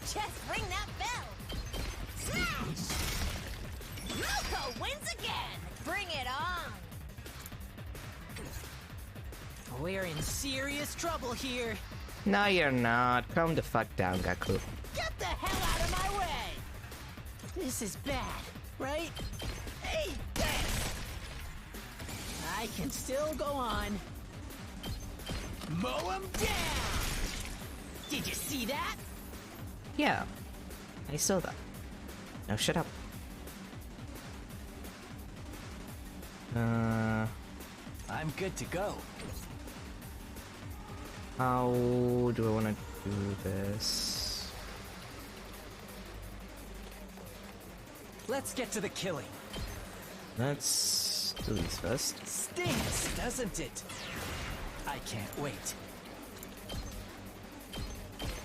Just ring that bell. Smash! Moko wins again. Bring it on. We're in serious trouble here. No, you're not. Calm the fuck down, Gaku. Get the hell out of my way! This is bad, right? Hey, this! I can still go on. Mow him down! Did you see that? Yeah, I saw that. Now shut up. I'm good to go. How do I want to do this? Let's get to the killing. Let's do this first. Stings, doesn't it? I can't wait.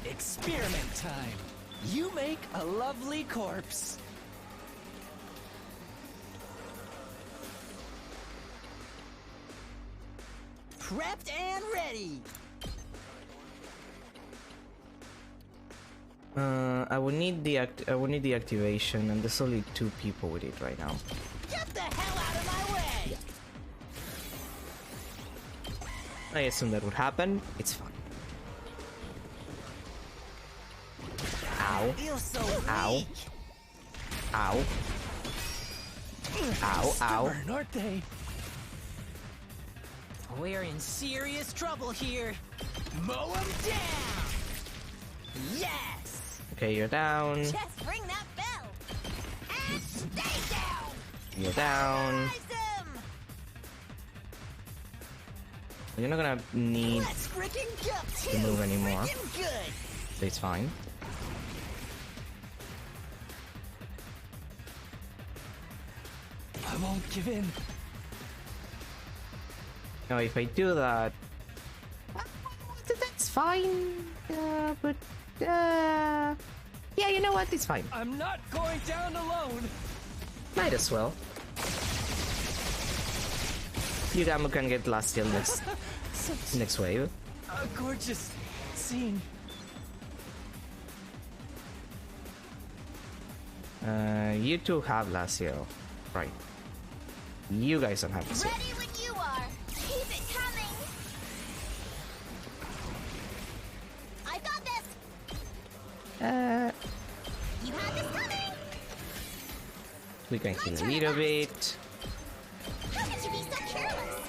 Experiment time. You make a lovely corpse. Prepped and ready. I would need the activation, and there's only 2 people with it right now. Get the hell out of my way! I assume that would happen. It's fine. Ow. So ow. weak. Ow. Ow. Ow. Stubborn, aren't they? We're in serious trouble here. Mow 'em down. Yes. Okay, you're down. Just ring that bell. And stay down. You're down. Rise them. You're not gonna need Let's frickin' go to move anymore. Frickin' good. So it's fine. I won't give in. Now, if I do that, that's fine. But yeah, you know what? It's fine. I'm not going down alone. Might as well. Yugamu can get last till next wave. A gorgeous scene. You two have Lazio, right? You guys don't have Lazio. Ready when you are. Keep it coming. I got this. You had this coming. We can heal a little bit. How could you be so careless?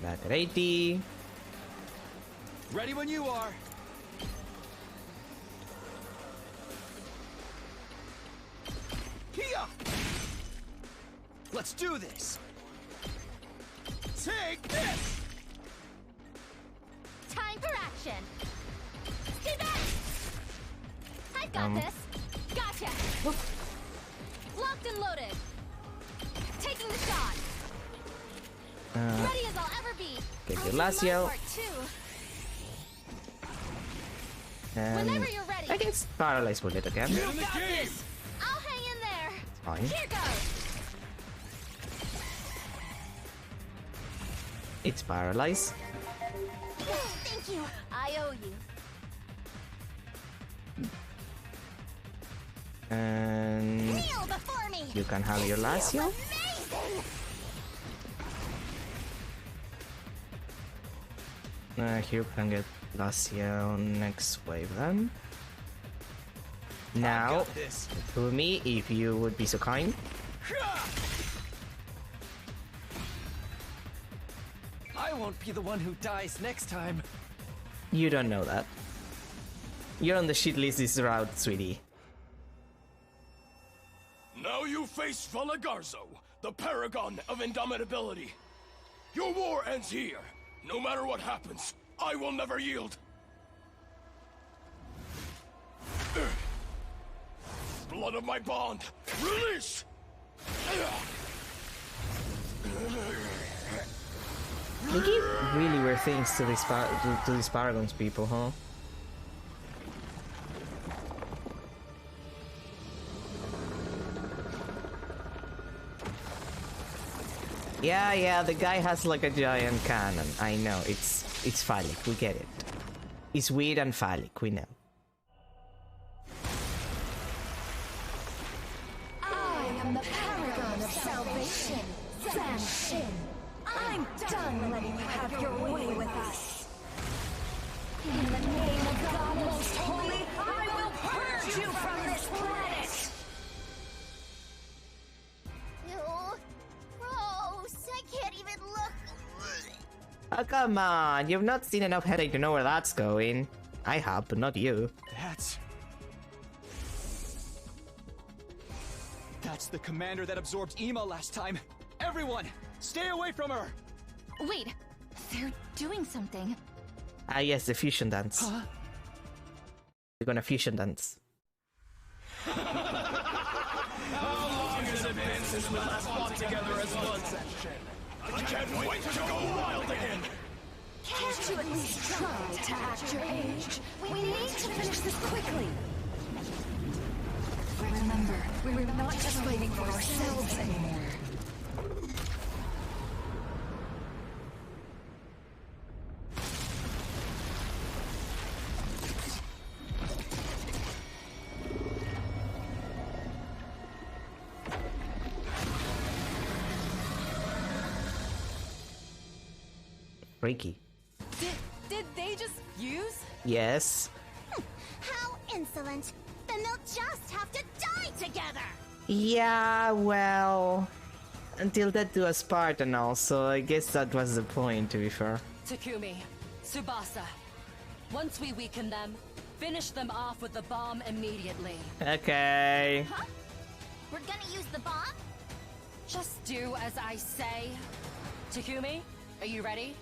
Back at 80. Ready when you are. Here. Let's do this. Take this. Time for action. Stay back. I've got this. Gotcha. Locked and loaded. Taking the shot. Ready as I'll ever be. Get I'll your do my Lazio. part too. And Whenever you're ready. I can paralyze bullet again. You got this. I'll hang in there. Fine. Here goes. It's paralyzed. Thank you. I owe you. And Kneel before me. you can have your Lazio. Amazing. Here can get Lazio next wave then. Now, to me, if you would be so kind. I won't be the one who dies next time. You don't know that. You're on the shit list this route, sweetie. Now you face Valagarzo, the paragon of indomitability. Your war ends here. No matter what happens, I will never yield. Blood of my bond, release! They give really weird things to these to these Paragons people, huh? Yeah, the guy has like a giant cannon. I know, it's phallic, we get it. It's weird and phallic, we know. I am the paragon of salvation, San Shin. I'm done letting you have your way with us. In the name of God Most Holy, I will purge you from this planet! Ew. Gross. I can't even look. Oh, come on. You've not seen enough headache to know where that's going. I have, but not you. That's the commander that absorbed Ema last time. Everyone, stay away from her! Wait, they're doing something. Ah, yes, the fusion dance. Huh? We're gonna fusion dance. How long has it been since we last fought together as one section? I can't wait to go wild again! Can't you at least try to act your age? We need to finish this quickly. Remember, we're not just fighting for ourselves anymore. Freaky. Did they just fuse? Yes. How insolent. Then they'll just have to die together. Yeah, well... Until that do us part and all, so I guess that was the point, to be fair. Takumi, Tsubasa. Once we weaken them, finish them off with the bomb immediately. Okay. Huh? We're gonna use the bomb? Just do as I say. Takumi, are you ready?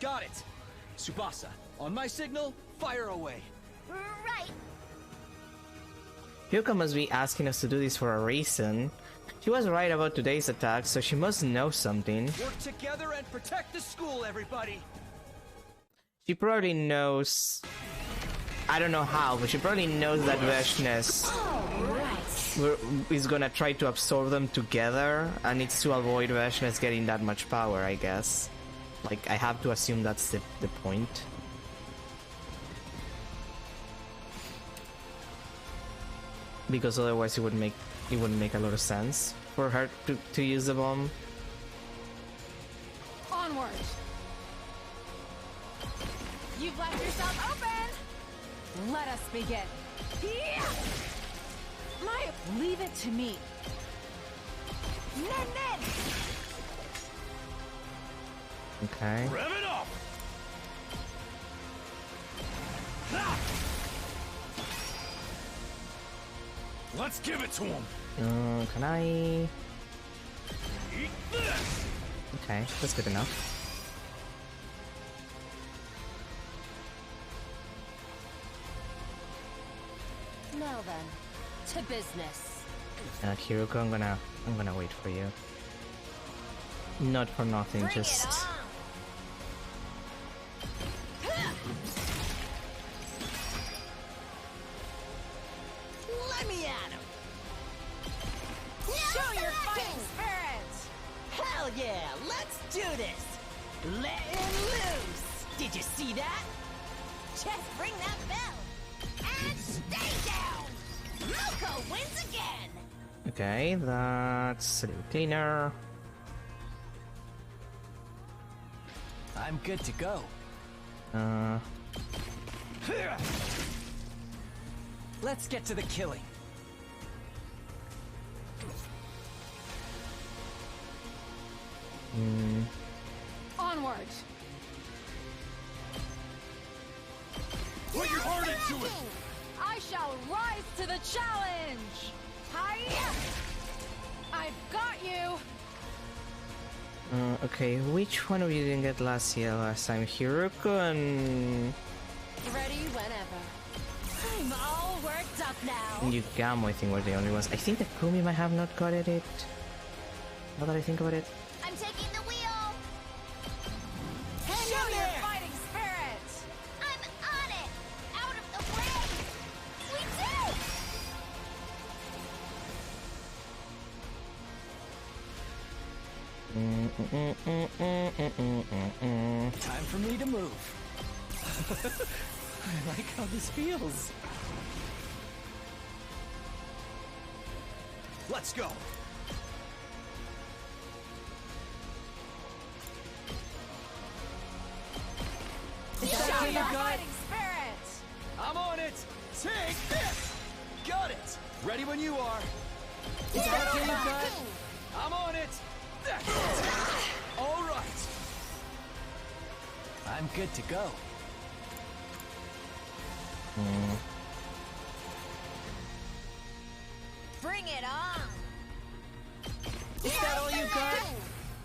Got it! Tsubasa, on my signal, fire away! Right. Hyuka must be asking us to do this for a reason. She was right about today's attack, so she must know something. Work together and protect the school, everybody! She probably knows... I don't know how, but she probably knows that Veshness is gonna try to absorb them together, and it's to avoid Veshness getting that much power, I guess. Like, I have to assume that's the point. Because otherwise it wouldn't make a lot of sense for her to use the bomb. Onward! You've left yourself open! Let us begin. Yeah! Leave it to me. Nen! Okay. Rev it up! Let's give it to him! Can I... Eat this! Okay, that's good enough. Now then, to business. Hiruko, I'm gonna wait for you. Not for nothing, Bring just... it on. Let me at him! Show your fighting spirit! Hell yeah! Let's do this! Let him loose! Did you see that? Just ring that bell. And stay down. Moko wins again. Okay, that's a little cleaner. I'm good to go. Let's get to the killing. Onward! Put your heart into it! I shall rise to the challenge! Hiya! I've got you! Okay, which one of you didn't get last time? Hiruko and... Ready whenever. I'm all worked up now. Yugamo, I think, were the only ones. I think that Kumi might have not got it. Now that I think about it. I'm taking the wheel. Show your fighting spirit! I'm on it. Out of the way. We did. Time for me to move. I like how this feels. Let's go! you got? fighting spirit! I'm on it! Take this! Got it! Ready when you are. Is that all you got? I'm on it! That's it! All right! I'm good to go. Bring it on! Is that all you got?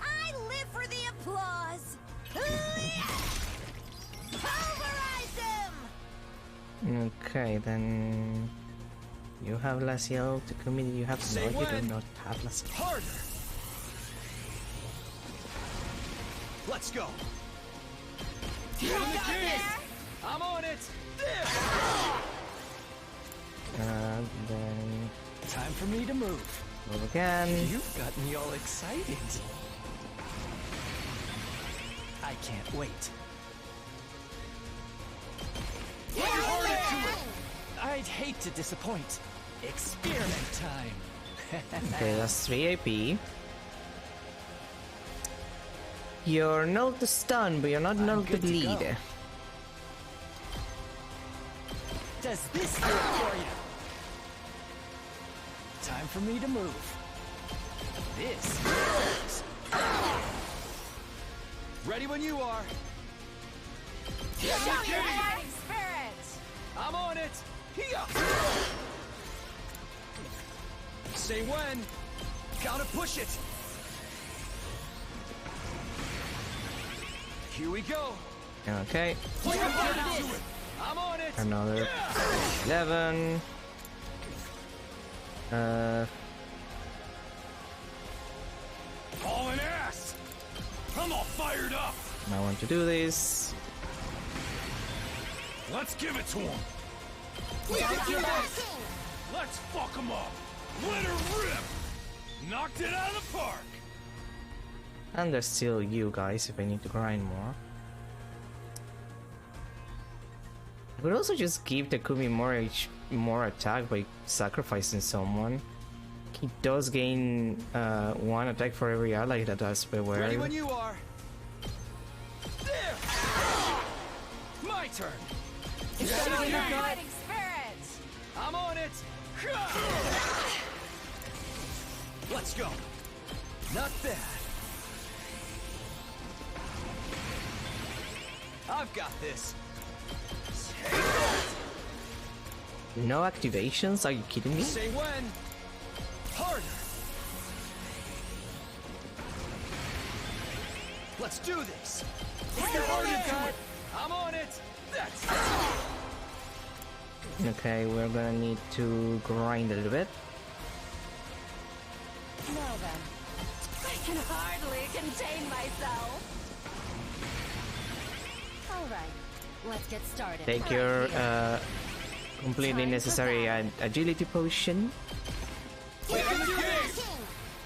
I live for the applause! Pulverize him! Okay, then you have Laciel. Takumi, you have Say no, you do when. not have Laciel. Harder! Let's go! You got this! I'm on it! There! Then Time for me to move. move again. You've got me all excited. I can't wait. Get over there! I'd hate to disappoint. Experiment time. Okay, that's 3 AP. You're null to stun, but you're not null to good to bleed. go. Does this do it for you? Time for me to move. This works. Ready when you are. Show your fighting spirit! I'm on it! Here! Say when. Gotta push it. Here we go. Okay, I'm on it. another 11. Hauling ass! I'm all fired up! I want to do this. Let's give it to him! Let's fuck him up! Let her rip! Knocked it out of the park! And there's still you guys if I need to grind more. I could also just give Takumi more attack by sacrificing someone. He does gain 1 attack for every ally that does beware. Ready when you are. There! My turn. Is that all you got? Fighting spirit! I'm on it. Let's go. Not bad. I've got this. No activations? Are you kidding me? Say when. Harder. Let's do this. I'm on it. That's Okay, we're gonna need to grind a little bit. Now then, I can hardly contain myself. Alright, let's get started. Take your completely necessary agility potion.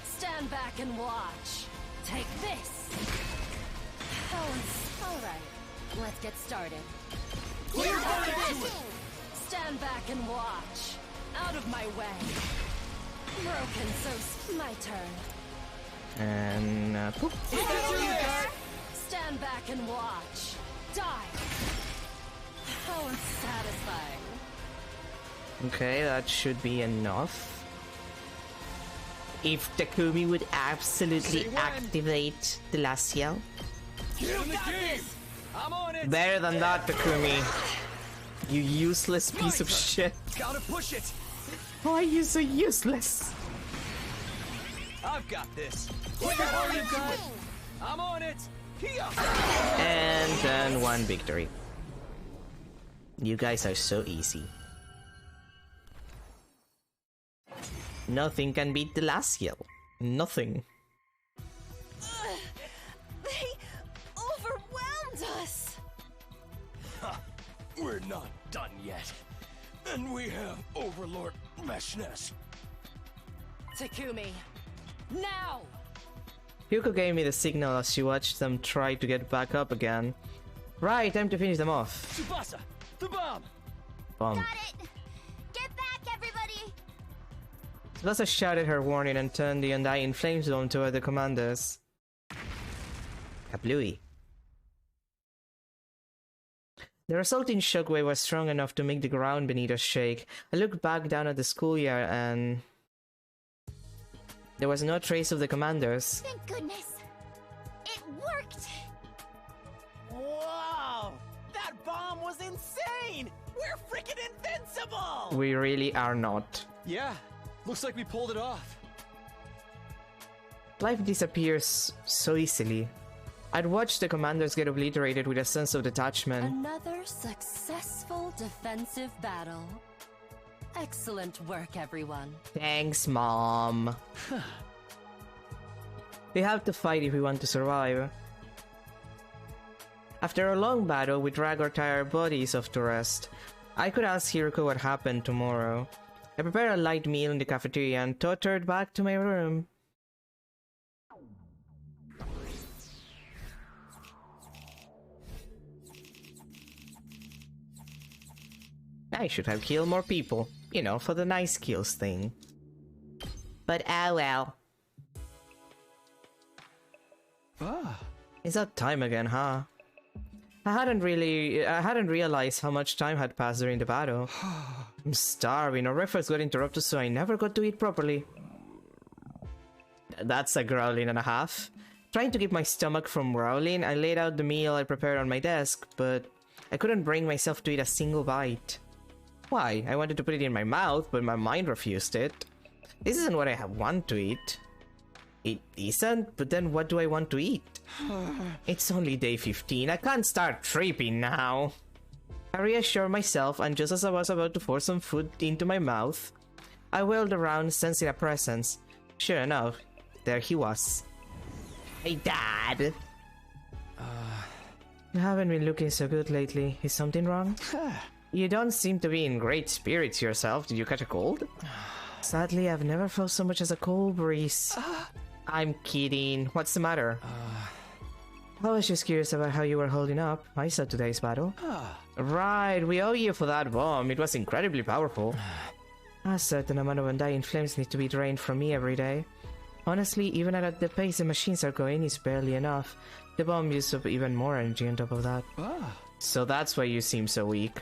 Stand back and watch. Take this. Oh, alright, let's get started. Stand back and watch. Out of my way. Broken, so my turn. And poof. Stand back and watch. Die. How unsatisfying. Okay, that should be enough. If Takumi would absolutely activate the Laciel. Get in the game. I'm on it. Better than that, Takumi. You useless piece of shit. Gotta push it. Why are you so useless? I've got this. I'm on it. Here. And then 1 victory. You guys are so easy. Nothing can beat the Laciel. Nothing. They overwhelmed us! We're not done yet. And we have Overlord Meshness. Takumi, now! Hyuko gave me the signal as she watched them try to get back up again. Right, time to finish them off. Tsubasa, the bomb. Bomb. Got it! Get back, everybody! Tsubasa shouted her warning and turned the Undying Flame Zone toward the commanders. Kablooey. The resulting shockwave was strong enough to make the ground beneath us shake. I looked back down at the schoolyard and there was no trace of the commanders. Thank goodness. It worked! Whoa! That bomb was insane! We're freaking invincible! We really are not. Yeah, looks like we pulled it off. Life disappears so easily. I'd watched the commanders get obliterated with a sense of detachment. Another successful defensive battle. Excellent work, everyone. Thanks, Mom. We have to fight if we want to survive. After a long battle, we drag our tired bodies off to rest. I could ask Hiroko what happened tomorrow. I prepared a light meal in the cafeteria and tottered back to my room. I should have killed more people, you know, for the nice kills thing. But oh well. It's that time again, huh? I hadn't realized how much time had passed during the battle. I'm starving. Our breakfast got interrupted, so I never got to eat properly. That's a growling and a half. Trying to keep my stomach from growling, I laid out the meal I prepared on my desk, but I couldn't bring myself to eat a single bite. Why? I wanted to put it in my mouth, but my mind refused it. This isn't what I want to eat. It isn't, but then what do I want to eat? It's only day 15, I can't start tripping now. I reassured myself, and just as I was about to force some food into my mouth, I wheeled around, sensing a presence. Sure enough, there he was. Hey, Dad! You haven't been looking so good lately. Is something wrong? You don't seem to be in great spirits yourself. Did you catch a cold? Sadly, I've never felt so much as a cold breeze. I'm kidding. What's the matter? I was just curious about how you were holding up. I saw today's battle. Right, we owe you for that bomb. It was incredibly powerful. A certain amount of undying flames need to be drained from me every day. Honestly, even at the pace the machines are going, it's barely enough. The bomb used up even more energy on top of that. So that's why you seem so weak.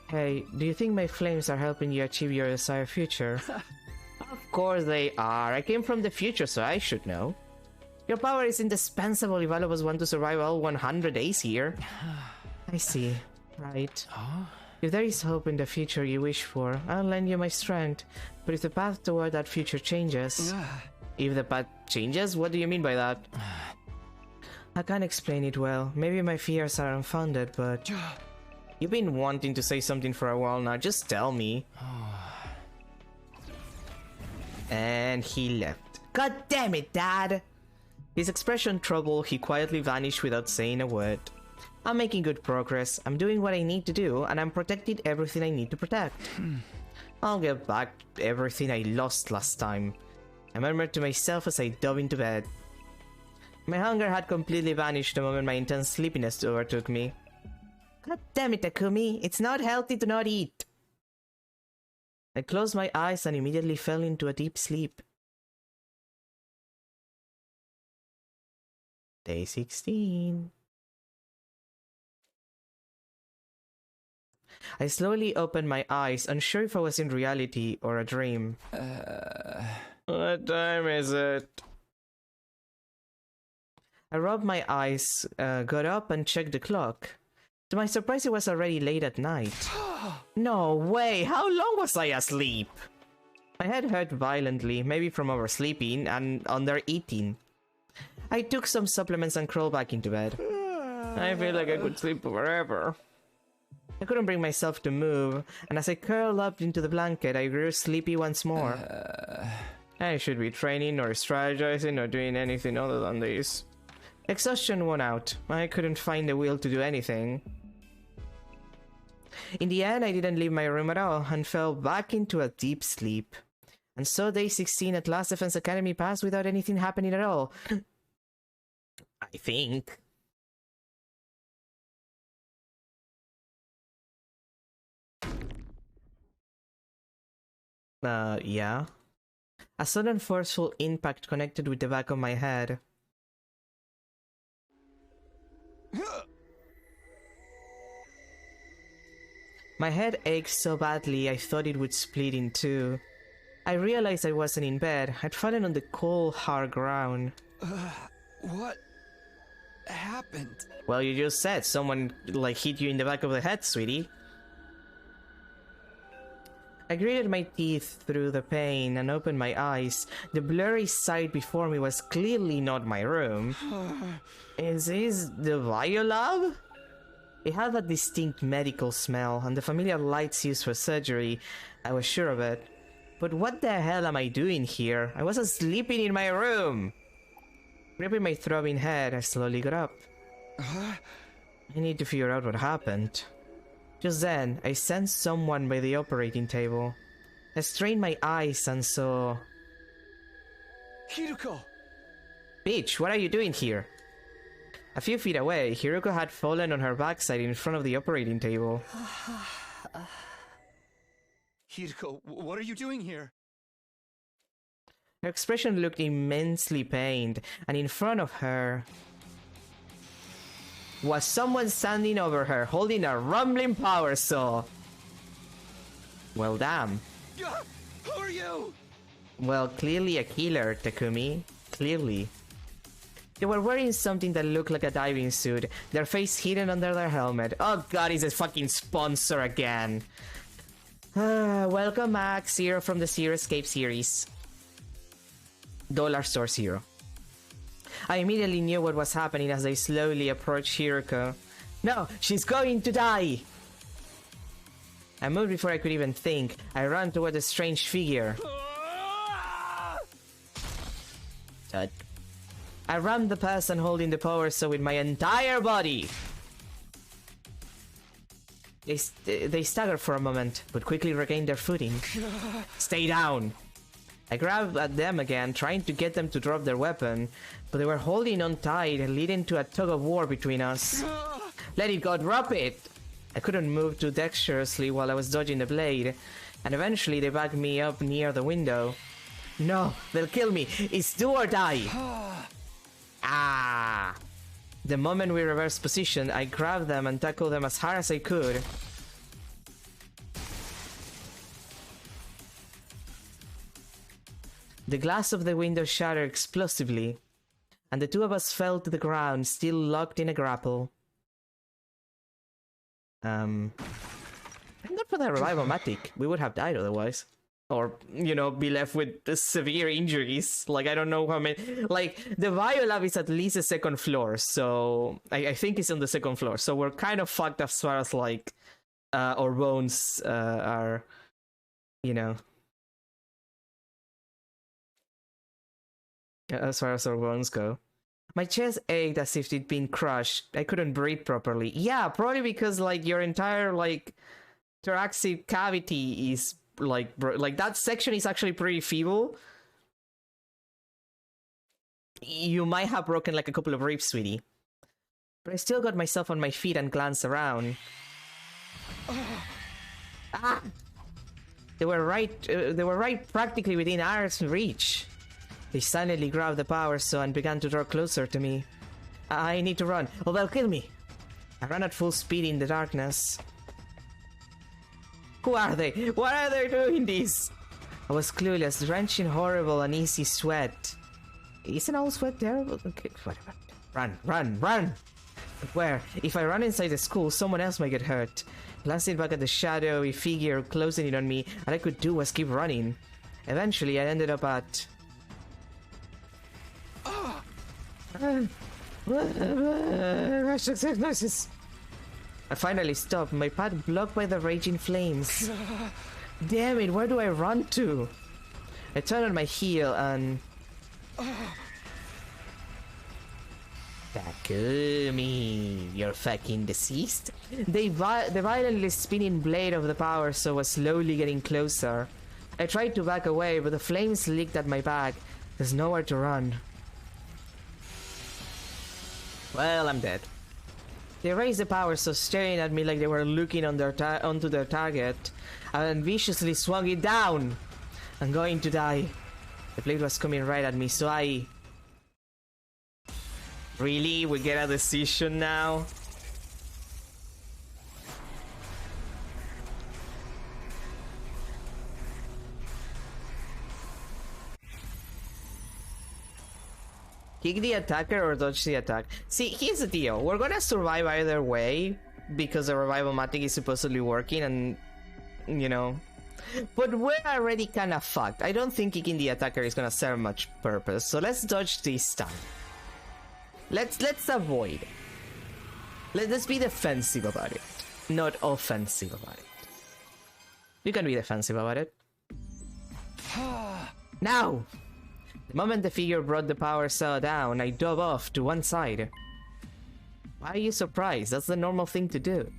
Hey, do you think my flames are helping you achieve your desired future? Of course they are. I came from the future, so I should know. Your power is indispensable if all of us want to survive all 100 days here. I see. Right. If there is hope in the future you wish for, I'll lend you my strength. But if the path toward that future changes... If the path changes? What do you mean by that? I can't explain it well. Maybe my fears are unfounded, but... You've been wanting to say something for a while now. Just tell me. And he left. God damn it, Dad! His expression troubled, he quietly vanished without saying a word. I'm making good progress. I'm doing what I need to do, and I'm protecting everything I need to protect. I'll get back everything I lost last time. I murmured to myself as I dove into bed. My hunger had completely vanished the moment my intense sleepiness overtook me. God damn it, Takumi, it's not healthy to not eat. I closed my eyes and immediately fell into a deep sleep. Day 16. I slowly opened my eyes, unsure if I was in reality or a dream. What time is it? I rubbed my eyes, got up and checked the clock. To my surprise, it was already late at night. No way! How long was I asleep? My head hurt violently, maybe from oversleeping and under-eating. I took some supplements and crawled back into bed. I feel like I could sleep forever. I couldn't bring myself to move, and as I curled up into the blanket, I grew sleepy once more. I should be training or strategizing or doing anything other than this. Exhaustion won out. I couldn't find the will to do anything. In the end, I didn't leave my room at all and fell back into a deep sleep. And so day 16 at Last Defense Academy passed without anything happening at all. I think. Yeah. A sudden forceful impact connected with the back of my head. My head ached so badly I thought it would split in two. I realized I wasn't in bed. I'd fallen on the cold, hard ground. What happened? Well, you just said someone, like, hit you in the back of the head, sweetie. I gritted my teeth through the pain and opened my eyes. The blurry sight before me was clearly not my room. Is this the biolab? It had that distinct medical smell and the familiar lights used for surgery. I was sure of it. But what the hell am I doing here? I wasn't sleeping in my room! Gripping my throbbing head, I slowly got up. I need to figure out what happened. Just then, I sensed someone by the operating table. I strained my eyes and saw... Hiruko! Bitch, what are you doing here? A few feet away, Hiruko had fallen on her backside in front of the operating table. Hiruko, what are you doing here? Her expression looked immensely pained, and in front of her was someone standing over her, holding a rumbling power saw. Well, damn. Who are you? Well, clearly a killer, Takumi. Clearly. They were wearing something that looked like a diving suit, their face hidden under their helmet. Oh god, he's a fucking sponsor again. Welcome back, Zero from the Zero Escape series. Dollar Store Zero. I immediately knew what was happening as I slowly approached Hiruko. No, she's going to die! I moved before I could even think. I ran toward the strange figure. Tut. I rammed the person holding the power saw with my entire body. They staggered for a moment, but quickly regained their footing. Stay down! I grabbed at them again, trying to get them to drop their weapon, but they were holding on tight, leading to a tug of war between us. Let it go, drop it! I couldn't move too dexterously while I was dodging the blade, and eventually they backed me up near the window. No, they'll kill me! It's do or die! Ah! The moment we reversed position, I grabbed them and tackled them as hard as I could. The glass of the window shattered explosively, and the two of us fell to the ground, still locked in a grapple. Thank God for that revival-matic. We would have died otherwise. Or, you know, be left with severe injuries. Like, I don't know how many... Like, the biolab is at least the second floor, so... I think it's on the second floor, so we're kind of fucked as far as, like, our bones are, you know... As far as our bones go. My chest ached as if it'd been crushed. I couldn't breathe properly. Yeah, probably because, like, your entire, like, thoracic cavity is... like that section is actually pretty feeble. You might have broken like a couple of ribs, sweetie. But I still got myself on my feet and glanced around. Ah! They were right practically within arm's reach. They silently grabbed the power saw and began to draw closer to me. I need to run, or they'll kill me. I ran at full speed in the darkness. Who are they? Why are they doing this? I was clueless, drenched in horrible, uneasy sweat. Isn't all sweat terrible? Okay, whatever. Run, run, run! But where? If I run inside the school, someone else might get hurt. Glancing back at the shadowy figure closing in on me, all I could do was keep running. Eventually, I ended up at... I finally stopped, my path blocked by the raging flames. Damn it, where do I run to? I turned on my heel and... Takumi, you're fucking deceased? The violently spinning blade of the power saw was slowly getting closer. I tried to back away, but the flames licked at my back. There's nowhere to run. Well, I'm dead. They raised the power saw, staring at me like they were looking on onto their target, and viciously swung it down. I'm going to die. The blade was coming right at me, so I... Really? We get a decision now? Kick the attacker or dodge the attack? See, here's the deal. We're gonna survive either way because the revival matic is supposedly working and, you know. But we're already kind of fucked. I don't think kicking the attacker is gonna serve much purpose. So let's dodge this time. Let's avoid. Let's be defensive about it, not offensive about it. You can be defensive about it. Now! The moment the figure brought the power cell down, I dove off to one side. Why are you surprised? That's the normal thing to do.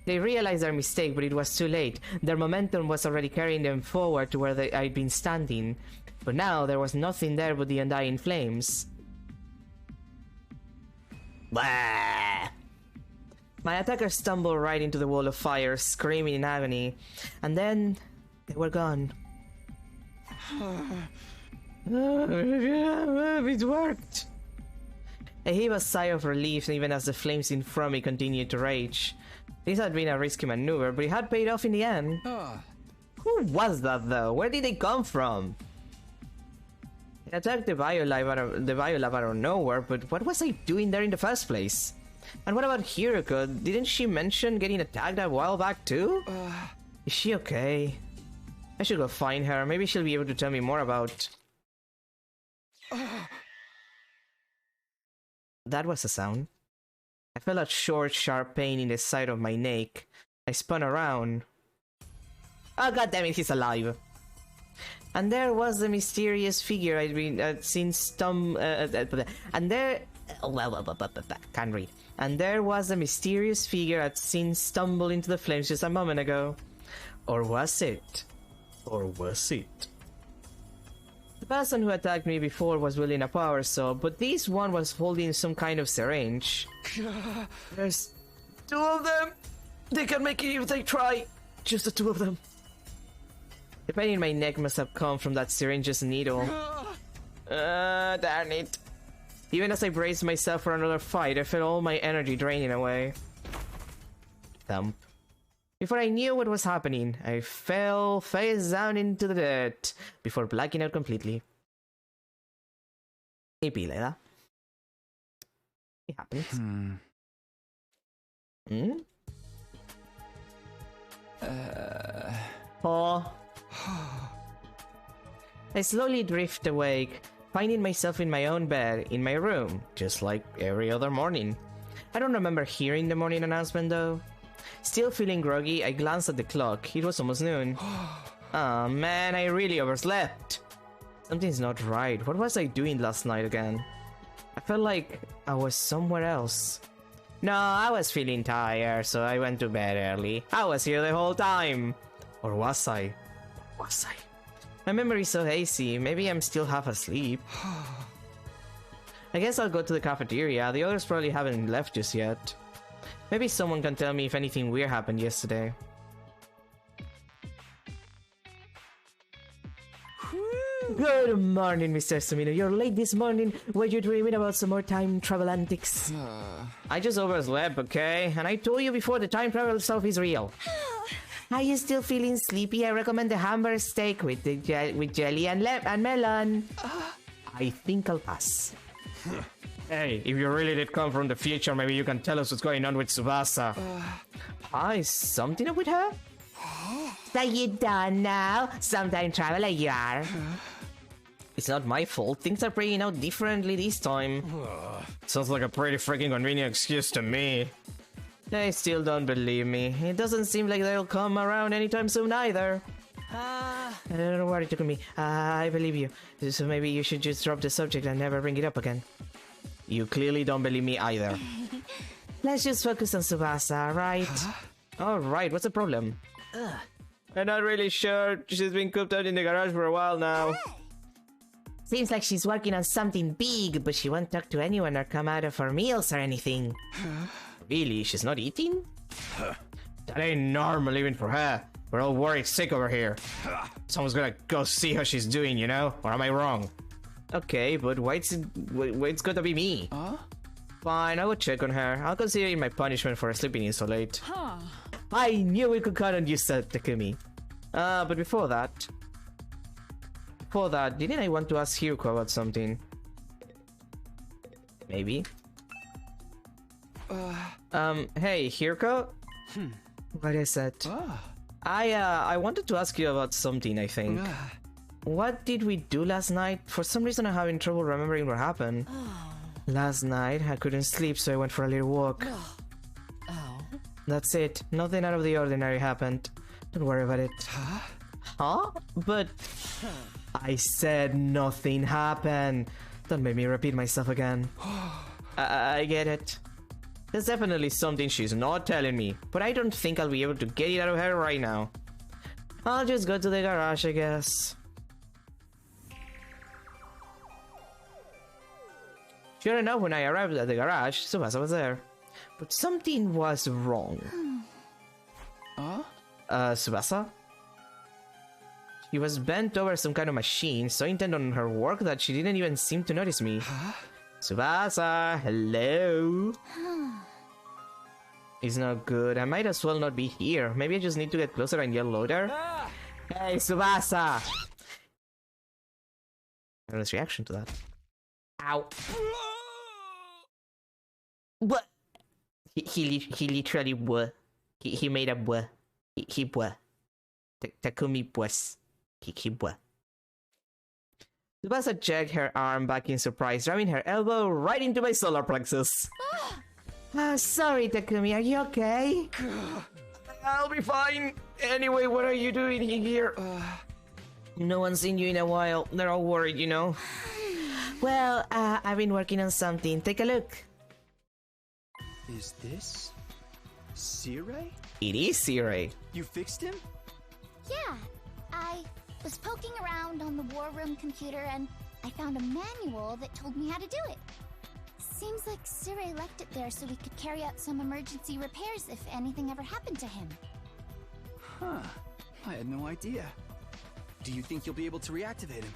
They realized their mistake, but it was too late. Their momentum was already carrying them forward to where I'd been standing. But now there was nothing there but the undying flames. Blah! My attacker stumbled right into the wall of fire, screaming in agony. And then they were gone. It worked! I heaved a sigh of relief even as the flames in front of me continued to rage. This had been a risky maneuver, but it had paid off in the end. Who was that though? Where did they come from? I attacked the biolab out of nowhere, but what was I doing there in the first place? And what about Hiroko? Didn't she mention getting attacked a while back too? Is she okay? I should go find her. Maybe she'll be able to tell me more about... That was a sound. I felt a short, sharp pain in the side of my neck. I spun around. Oh, goddammit, he's alive! And there was the mysterious figure I'd seen and there... can't read. And there was a mysterious figure I'd seen stumble into the flames just a moment ago. Or was it? Or was it? The person who attacked me before was wielding a power saw, but this one was holding some kind of syringe. There's 2 of them! They can make it if they try! Just the 2 of them. The pain in my neck must have come from that syringe's needle. Darn it. Even as I braced myself for another fight, I felt all my energy draining away. Thump. Before I knew what was happening, I fell face down into the dirt before blacking out completely. Ipila, ¿verdad? It happens. Oh. I slowly drift awake, finding myself in my own bed, in my room, just like every other morning. I don't remember hearing the morning announcement though. Still feeling groggy, I glanced at the clock. It was almost noon. Oh man, I really overslept. Something's not right. What was I doing last night again? I felt like I was somewhere else. No, I was feeling tired, so I went to bed early. I was here the whole time. Or was I? Was I? My memory's so hazy. Maybe I'm still half asleep. I guess I'll go to the cafeteria. The others probably haven't left just yet. Maybe someone can tell me if anything weird happened yesterday. Good morning, Mr. Sumino. You're late this morning. Were you dreaming about some more time travel antics? I just overslept, okay? And I told you before, the time travel stuff is real. Are you still feeling sleepy? I recommend the hamburger steak with jelly and melon. I think I'll pass. Hey, if you really did come from the future, maybe you can tell us what's going on with Tsubasa. Is something up with her? So you done now? Sometime traveler you are. It's not my fault. Things are playing out differently this time. Sounds like a pretty freaking convenient excuse to me. They still don't believe me. It doesn't seem like they'll come around anytime soon either. Don't worry, Takumi. I believe you. So maybe you should just drop the subject and never bring it up again. You clearly don't believe me either. Let's just focus on Tsubasa, right? Alright, what's the problem? I'm not really sure. She's been cooped out in the garage for a while now. Seems like she's working on something big, but she won't talk to anyone or come out of her meals or anything. Really? She's not eating? That ain't normal even for her. We're all worried sick over here. Someone's gonna go see how she's doing, you know? Or am I wrong? Okay, but why it's gotta be me? Fine, I'll go check on her. I'll consider it my punishment for sleeping in so late. I knew we could count on you, said Takumi. But before that, didn't I want to ask Hiroko about something? Maybe. Hey, Hirko? What is it? I wanted to ask you about something, I think. What did we do last night? For some reason I'm having trouble remembering what happened. Last night, I couldn't sleep, so I went for a little walk. That's it. Nothing out of the ordinary happened. Don't worry about it. Huh? But... I said nothing happened. Don't make me repeat myself again. I get it. There's definitely something she's not telling me, but I don't think I'll be able to get it out of her right now. I'll just go to the garage, I guess. Sure enough, when I arrived at the garage, Tsubasa was there. But something was wrong. Tsubasa? She was bent over some kind of machine, so intent on her work that she didn't even seem to notice me. Tsubasa, hello? It's not good. I might as well not be here. Maybe I just need to get closer and yell louder. Hey, Tsubasa! Nice reaction to that. Ow. What? He literally buh. He made a buh. He buh. Takumi buhs. He buh. Tsubasa jagged her arm back in surprise, driving her elbow right into my solar plexus. Sorry, Takumi, are you okay? I'll be fine. Anyway, what are you doing here? No one's seen you in a while. They're all worried, you know. Well, I've been working on something. Take a look. Is this... Sirei? It is Sirei. You fixed him? Yeah, I was poking around on the war room computer and I found a manual that told me how to do it. Seems like Sirei left it there so we could carry out some emergency repairs if anything ever happened to him. Huh. I had no idea. Do you think you'll be able to reactivate him?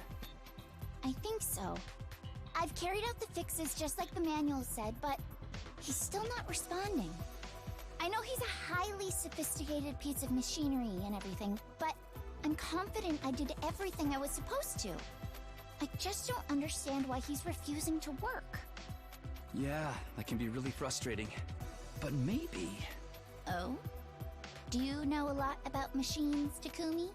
I think so. I've carried out the fixes just like the manual said, but he's still not responding. I know he's a highly sophisticated piece of machinery and everything, but I'm confident I did everything I was supposed to. I just don't understand why he's refusing to work. Yeah, that can be really frustrating. But maybe... Oh? Do you know a lot about machines, Takumi?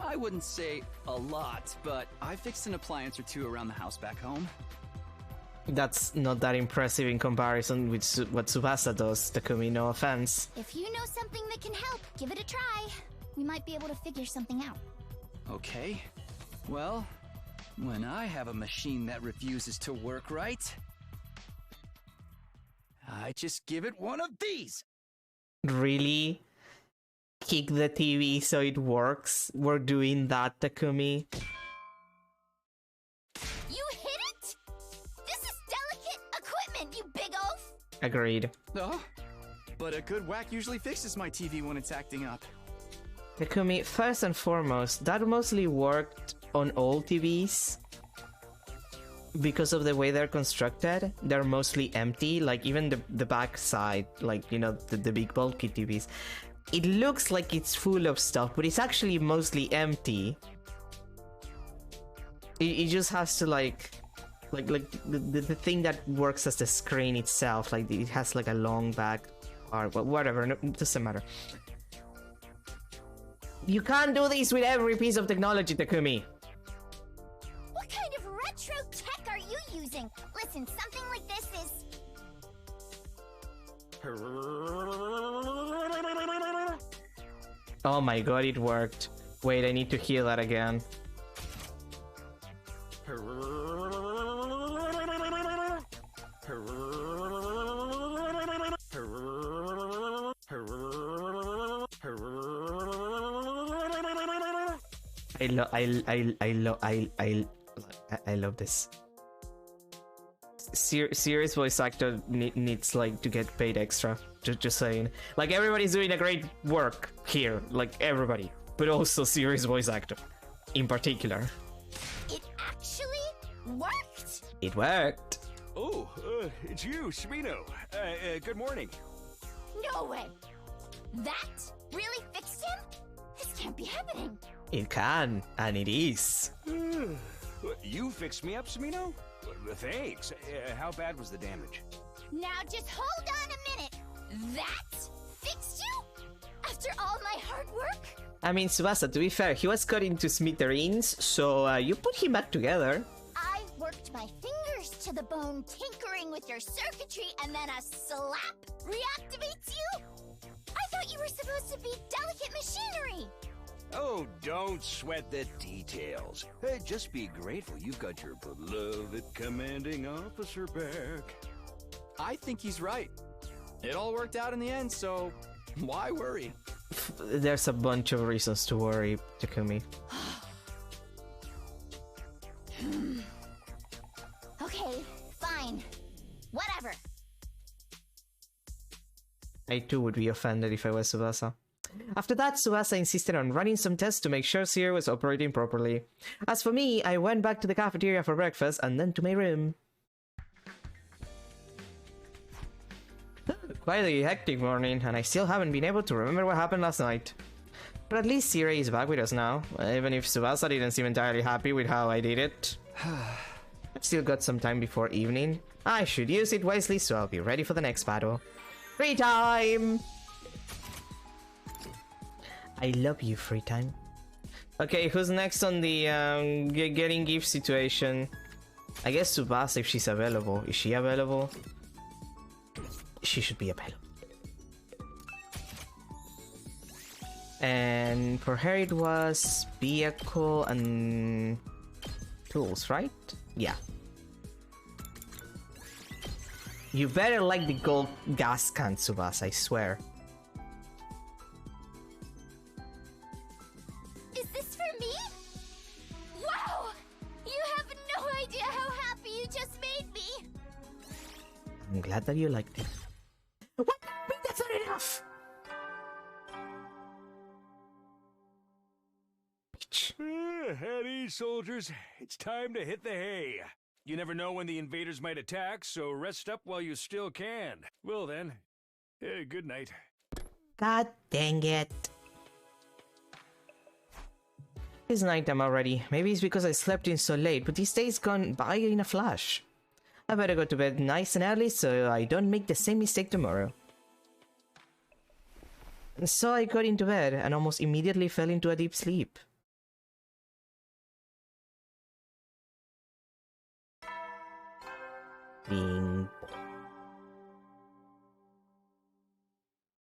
I wouldn't say a lot, but I fixed an appliance or two around the house back home. That's not that impressive in comparison with what Tsubasa does, Takumi, no offense. If you know something that can help, give it a try. We might be able to figure something out. Okay. Well, when I have a machine that refuses to work right, I just give it one of these! Really? Kick the TV so it works? We're doing that, Takumi? You hit it? This is delicate equipment, you big oaf! Agreed. Oh, but a good whack usually fixes my TV when it's acting up. Takumi, first and foremost, that mostly worked on old TVs. Because of the way they're constructed, they're mostly empty, like even the back side, like, you know, the big bulky TVs. It looks like it's full of stuff, but it's actually mostly empty. It just has to like the thing that works as the screen itself, like it has like a long back or whatever, no, it doesn't matter. You can't do this with every piece of technology, Takumi. What kind of retro tech are you using? Listen, something like this is... Oh my god, it worked. Wait, I need to hear that again. I love this. Serious voice actor needs like to get paid extra. Just saying. Like everybody's doing a great work here, like everybody, but also serious voice actor, in particular. It actually worked. It worked. Oh, it's you, Shimino. Good morning. No way. That really fixed him? This can't be happening. It can, and it is. You fixed me up, Samino? Thanks. How bad was the damage? Now just hold on a minute. That fixed you? After all my hard work? I mean, Tsubasa, to be fair, he was cut into smithereens, so you put him back together. I worked my fingers to the bone tinkering with your circuitry, and then a slap reactivates you? I thought you were supposed to be delicate machinery. Oh, don't sweat the details. Hey, just be grateful you've got your beloved commanding officer back. I think he's right. It all worked out in the end, so why worry? There's a bunch of reasons to worry, Takumi. Okay, fine. Whatever. I too would be offended if I was Tsubasa. After that, Tsubasa insisted on running some tests to make sure Seer was operating properly. As for me, I went back to the cafeteria for breakfast and then to my room. Quite a hectic morning, and I still haven't been able to remember what happened last night. But at least Seer is back with us now, even if Tsubasa didn't seem entirely happy with how I did it. I've still got some time before evening. I should use it wisely so I'll be ready for the next battle. Free time! I love you, free time. Okay, who's next on the getting gift situation? I guess Tsubasa if she's available. Is she available? She should be available. And for her it was vehicle and tools, right? Yeah. You better like the gold gas can, Tsubasa, I swear. Is this for me? Wow! You have no idea how happy you just made me! I'm glad that you liked it. What? Wait, that's not enough! At ease, soldiers. It's time to hit the hay. You never know when the invaders might attack, so rest up while you still can. Well then, good night. God dang it. It's nighttime already. Maybe it's because I slept in so late, but these days gone by in a flash. I better go to bed nice and early so I don't make the same mistake tomorrow. And so I got into bed and almost immediately fell into a deep sleep. Bing.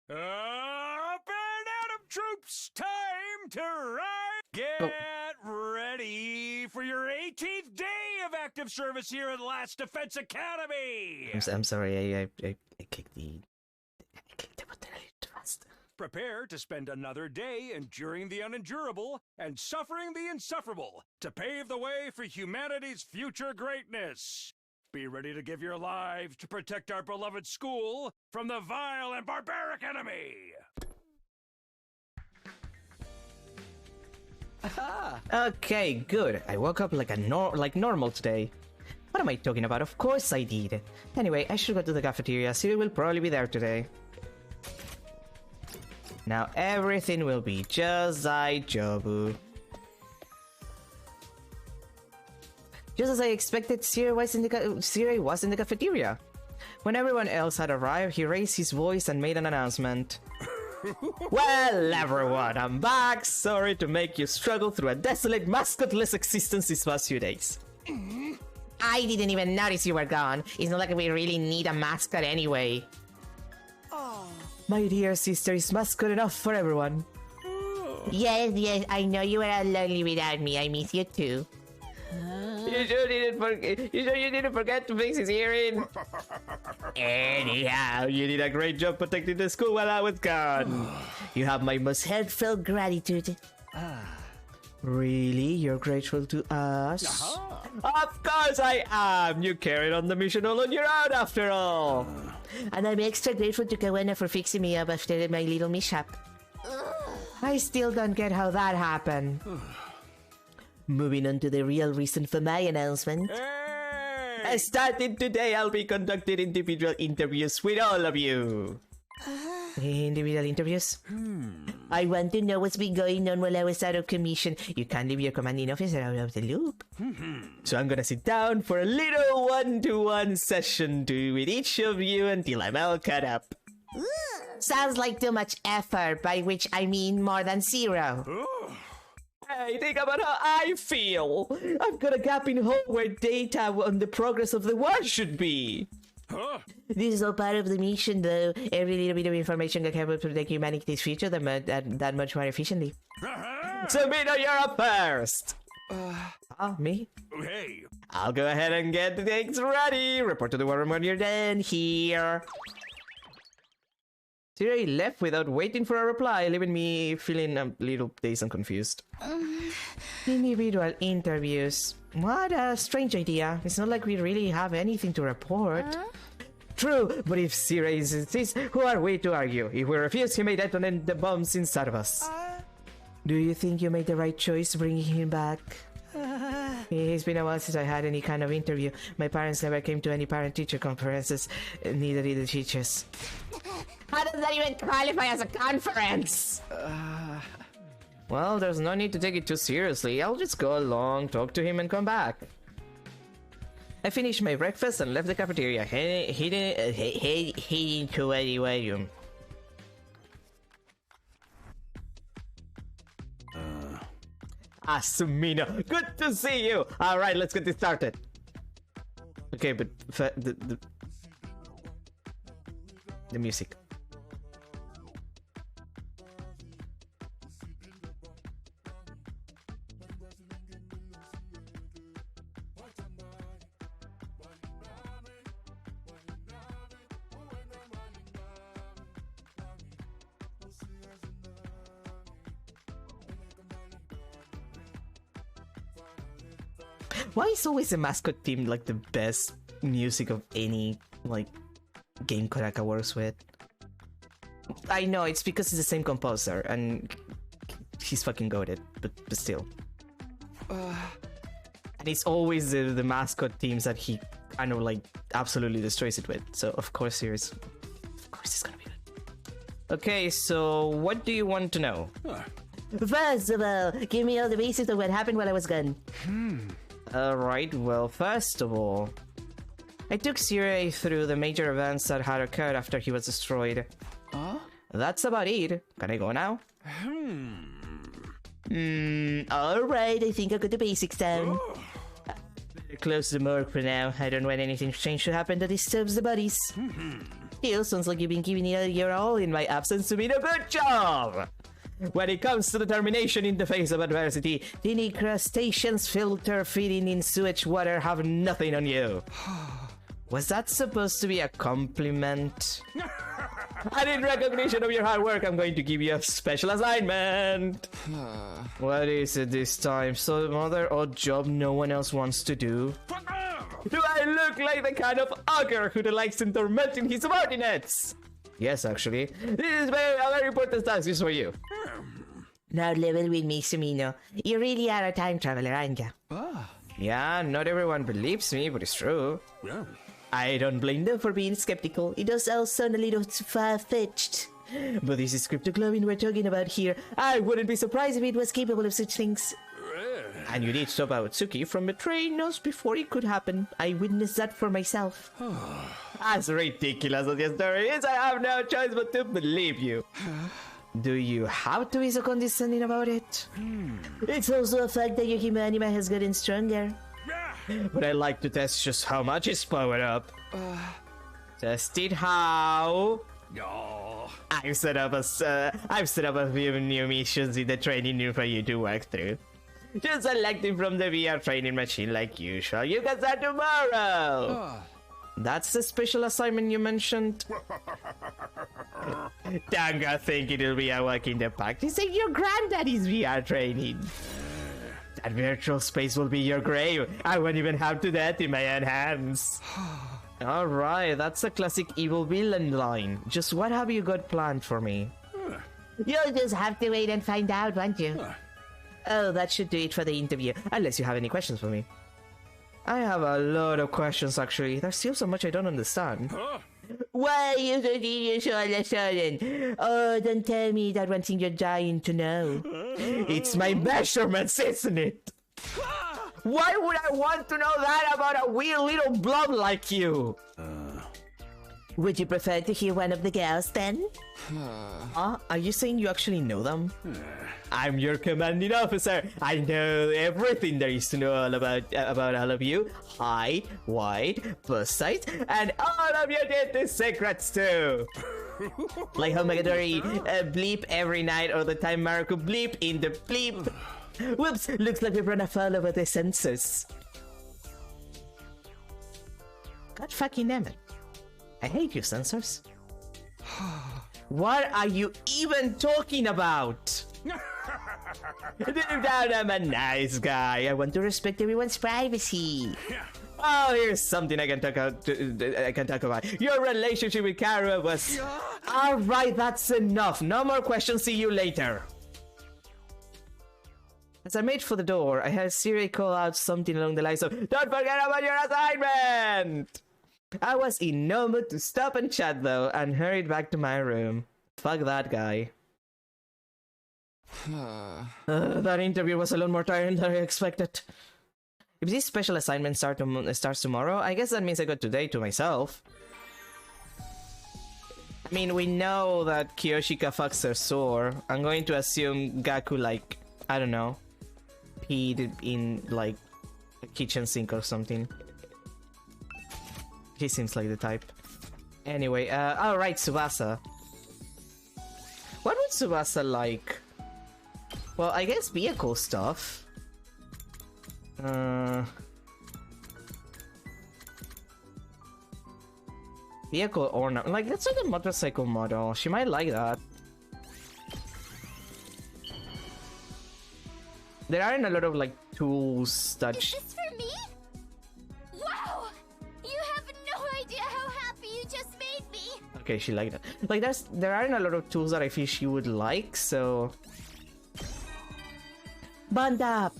Up and Adam troops, time to ride! Get ready for your 18th day of active service here at Last Defense Academy! I'm sorry, I clicked the button a little too fast. Prepare to spend another day enduring the unendurable and suffering the insufferable to pave the way for humanity's future greatness. Be ready to give your lives to protect our beloved school from the vile and barbaric enemy! Okay, good. I woke up like normal today. What am I talking about? Of course I did. Anyway, I should go to the cafeteria. Siri will probably be there today. Now everything will be just like Jobu. Just as I expected, Siri was in the cafeteria. When everyone else had arrived, he raised his voice and made an announcement. Well, everyone, I'm back. Sorry to make you struggle through a desolate, mascotless existence these past few days. I didn't even notice you were gone. It's not like we really need a mascot anyway. Oh. My dear sister is mascot enough for everyone. Yes, I know you were all lonely without me. I miss you too. You sure you didn't forget to fix his hearing? Anyhow, you did a great job protecting the school while I was gone. You have my most heartfelt gratitude. Really? You're grateful to us? Of course I am! You carried on the mission all on your own after all! And I'm extra grateful to Kawana for fixing me up after my little mishap. I still don't get how that happened. Moving on to the real reason for my announcement. Hey! Starting today, I'll be conducting individual interviews with all of you. Individual interviews? I want to know what's been going on while I was out of commission. You can't leave your commanding officer out of the loop. So I'm gonna sit down for a little one-to-one session with each of you until I'm all caught up. Sounds like too much effort, by which I mean more than zero. Hey, think about how I feel. I've got a gap in hardware data on the progress of the war should be. This is all part of the mission, though. Every little bit of information can help protect humanity's future that much more efficiently. So, Mino, you're up first. Me? Hey. I'll go ahead and get things ready. Report to the war room when you're done. Here. Siri left without waiting for a reply, leaving me feeling a little dazed and confused. Individual interviews. What a strange idea. It's not like we really have anything to report. True, but if Siri insists, who are we to argue? If we refuse, he may detonate the bombs inside of us. Do you think you made the right choice bringing him back? It's been a while since I had any kind of interview. My parents never came to any parent-teacher conferences. Neither did the teachers. How does that even qualify as a conference? Well, there's no need to take it too seriously. I'll just go along, talk to him, and come back. I finished my breakfast and left the cafeteria, heading to a room. Asumino, good to see you! Alright, let's get this started. Okay, but the music. Why is always the mascot team like the best music of any like game Karaka works with? I know it's because it's the same composer and he's fucking goated, but still. And it's always the mascot teams that he kind of like absolutely destroys it with. So of course it's gonna be good. Okay, so what do you want to know? First of all, give me all the basics of what happened while I was gone. Alright, well, first of all, I took Siri through the major events that had occurred after he was destroyed. That's about it. Can I go now? Alright, I think I got the basics down. Close the morgue for now. I don't want anything strange to happen that disturbs the bodies. Still, sounds like you've been giving it your all in my absence to be a good job! When it comes to determination in the face of adversity, tiny crustaceans filter feeding in sewage water have nothing on you. Was that supposed to be a compliment? And in recognition of your hard work, I'm going to give you a special assignment. What is it this time? Some other odd job no one else wants to do? Do I look like the kind of ogre who likes in tormenting his subordinates? Yes, actually. This is a very important task just for you. Now level with me, Sumino. You really are a time traveler, aren't you? Yeah, not everyone believes me, but it's true. Yeah. I don't blame them for being skeptical. It does all sound a little far-fetched. But this is Cryptoglobin we're talking about here. I wouldn't be surprised if it was capable of such things. And you did stop Aotsuki from betraying us before it could happen. I witnessed that for myself. As ridiculous as your story is, I have no choice but to believe you. Do you have to be so condescending about it? It's also a fact that your human anima has gotten stronger. But I'd like to test just how much it's powered up. Test it how? I've set up a few new missions in the training room for you to work through. Just select it from the VR training machine like usual. You can start tomorrow! That's the special assignment you mentioned? Don't go think it'll be a walk in the park. This ain't your granddaddy's VR training. That virtual space will be your grave. I won't even have to do that in my own hands. Alright, that's a classic evil villain line. Just what have you got planned for me? You'll just have to wait and find out, won't you? Oh, that should do it for the interview, unless you have any questions for me. I have a lot of questions, actually. There's still so much I don't understand. Why are you so serious all of a sudden? Oh, don't tell me that one thing you're dying to know. It's my measurements, isn't it? Why would I want to know that about a weird little blob like you? Would you prefer to hear one of the girls then? Are you saying you actually know them? I'm your commanding officer. I know everything there is to know all about all of you. Height, weight, bust size, and all of your dirty secrets too. Like how Megadori bleep every night all the time Marco bleep in the bleep. Whoops, looks like we've run afoul over the sensors. God fucking damn it. I hate you, sensors. What are you even talking about? Deep down, I'm a nice guy. I want to respect everyone's privacy. Oh, here's something I can talk about. Your relationship with Kara was... Alright, that's enough. No more questions. See you later. As I made for the door, I heard Siri call out something along the lines of, "Don't forget about your assignment!" I was in no mood to stop and chat though, and hurried back to my room. Fuck that guy. That interview was a lot more tiring than I expected. If this special assignment starts tomorrow, I guess that means I got today to myself. I mean, we know that Kiyoshika fucks her sore. I'm going to assume Gaku, like, I don't know, peed in, like, a kitchen sink or something. He seems like the type. Anyway, alright, Tsubasa. What would Tsubasa like? Well, I guess vehicle stuff. Vehicle ornament. Like, that's like a motorcycle model. She might like that. There aren't a lot of, like, tools that... Is this for me? Wow! You have no idea how happy you just made me! Okay, she liked it. Like, there aren't a lot of tools that I feel she would like, so... Bond up!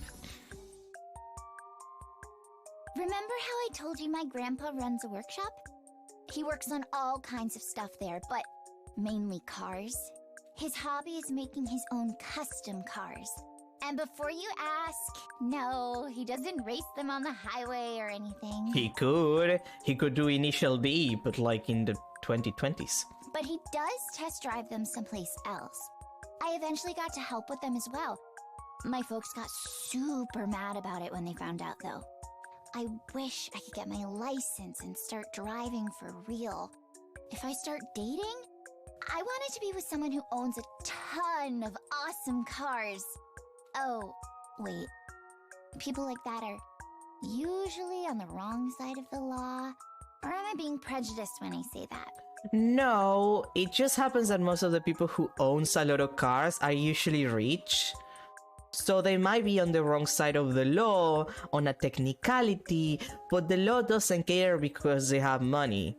Remember how I told you my grandpa runs a workshop? He works on all kinds of stuff there, but mainly cars. His hobby is making his own custom cars. And before you ask, no, he doesn't race them on the highway or anything. He could do Initial D, but like in the 2020s. But he does test drive them someplace else. I eventually got to help with them as well. My folks got super mad about it when they found out, though. I wish I could get my license and start driving for real. If I start dating, I want it to be with someone who owns a ton of awesome cars. Oh, wait. People like that are usually on the wrong side of the law? Or am I being prejudiced when I say that? No, it just happens that most of the people who own a lot of cars are usually rich. So they might be on the wrong side of the law, on a technicality, but the law doesn't care because they have money.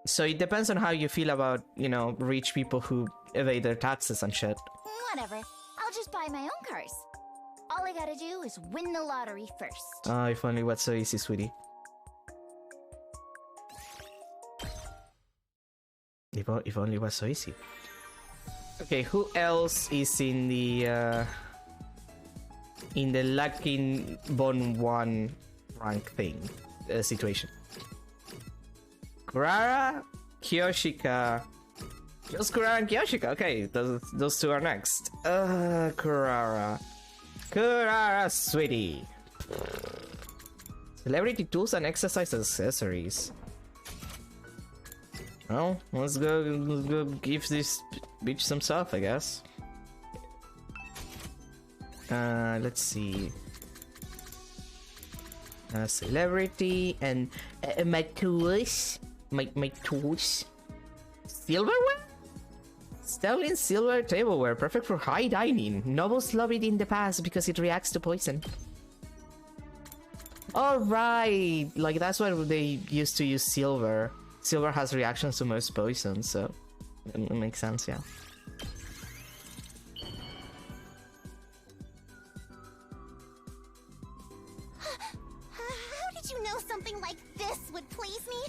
So it depends on how you feel about, you know, rich people who evade their taxes and shit. Whatever. I'll just buy my own cars. All I gotta do is win the lottery first. Ah, if only it was so easy, sweetie. If only it was so easy. Okay, who else is in the Lucky Bon 1 rank thing situation? Kurara, Kiyoshika. Just Kurara and Kiyoshika. Okay, those two are next. Kurara, sweetie. Celebrity tools and exercise accessories. Well, let's go give this bitch some stuff, I guess. Let's see. Celebrity and my tools. My tools. Silverware? Sterling silver tableware, perfect for high dining. Nobles love it in the past because it reacts to poison. Alright, like that's why they used to use silver. Silver has reactions to most poisons, so it makes sense, yeah. How did you know something like this would please me?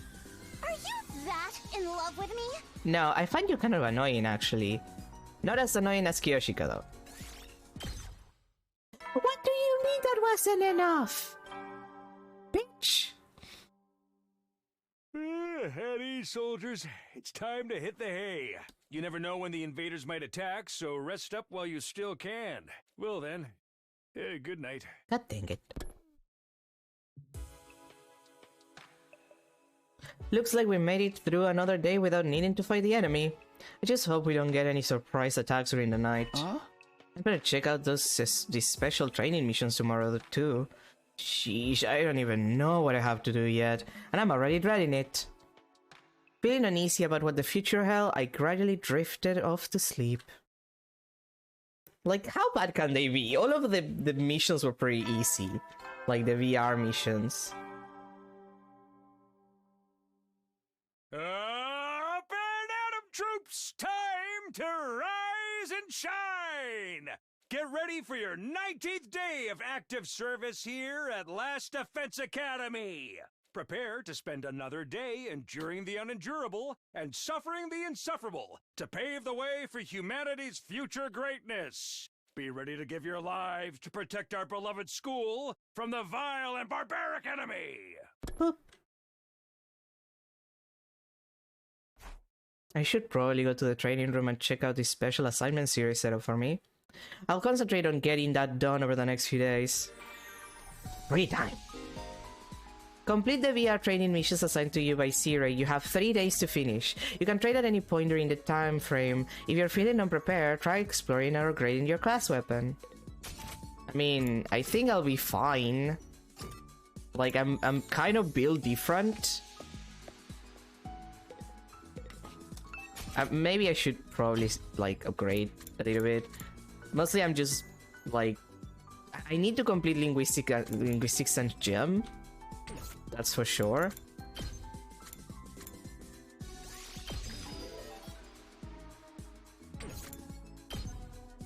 Are you that in love with me? No, I find you kind of annoying, actually. Not as annoying as Kiyoshika, though. What do you mean that wasn't enough? Bitch! At ease, soldiers. It's time to hit the hay. You never know when the invaders might attack, so rest up while you still can. Well then, good night. God dang it. Looks like we made it through another day without needing to fight the enemy. I just hope we don't get any surprise attacks during the night. Huh? I better check out these special training missions tomorrow too. Sheesh, I don't even know what I have to do yet, and I'm already dreading it. Feeling uneasy about what the future held, I gradually drifted off to sleep. Like, how bad can they be? All of the missions were pretty easy. Like the VR missions. Up and Atom troops! Time to rise and shine! Get ready for your 19th day of active service here at Last Defense Academy! Prepare to spend another day enduring the unendurable and suffering the insufferable to pave the way for humanity's future greatness. Be ready to give your lives to protect our beloved school from the vile and barbaric enemy! I should probably go to the training room and check out this special assignment series set up for me. I'll concentrate on getting that done over the next few days. Free time! Complete the VR training missions assigned to you by Zero. You have 3 days to finish. You can trade at any point during the time frame. If you're feeling unprepared, try exploring or upgrading your class weapon. I mean, I think I'll be fine. Like, I'm kind of built different. Maybe I should probably, like, upgrade a little bit. Mostly I'm just, like... I need to complete Linguistics and Gem. That's for sure.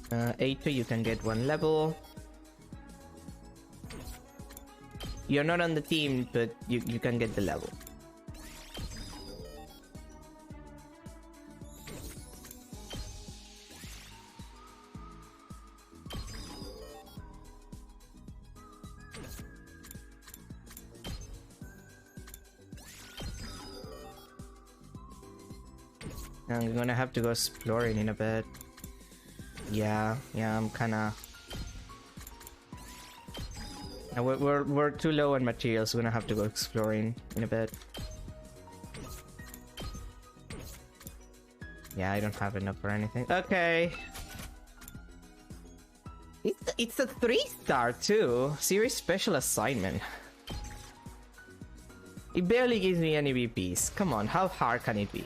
Eito, you can get 1 level. You're not on the team, but you can get the level. I'm gonna have to go exploring in a bit. Yeah, I'm kinda... We're too low on materials, we're gonna have to go exploring in a bit. Yeah, I don't have enough for anything. Okay. It's a 3-star too. Series special assignment. It barely gives me any VPs. Come on, how hard can it be?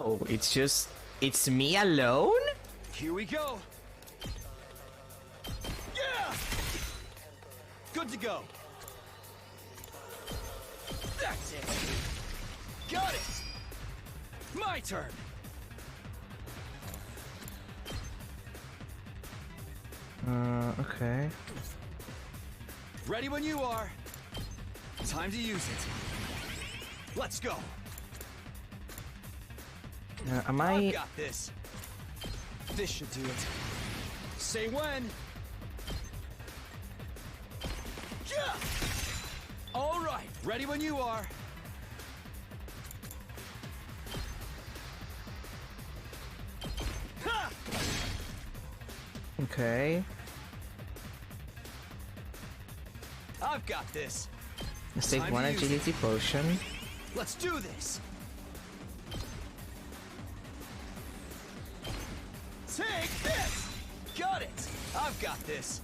Oh, it's me alone? Here we go. Yeah! Good to go. That's it. Got it. My turn. Okay. Ready when you are. Time to use it. Let's go. Am I... I've got this. This should do it. Say when. Yeah! All right, ready when you are. Ha! Okay. I've got this. Let's take 1 agility potion. Let's do this. Take this! Got it! I've got this.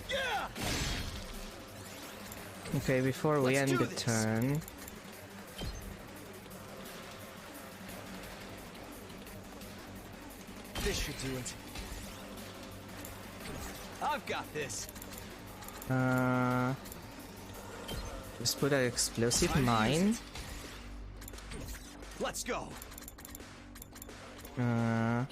Yeah! Okay, before we end the turn... This should do it. I've got this. Let's put an explosive mine. Let's go. Now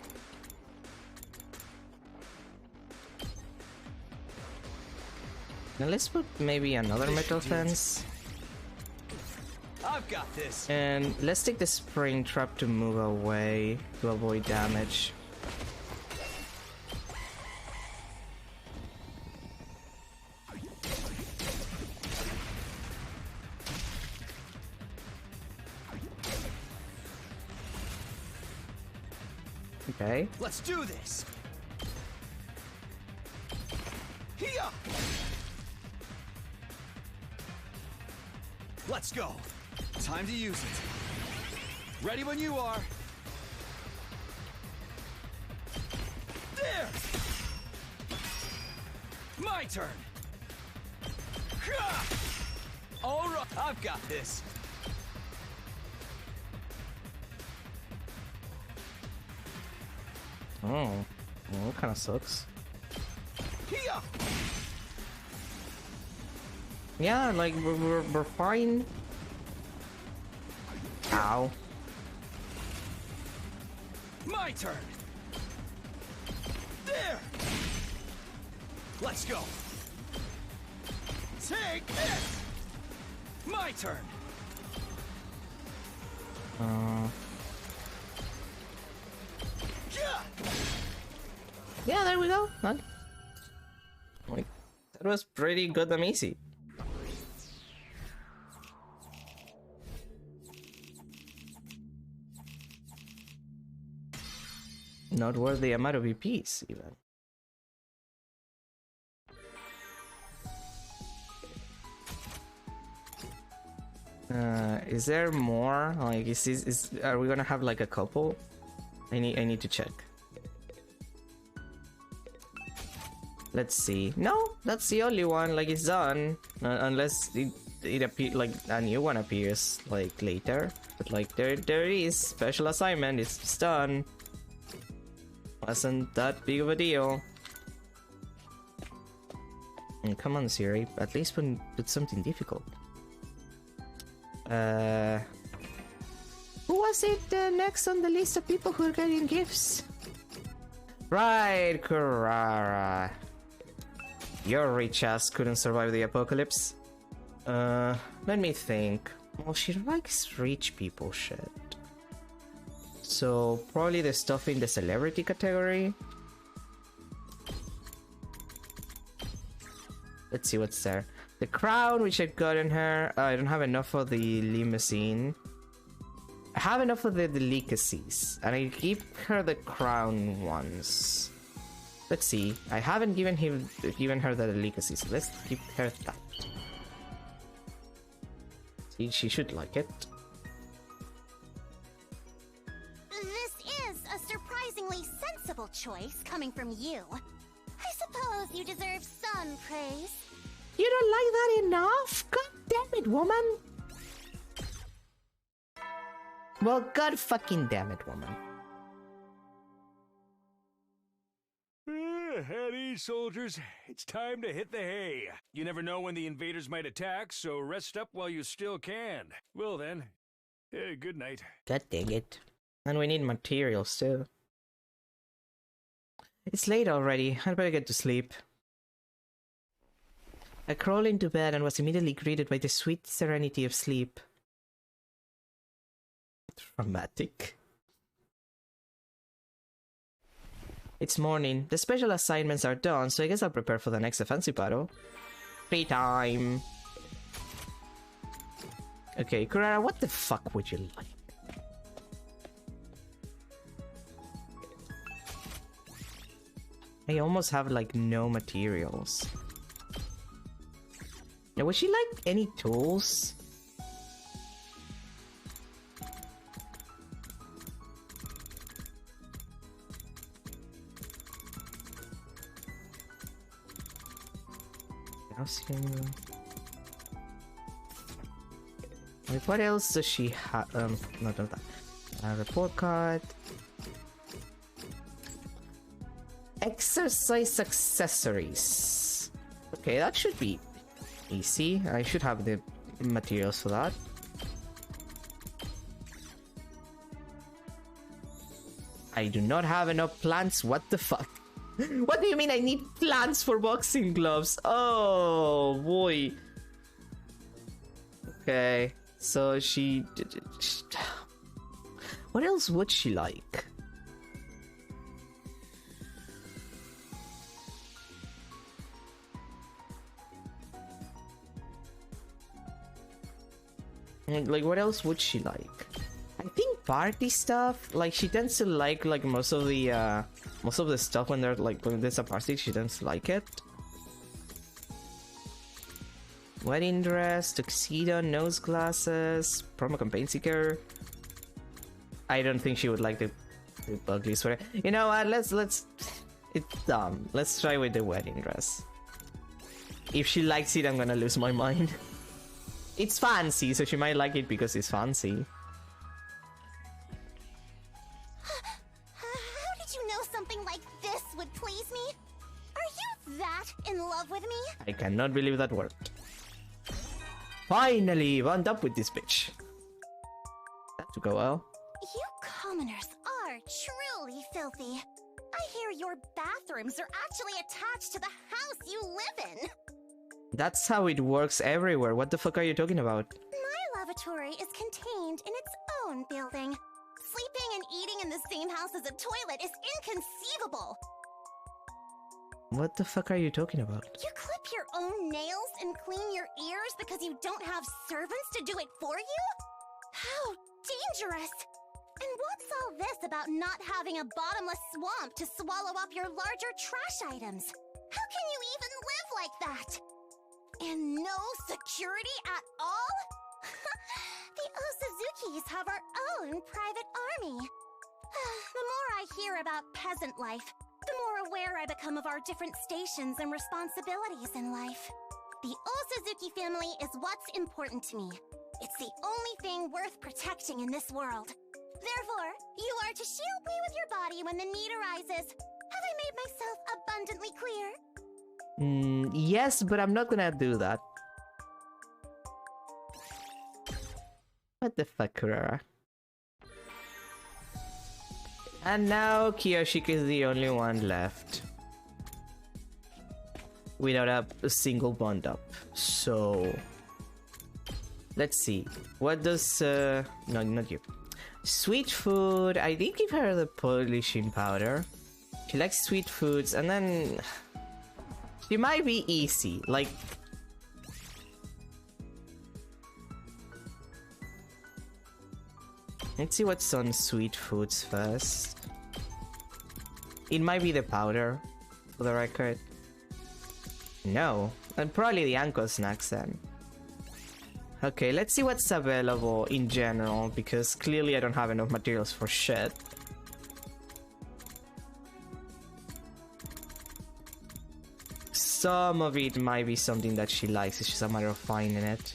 let's put maybe another metal fence. I've got this. And let's take the spring trap to move away to avoid damage. Okay. Let's do this. Here. Let's go. Time to use it. Ready when you are. There. My turn. All right, I've got this. Oh, well, that kind of sucks. Here. Yeah, like we're fine. Ow. My turn. There. Let's go. Take this. My turn. Yeah, there we go. Like, that was pretty good and easy. Not worth the amount of EPs, even. Is there more? Like, are we gonna have like a couple? I need to check. Let's see. No, that's the only one. Like, it's done, unless it appears like a new one appears like later. But like there is special assignment. It's done. Wasn't that big of a deal. And come on, Siri. At least put something difficult. Who was it next on the list of people who are getting gifts? Right, Kurara. Your rich ass couldn't survive the apocalypse. Let me think. Well, she likes rich people shit. So, probably the stuff in the celebrity category. Let's see what's there. The crown, which I've gotten her. I don't have enough of the limousine. I have enough of the delicacies. And I give her the crown once. Let's see. I haven't given her the delicacies. So let's give her that. See, she should like it. This is a surprisingly sensible choice coming from you. I suppose you deserve some praise. You don't like that enough? God damn it, woman! Well, god fucking damn it, woman. At ease, soldiers. It's time to hit the hay. You never know when the invaders might attack, so rest up while you still can. Well then, good night. God dang it. And we need materials too. It's late already. I'd better get to sleep. I crawled into bed and was immediately greeted by the sweet serenity of sleep. Dramatic. It's morning. The special assignments are done, so I guess I'll prepare for the next offensive battle. Free time. Okay, Kurara, what the fuck would you like? I almost have like no materials. Now, would she like any tools? Like, what else does she have? Not that. Report card. Exercise accessories. Okay, that should be easy. I should have the materials for that. I do not have enough plants. What the fuck? What do you mean I need plants for boxing gloves? Oh boy. Okay, so she... What else would she like? Like, what else would she like? I think party stuff. Like, she tends to like most of the stuff when they're like when there's a party. She tends to like it. Wedding dress, tuxedo, nose glasses, promo campaign seeker. I don't think she would like the ugly sweater. You know what? Let's. It's dumb. Let's try with the wedding dress. If she likes it, I'm gonna lose my mind. It's fancy, so she might like it because it's fancy. How did you know something like this would please me? Are you that in love with me? I cannot believe that worked. Finally, wound up with this bitch. That took a while. You commoners are truly filthy. I hear your bathrooms are actually attached to the house you live in. That's how it works everywhere. What the fuck are you talking about? My lavatory is contained in its own building. Sleeping and eating in the same house as a toilet is inconceivable. What the fuck are you talking about? You clip your own nails and clean your ears because you don't have servants to do it for you? How dangerous! And what's all this about not having a bottomless swamp to swallow up your larger trash items? How can you even live like that? And no security at all? The Osuzukis have our own private army. The more I hear about peasant life, the more aware I become of our different stations and responsibilities in life. The Osuzuki family is what's important to me. It's the only thing worth protecting in this world. Therefore, you are to shield me with your body when the need arises. Have I made myself abundantly clear? Yes, but I'm not gonna do that. What the fuck, Kurara? And now Kiyoshika is the only one left without a single bond up. So let's see. What does no, not you. Sweet food. I did give her the polishing powder. She likes sweet foods, and then she might be easy. Like, let's see what's on sweet foods first. It might be the powder, for the record. No, and probably the ankle snacks then. Okay, let's see what's available in general, because clearly I don't have enough materials for shit. Some of it might be something that she likes, it's just a matter of finding it.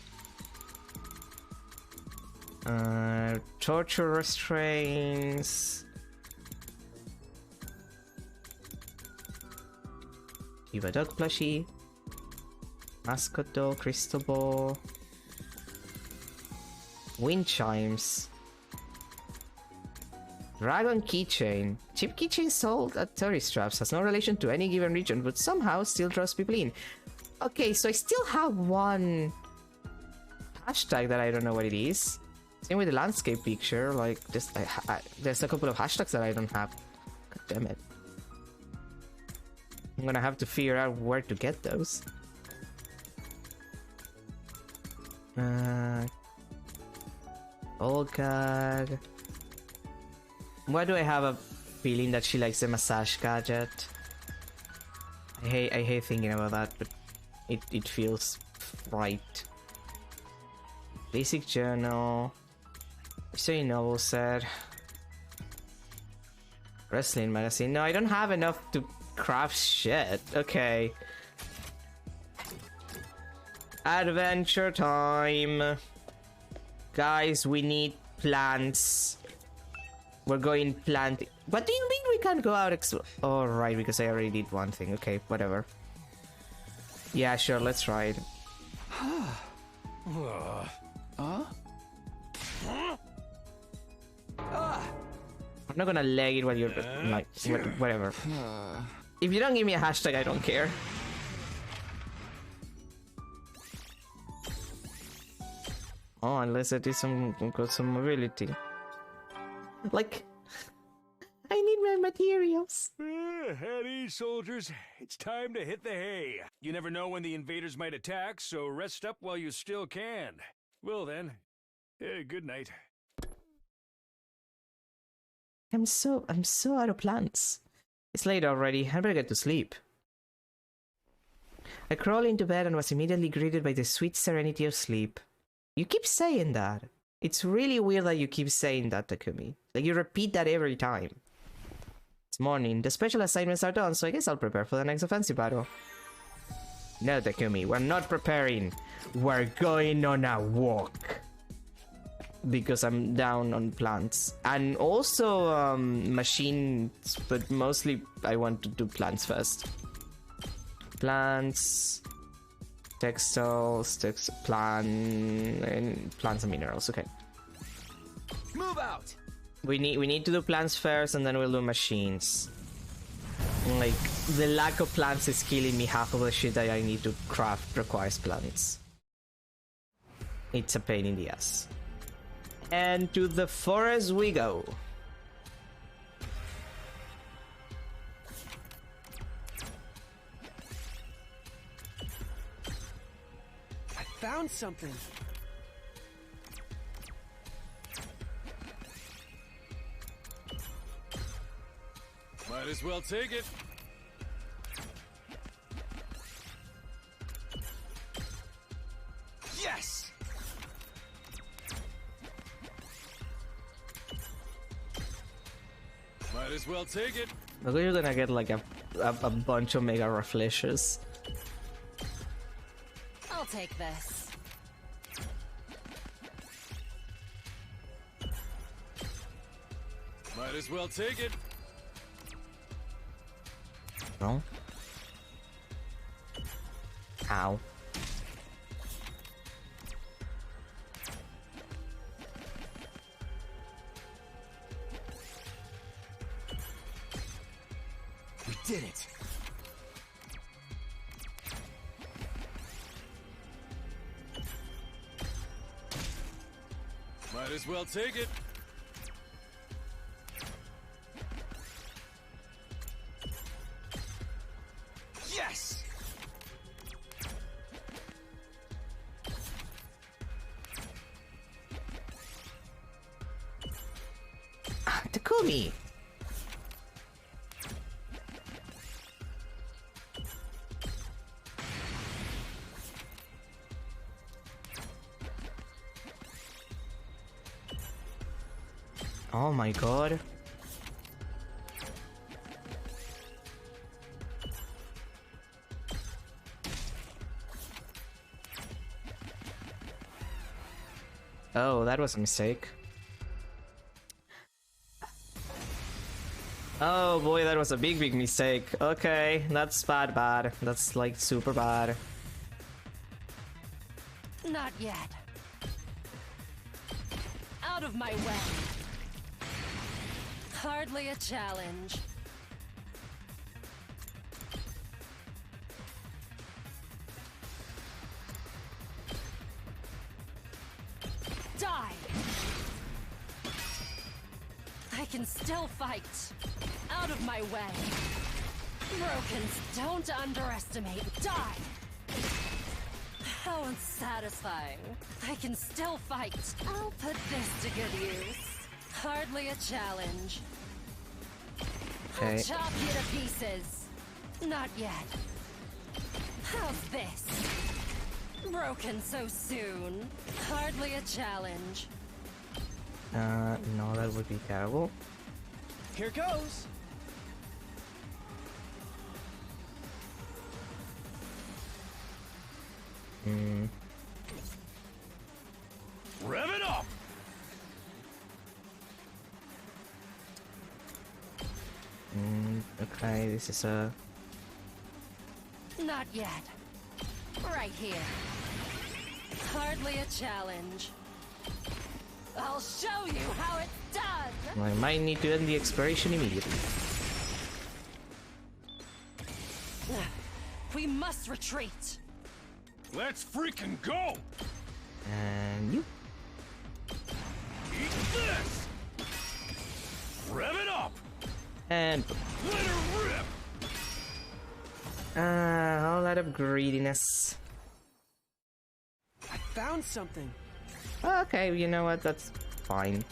Torture restraints. Eva dog plushie. Mascot doll, crystal ball. Wind chimes. Dragon keychain. Cheap keychain sold at tourist straps. Has no relation to any given region, but somehow still draws people in. Okay, so I still have one hashtag that I don't know what it is. Same with the landscape picture. Like, just there's a couple of hashtags that I don't have. God damn it. I'm gonna have to figure out where to get those. Oh god. Why do I have a feeling that she likes the massage gadget? I hate thinking about that, but it feels right. Basic journal. Mystery novel set. Wrestling magazine. No, I don't have enough to craft shit. Okay. Adventure time. Guys, we need plants. We're going planting. What do you mean we can't go out oh, right, because I already did one thing. Okay, whatever. Yeah, sure, let's try it. I'm not gonna lag it while you're like, whatever. If you don't give me a hashtag, I don't care. Oh, unless it is got some mobility. Like, I need my materials. At ease, soldiers. It's time to hit the hay. You never know when the invaders might attack, so rest up while you still can. Well then, good night. I'm so out of plans. It's late already. I better get to sleep. I crawled into bed and was immediately greeted by the sweet serenity of sleep. You keep saying that. It's really weird that you keep saying that, Takumi. Like, you repeat that every time. It's morning. The special assignments are done, so I guess I'll prepare for the next offensive battle. No, Takumi, we're not preparing. We're going on a walk. Because I'm down on plants. And also, machines, but mostly I want to do plants first. Plants... Textiles, plants and minerals. Okay. Move out. We need to do plants first, and then we'll do machines. Like, the lack of plants is killing me. Half of the shit that I need to craft requires plants. It's a pain in the ass. And to the forest we go. Found something. Might as well take it. Yes. Might as well take it. Look, you're gonna get like a bunch of mega refleshes. I'll take this. Might as well take it. No. Ow. We did it. Might as well take it. Yes. Takumi. Oh my god. Oh, that was a mistake. Oh boy, that was a big mistake. Okay, that's bad. That's like super bad. Not yet. Out of my way. Hardly a challenge. Die! I can still fight. Out of my way. Brokens, don't underestimate. Die! How unsatisfying. I can still fight. I'll put this to good use. Hardly a challenge. Okay. I'll chop you to pieces. Not yet. How's this? Broken so soon. Hardly a challenge. No, that would be terrible. Here goes. Rev it up! this is a... Not yet. Right here. Hardly a challenge. I'll show you how it's done! I might need to end the exploration immediately. We must retreat! Let's freaking go! And you. Eat this! Rev it up! And... Let her rip! a whole lot of greediness. I found something. Okay, you know what? That's fine.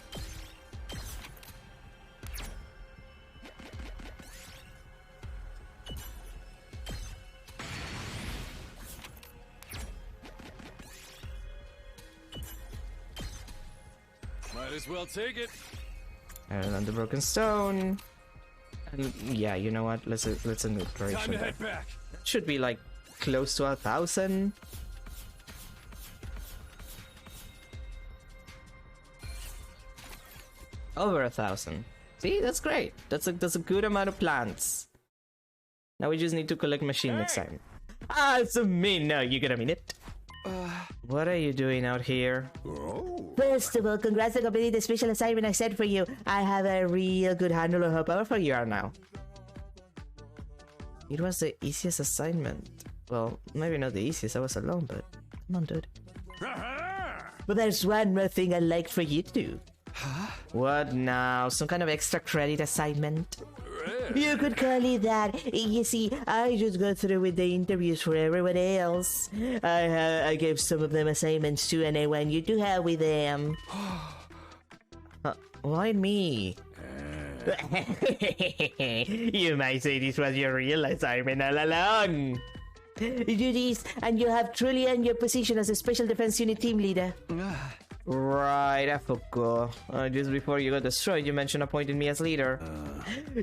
Might as well take it. And the broken stone. And yeah, you know what? Let's end the Time exploration. to head back. Should be like close to 1,000. Over 1,000. See, that's great. That's a good amount of plants. Now we just need to collect machine next time. Ah, it's a me. No, you get a minute. What are you doing out here? First of all, congrats on completing the special assignment I set for you. I have a real good handle on how powerful you are now. It was the easiest assignment. Well, maybe not the easiest. I was alone, but come on, dude. But there's one more thing I'd like for you to do. Huh? What now? Some kind of extra credit assignment? You could call it that. You see, I just go through with the interviews for everyone else. I gave some of them assignments too, and I want you to help with them. Why me? You might say this was your real assignment all along. Do this, and you'll have truly earned your position as a Special Defense Unit team leader. Right, I forgot. Just before you got destroyed, you mentioned appointing me as leader.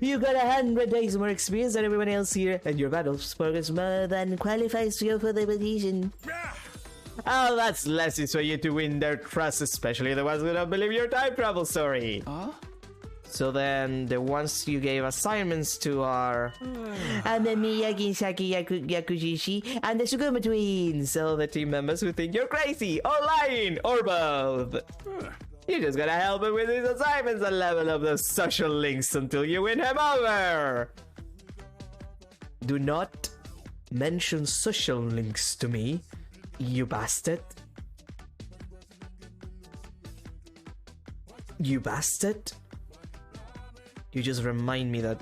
You got 100 days more experience than everyone else here, and your battle progress more than qualifies you for the position. Oh, that's lessons for you to win their trust, especially the ones who don't believe your time travel story. Huh? So then, the ones you gave assignments to are... And the Miyagi, Saki, Yakujishi, and the Suguma twins. All the team members who think you're crazy, or lying, or both. You just gotta help him with his assignments and level up those social links until you win him over. Do not mention social links to me, you bastard. You bastard. You just remind me that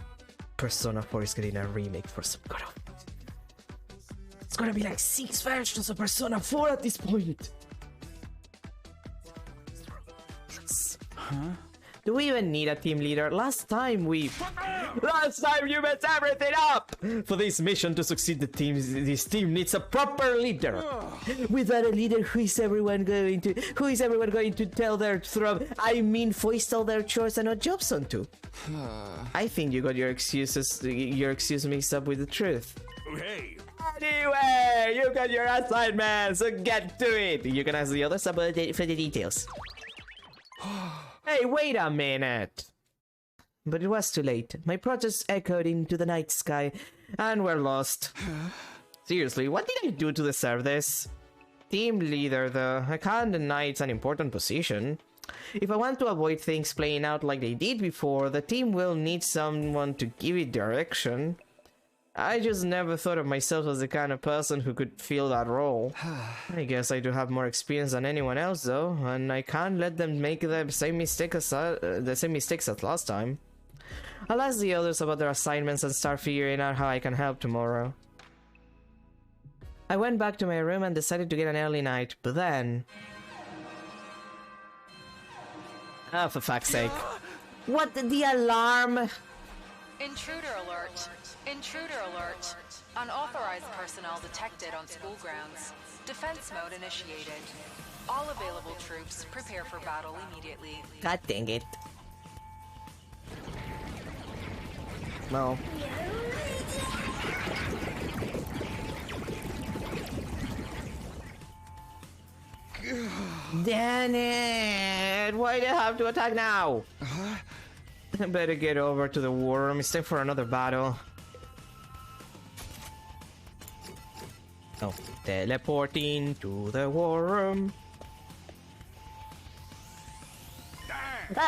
Persona 4 is getting a remake for some kind of... It's gonna be like 6 versions of Persona 4 at this point! Huh? Do we even need a team leader? Last time you messed everything up! For this mission to succeed, this team needs a proper leader. Without a leader, who is everyone going to tell their foist all their chores and odd jobs onto? I think you got your excuse mixed up with the truth. Hey. Anyway, you got your assignment, so get to it. You can ask the others about for the details. Hey, wait a minute! But it was too late. My protests echoed into the night sky, and we're lost. Seriously, what did I do to deserve this? Team leader, though. I can't deny it's an important position. If I want to avoid things playing out like they did before, the team will need someone to give it direction. I just never thought of myself as the kind of person who could fill that role. I guess I do have more experience than anyone else, though, and I can't let them make the same mistakes as last time. I'll ask the others about their assignments and start figuring out how I can help tomorrow. I went back to my room and decided to get an early night, but then... Ah, for fuck's sake. What the alarm? Intruder alert. Intruder alert. Unauthorized personnel detected on school grounds. Defense mode initiated. All available troops prepare for battle immediately. God dang it. No. Damn it! Why do I have to attack now? I better get over to the war room. It's time for another battle. Oh, teleporting to the war room.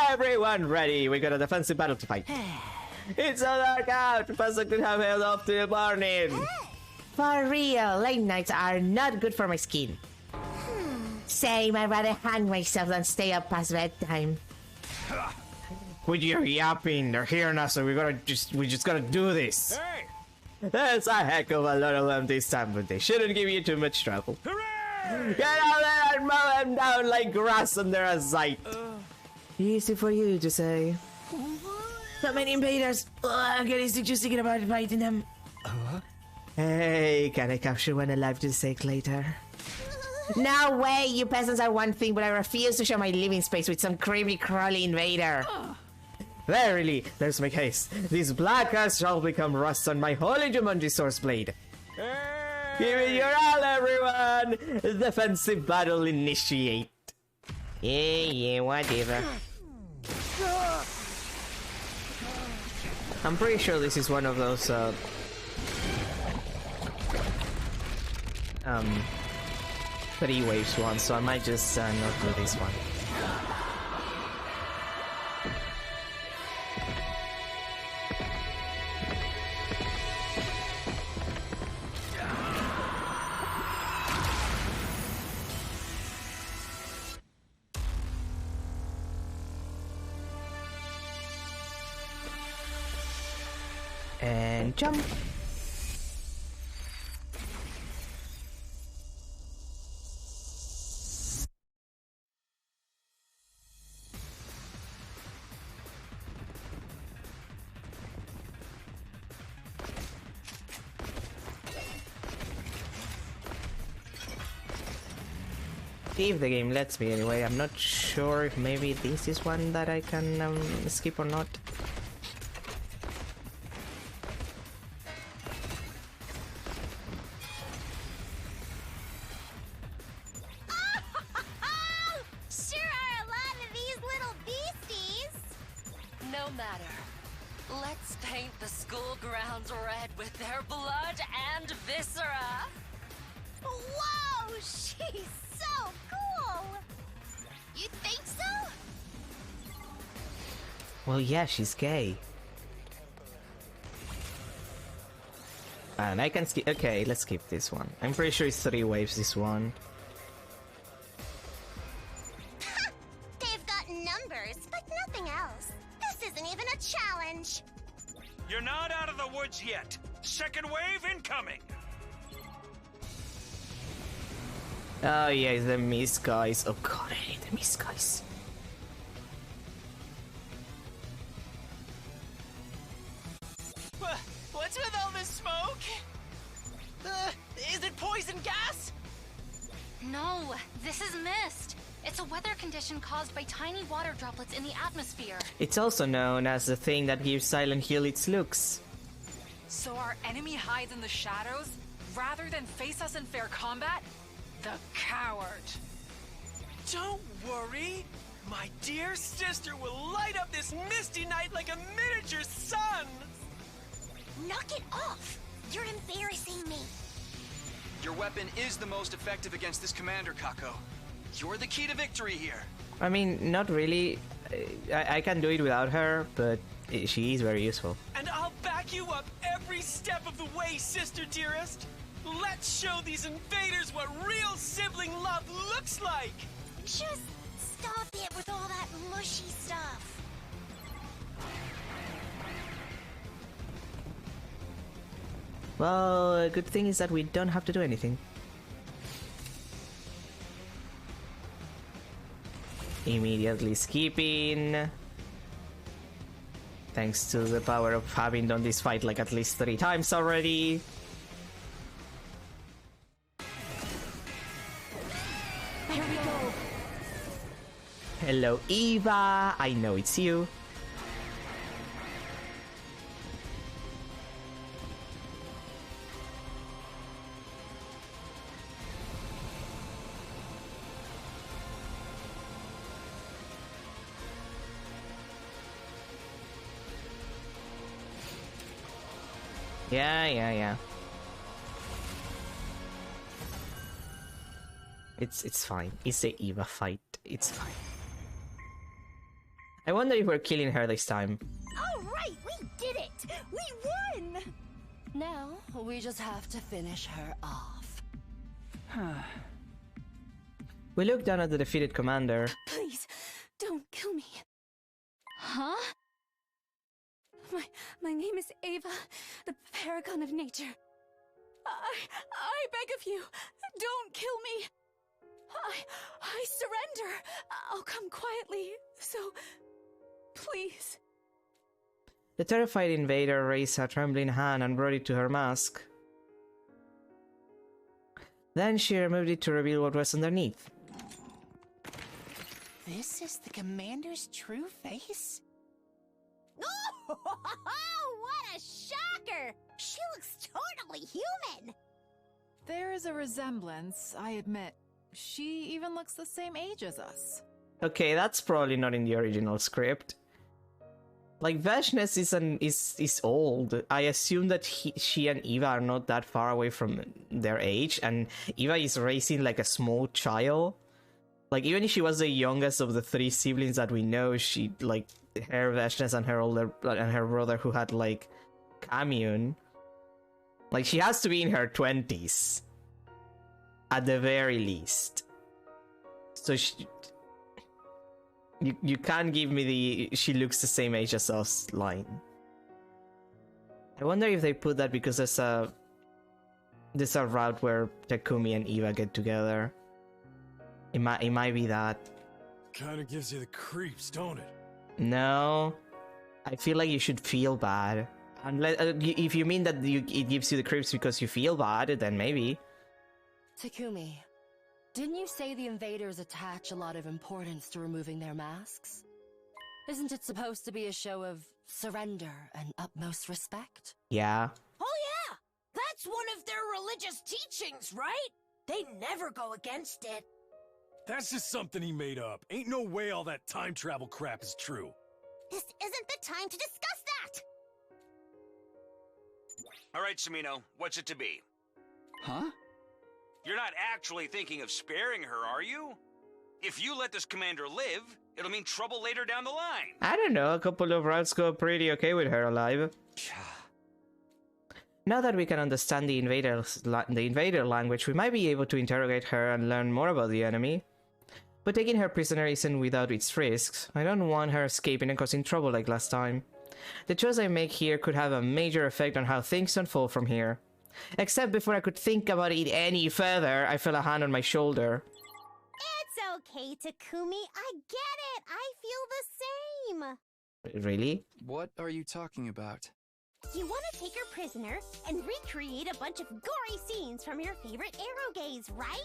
Everyone ready, we got a defensive battle to fight. It's so dark out, Professor could have held off to the morning. For real, late nights are not good for my skin. Same, I'd rather hang myself than stay up past bedtime. Quit your yapping, they're hearing us, so we just gotta do this. Hey! There's a heck of a lot of them this time, but they shouldn't give you too much trouble. Hooray! Get out there and mow them down like grass under a sight. Easy for you to say. So many invaders. I'm getting sick just thinking about fighting them. Hey, can I capture one alive to sake later? No way, you peasants are one thing, but I refuse to share my living space with some creepy crawly invader. Verily, let's make haste. These black rats shall become rust on my holy Jumanji source blade. Hey! Give it your all, everyone! Defensive battle initiate. Yeah, whatever. I'm pretty sure this is one of those, 3 waves ones, so I might just not do this one. And jump. If the game lets me anyway. I'm not sure if maybe this is one that I can skip or not. Sure are a lot of these little beasties. No matter. Let's paint the school grounds red with their blood and viscera. Whoa, she's so cool. You think so? Well, yeah, she's gay. And I can skip. Okay, let's skip this one. I'm pretty sure it's 3 waves, this one. They've got numbers, but nothing else. This isn't even a challenge. You're not out of the woods yet. Second wave incoming. Oh, yeah, it's the mist guys. Oh, God, I hate the mist guys. What's with all this smoke? Is it poison gas? No, this is mist. It's a weather condition caused by tiny water droplets in the atmosphere. It's also known as the thing that gives Silent Hill its looks. So our enemy hides in the shadows rather than face us in fair combat? The coward. Don't worry. My dear sister will light up this misty night like a miniature sun. Knock it off. You're embarrassing me. Your weapon is the most effective against this commander, Kako. You're the key to victory here. I mean, not really. I can do it without her, but she is very useful. And I'll back you up every step of the way, sister dearest. Let's show these invaders what real sibling love looks like. Just stop it with all that mushy stuff. Well, a good thing is that we don't have to do anything. Immediately skipping. Thanks to the power of having done this fight like at least 3 times already. Here we go. Hello, Eva. I know it's you. Yeah. It's fine. It's the Eva fight. It's fine. I wonder if we're killing her this time. All right, we did it! We won! Now, we just have to finish her off. We look down at the defeated commander. Please, don't kill me. Huh? My name is Ava, the paragon of nature. I beg of you, don't kill me. I surrender. I'll come quietly, so please. The terrified invader raised a trembling hand and brought it to her mask. Then she removed it to reveal what was underneath. This is the commander's true face? Oh, what a shocker! She looks totally human! There is a resemblance, I admit. She even looks the same age as us. Okay, that's probably not in the original script. Like, Vashnes is old. I assume that she and Eva are not that far away from their age, and Eva is raising like a small child. Like, even if she was the youngest of the 3 siblings that we know, she, like, her Vashnes and her brother who had, like, commune. Like, she has to be in her 20s. At the very least. So you can't give me the she looks the same age as us line. I wonder if they put that because there's a route where Takumi and Eva get together. It might be that. Kinda gives you the creeps, don't it? No. I feel like you should feel bad. Unless, if you mean that it gives you the creeps because you feel bad, then maybe. Takumi, didn't you say the invaders attach a lot of importance to removing their masks? Isn't it supposed to be a show of surrender and utmost respect? Yeah. Oh yeah! That's one of their religious teachings, right? They never go against it. That's just something he made up. Ain't no way all that time travel crap is true. This isn't the time to discuss that! All right, Samino, what's it to be? Huh? You're not actually thinking of sparing her, are you? If you let this commander live, it'll mean trouble later down the line. I don't know, a couple of routes go pretty okay with her alive. Now that we can understand the invader language, we might be able to interrogate her and learn more about the enemy. But taking her prisoner isn't without its risks. I don't want her escaping and causing trouble like last time. The choice I make here could have a major effect on how things unfold from here. Except before I could think about it any further, I felt a hand on my shoulder. It's okay, Takumi. I get it. I feel the same. Really? What are you talking about? You want to take her prisoner and recreate a bunch of gory scenes from your favorite Arrow gaze, right?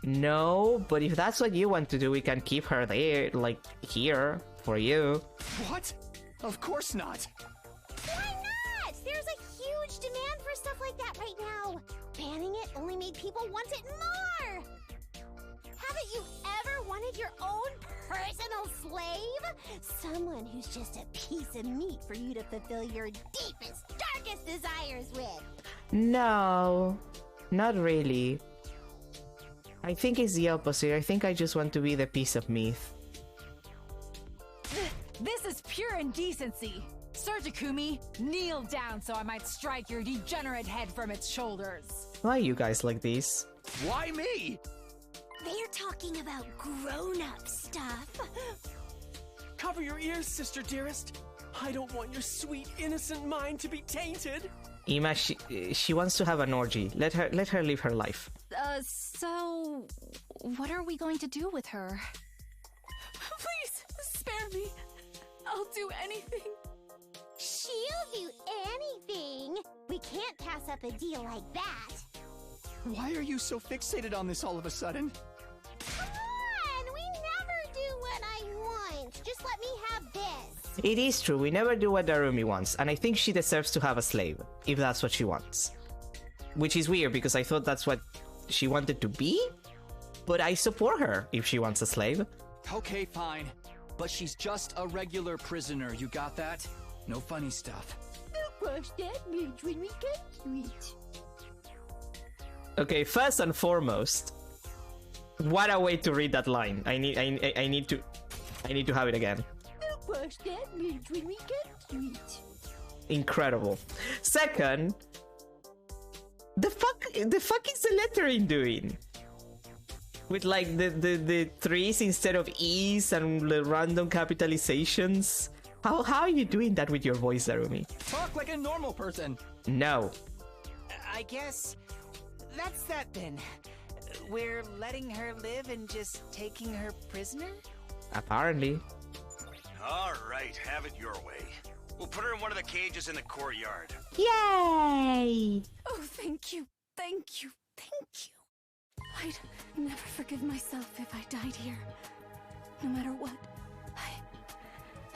No, but if that's what you want to do, we can keep her there, like, here, for you. What? Of course not! Why not? There's a huge demand for stuff like that right now. Banning it only made people want it more. Haven't you ever wanted your own personal slave? Someone who's just a piece of meat for you to fulfill your deepest, darkest desires with. No, not really. I think it's the opposite. I think I just want to be the piece of meat. This is pure indecency. Sir Takumi, kneel down so I might strike your degenerate head from its shoulders. Why are you guys like this? Why me? They're talking about grown-up stuff. Cover your ears, sister dearest. I don't want your sweet, innocent mind to be tainted. Ima, she wants to have an orgy. Let her live her life. So what are we going to do with her? Please, spare me. I'll do anything. She'll do anything. We can't pass up a deal like that. Why are you so fixated on this all of a sudden? Come on, we never do what I want. Just let me have this. It is true, we never do what Darumi wants, and I think she deserves to have a slave, if that's what she wants. Which is weird, because I thought that's what she wanted to be? But I support her if she wants a slave. Okay, fine. But she's just a regular prisoner, you got that? No funny stuff. We'll cross that bridge when we get to it. Okay, first and foremost, what a way to read that line. I need to have it again. What's that means when we get to it? Incredible. Second, the fuck is the lettering doing? With like the threes instead of e's and the random capitalizations. How are you doing that with your voice, Darumi? Talk like a normal person. No. I guess that's that then. We're letting her live and just taking her prisoner? Apparently. All right, have it your way. We'll put her in one of the cages in the courtyard. Yay! Oh, thank you, thank you, thank you. I'd never forgive myself if I died here. No matter what,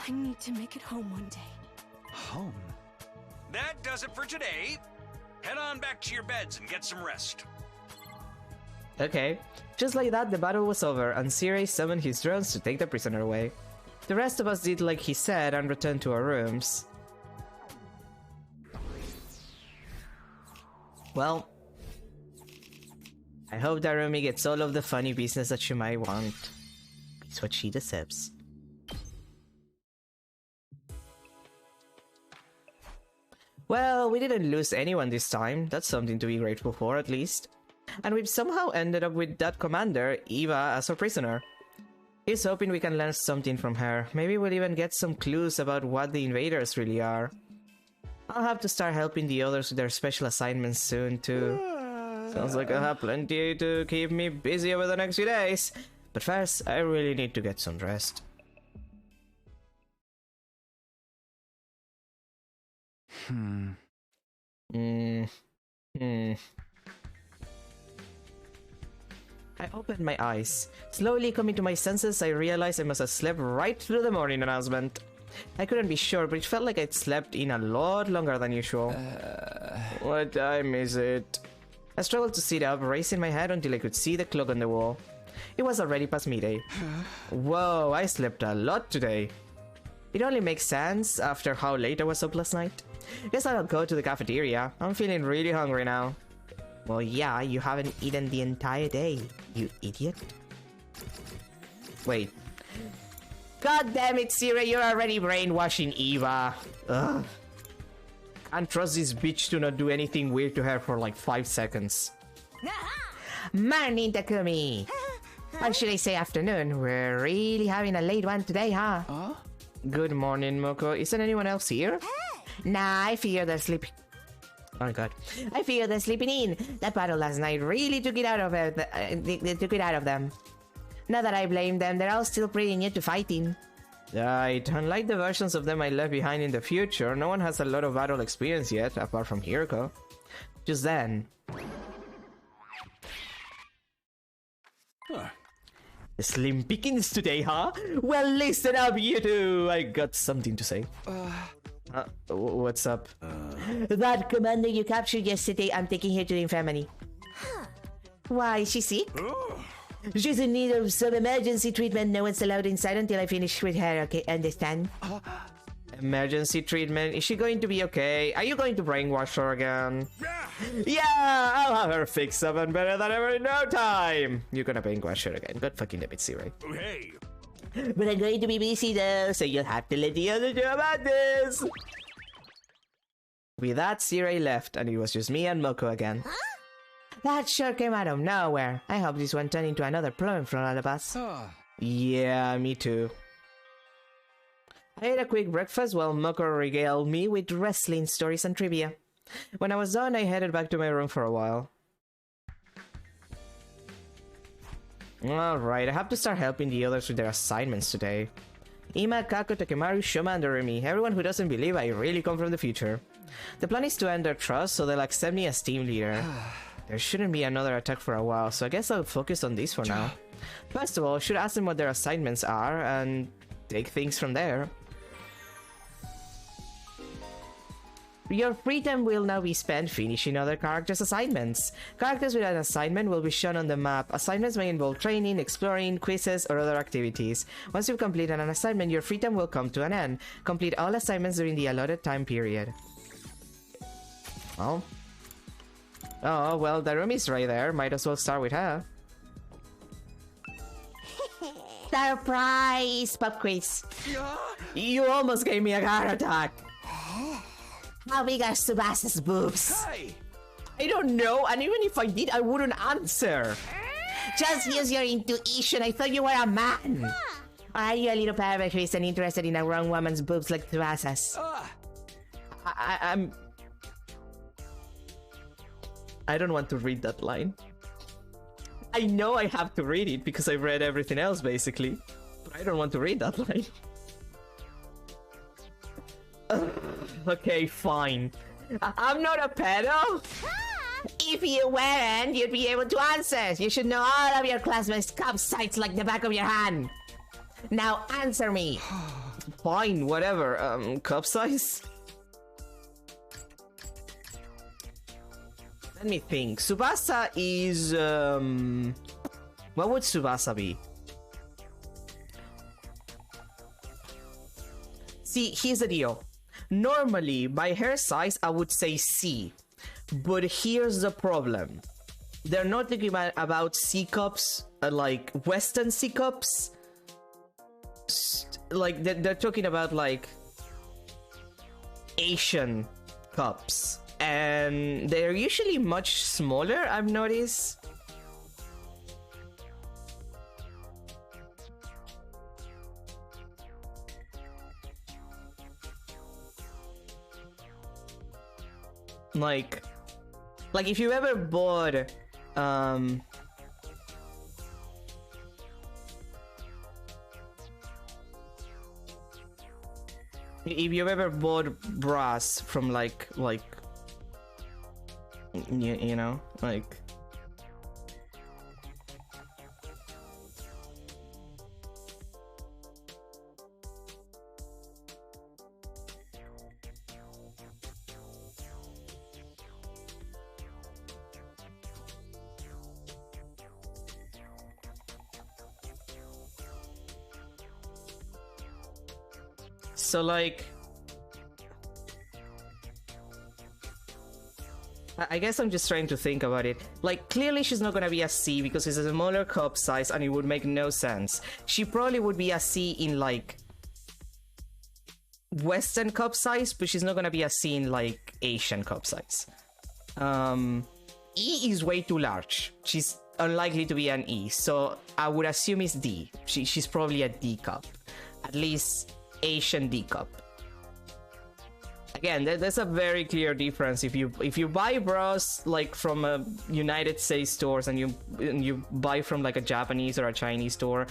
I need to make it home one day. Home? That does it for today. Head on back to your beds and get some rest. Okay. Just like that, the battle was over, and Sirei summoned his drones to take the prisoner away. The rest of us did like he said and returned to our rooms. Well, I hope Darumi gets all of the funny business that she might want. It's what she deserves. Well, we didn't lose anyone this time. That's something to be grateful for, at least. And we've somehow ended up with that commander, Eva, as our prisoner. He's hoping we can learn something from her. Maybe we'll even get some clues about what the invaders really are. I'll have to start helping the others with their special assignments soon, too. Sounds like I'll have plenty to keep me busy over the next few days. But first, I really need to get some rest. I opened my eyes. Slowly coming to my senses, I realized I must have slept right through the morning announcement. I couldn't be sure, but it felt like I'd slept in a lot longer than usual. What time is it? I struggled to sit up, raising my head until I could see the clock on the wall. It was already past midday. Whoa, I slept a lot today. It only makes sense after how late I was up last night. Guess I'll go to the cafeteria. I'm feeling really hungry now. Well, yeah, you haven't eaten the entire day, you idiot. Wait. God damn it, Sirei, you're already brainwashing Eva. Ugh. Can't trust this bitch to not do anything weird to her for like 5 seconds. Morning, Takumi! Or should I say afternoon? We're really having a late one today, huh? Good morning, Moko. Isn't anyone else here? Nah, I fear they're sleeping. Oh god. I fear they're sleeping in. That battle last night really took it out of they took it out of them. Not that I blame them, they're all still pretty new to fighting. Right, unlike the versions of them I left behind in the future, no one has a lot of battle experience yet, apart from Hiroko. Just then. Slim pickings today, huh? Well, listen up, you two! I got something to say. What's up? That commander you captured yesterday, I'm taking her to the infirmary. Why, is she sick? She's in need of some emergency treatment. No one's allowed inside until I finish with her, okay? Understand? Emergency treatment? Is she going to be okay? Are you going to brainwash her again? Yeah, I'll have her fix up and better than ever in no time! You're gonna brainwash her again. God fucking damn it, Sirei. Hey! But I'm going to be busy though, so you'll have to let the others know about this! With that, Sirei left, and it was just me and Moko again. That sure came out of nowhere. I hope this won't turn into another problem for all of us. Yeah, me too. I ate a quick breakfast while Moko regaled me with wrestling stories and trivia. When I was done, I headed back to my room for a while. Alright, I have to start helping the others with their assignments today. Ima, Kako, Takemaru, Shoma, and Doremi. Everyone who doesn't believe I really come from the future. The plan is to earn their trust so they'll accept me as team leader. There shouldn't be another attack for a while, so I guess I'll focus on this for now. First of all, I should ask them what their assignments are and take things from there. Your free time will now be spent finishing other characters' assignments. Characters with an assignment will be shown on the map. Assignments may involve training, exploring, quizzes, or other activities. Once you've completed an assignment, your free time will come to an end. Complete all assignments during the allotted time period. Well, Oh, well, Darumi's right there. Might as well start with her. Surprise! Pop quiz. You almost gave me a heart attack. How big are Tsubasa's boobs? Hey! I don't know, and even if I did, I wouldn't answer. Just use your intuition. I thought you were a man. Or are you a little pervert who isn't interested in a grown woman's boobs like Tsubasa's? I don't want to read that line. I know I have to read it because I've read everything else, basically. But I don't want to read that line. Okay, fine. I'm not a pedo. If you weren't, you'd be able to answer. You should know all of your classmates' cup sites like the back of your hand. Now answer me. Fine, whatever. Cup size? Let me think. Tsubasa is, what would Tsubasa be? See, here's the deal. Normally, by her size, I would say C. But here's the problem. They're not talking about C cups, like Western C cups. Like, they're talking about, like, Asian cups. And they're usually much smaller, I've noticed. Like if you ever bought, if you ever bought bras from like you know, like, so like, I guess I'm just trying to think about it. Like, clearly she's not gonna be a C because it's a smaller cup size and it would make no sense. She probably would be a C in, like, Western cup size, but she's not gonna be a C in, like, Asian cup size. E is way too large. She's unlikely to be an E, so I would assume it's D. She's probably a D cup. At least Asian D cup. Again, there's a very clear difference. If you buy bras like from United States stores and you buy from like a Japanese or a Chinese store,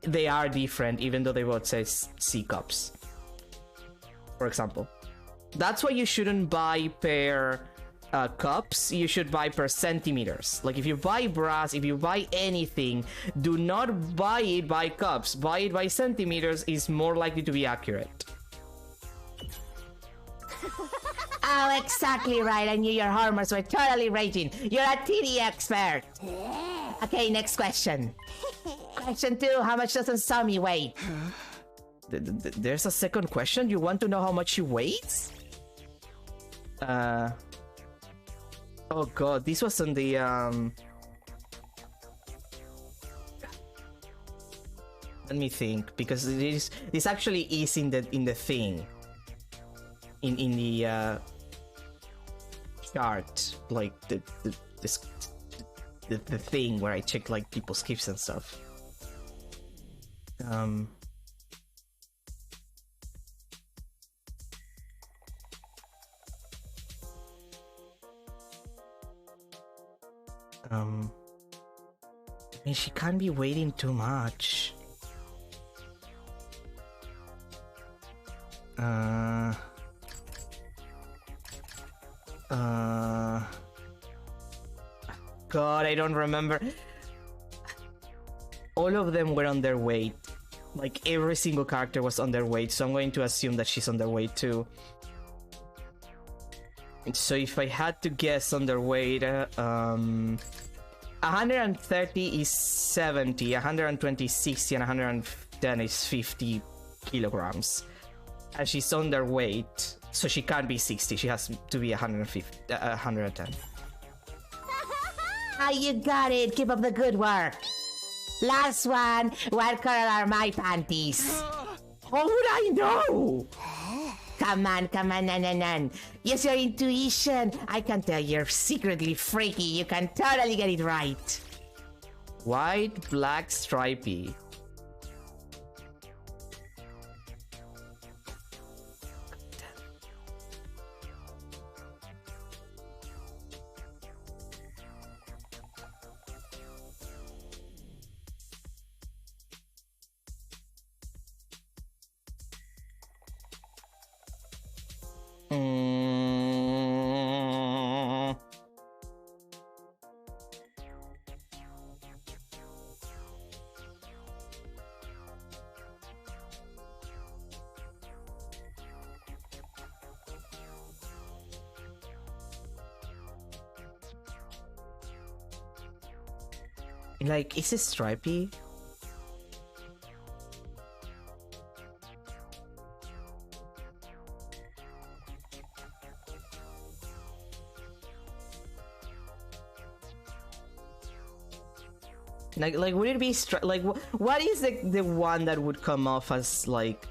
they are different, even though they both say C cups. For example, that's why you shouldn't buy per cups. You should buy per centimeters. Like, if you buy bras, if you buy anything, do not buy it by cups. Buy it by centimeters is more likely to be accurate. Oh, exactly right. I knew your hormones were totally raging. You're a TD expert. Okay, next question. Question 2. How much does Sami weigh? There's a second question? You want to know how much she weighs? Oh god, this was on the let me think, because this actually is in the thing. In the chart, like the thing where I check like people's skips and stuff. I mean, she can't be waiting too much. God, I don't remember. All of them were underweight. Like, every single character was underweight, so I'm going to assume that she's underweight too. So if I had to guess underweight, 130 is 70, 120 is 60, and 110 is 50 kilograms. And she's underweight, so she can't be 60, she has to be 110. Ah, you got it. Keep up the good work. Last one. What color are my panties? How would I know? Come on, nan. Use your intuition. I can tell you're secretly freaky. You can totally get it right. White, black, stripy. Like, is it stripy? Like would it be like what is the one that would come off as like?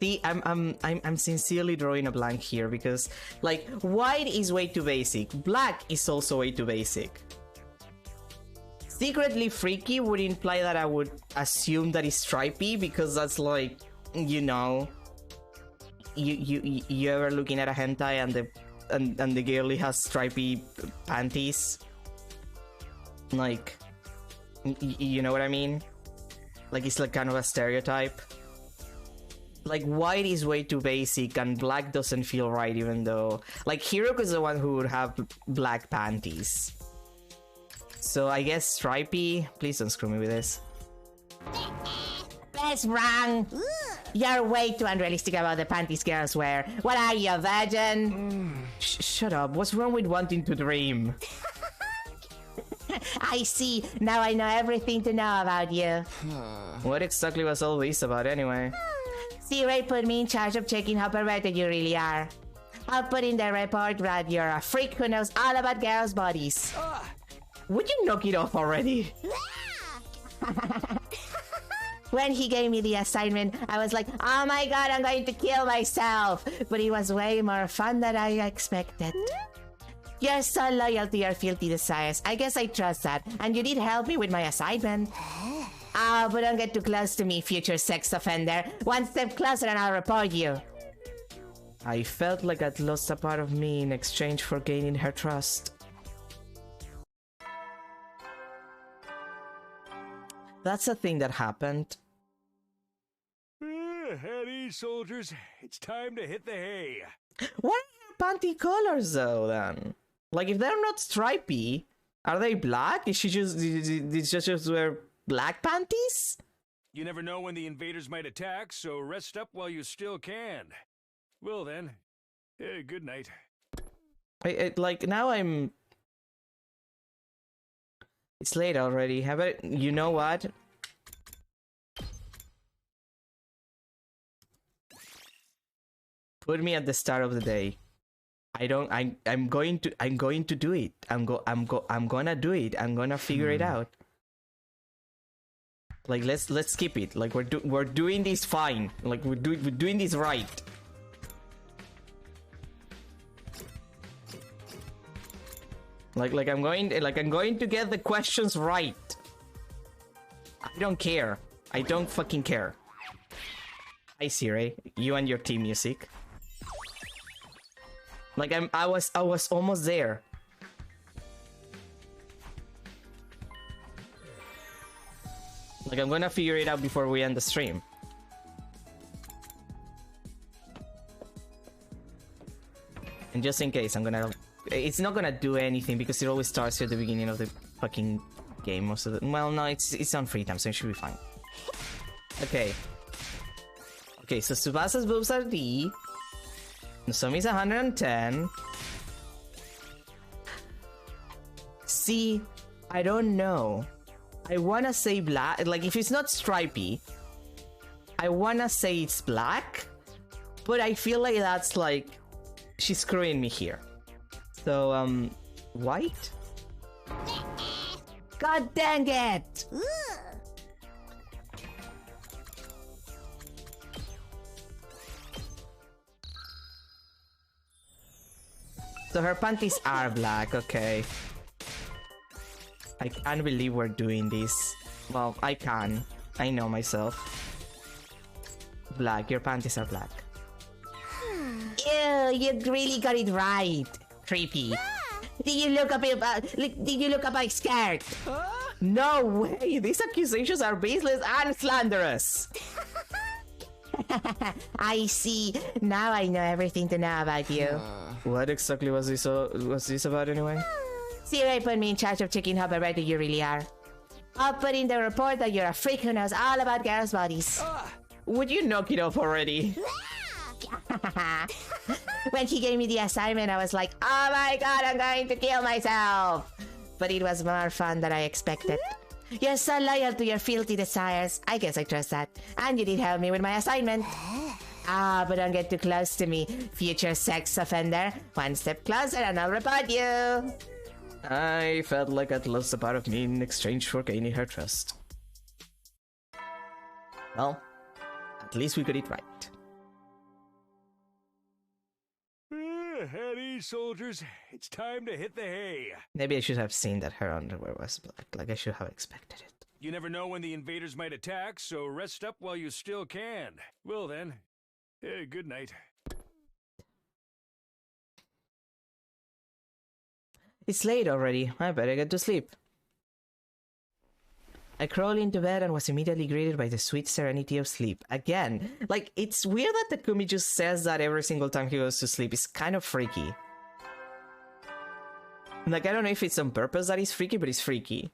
See, I'm sincerely drawing a blank here because like white is way too basic, black is also way too basic. Secretly freaky would imply that I would assume that it's stripy because that's like, you know, you ever looking at a hentai and the girlie has stripy panties? Like, you know what I mean? Like it's like kind of a stereotype. Like white is way too basic and black doesn't feel right, even though like Hiroka is the one who would have black panties. So I guess stripy. Please don't screw me with this. That's wrong. You're way too unrealistic about the panties girls wear. What are you, a virgin? Shut up. What's wrong with wanting to dream? I see. Now I know everything to know about you. What exactly was all this about anyway? C-Ray put me in charge of checking how perverted you really are. I'll put in the report that you're a freak who knows all about girls' bodies. Would you knock it off already? When he gave me the assignment, I was like, oh my god, I'm going to kill myself. But it was way more fun than I expected. You're so loyal to your filthy desires. I guess I trust that. And you did help me with my assignment. Oh, but don't get too close to me, future sex offender. One step closer and I'll report you. I felt like I'd lost a part of me in exchange for gaining her trust. That's a thing that happened. At ease, soldiers. It's time to hit the hay. What are her panty colors, though, then? Like, if they're not stripy, are they black? Did she just wear black panties? You never know when the invaders might attack, so rest up while you still can. Well then, good night. Like, now I'm... It's late already. How about... You know what? Put me at the start of the day. I'm going to do it. I'm gonna do it. I'm gonna figure it out. Like, let's skip it. Like, we're doing this fine. Like, we're doing this right. Like I'm going to get the questions right. I don't care. I don't fucking care. Hi C-Ray, you and your team music. Like I was almost there. Like I'm gonna figure it out before we end the stream. And just in case, it's not gonna do anything because it always starts at the beginning of the fucking game most of the... Well, no, it's on free time, so it should be fine. Okay. Okay, so Tsubasa's boobs are D. Nozomi's 110. See, I don't know. I wanna say black. Like, if it's not stripy, I wanna say it's black, but I feel like that's like she's screwing me here. So, white? God dang it! So her panties are black, okay. I can't believe we're doing this. Well, I can. I know myself. Black, your panties are black. Ew, you really got it right. Creepy. Did you look up my skirt? No way! These accusations are baseless and slanderous! I see. Now I know everything to know about you. What exactly was this about anyway? Siri put me in charge of checking how bad you really are. I'll put in the report that you're a freak who knows all about girls' bodies. Would you knock it off already? When he gave me the assignment, I was like, oh my god, I'm going to kill myself! But it was more fun than I expected. You're so loyal to your filthy desires. I guess I trust that. And you did help me with my assignment. But don't get too close to me, future sex offender. One step closer and I'll report you. I felt like I'd lost a part of me in exchange for gaining her trust. Well, at least we got it right. At ease, soldiers. It's time to hit the hay. Maybe I should have seen that her underwear was black. Like, I should have expected it. You never know when the invaders might attack, so rest up while you still can. Well then, good night. It's late already. I better get to sleep. I crawled into bed and was immediately greeted by the sweet serenity of sleep. Again, like, it's weird that Takumi just says that every single time he goes to sleep. It's kind of freaky. Like, I don't know if it's on purpose that he's freaky, but it's freaky.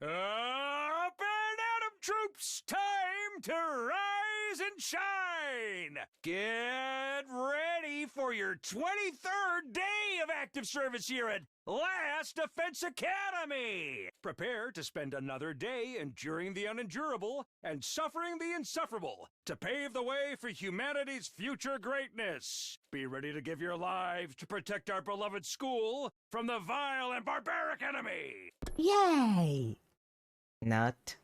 Up and Atom troops! Time to rise and shine! Get ready for your 23rd day of active service here at Last Defense Academy! Prepare to spend another day enduring the unendurable and suffering the insufferable to pave the way for humanity's future greatness. Be ready to give your lives to protect our beloved school from the vile and barbaric enemy! Yay! Not.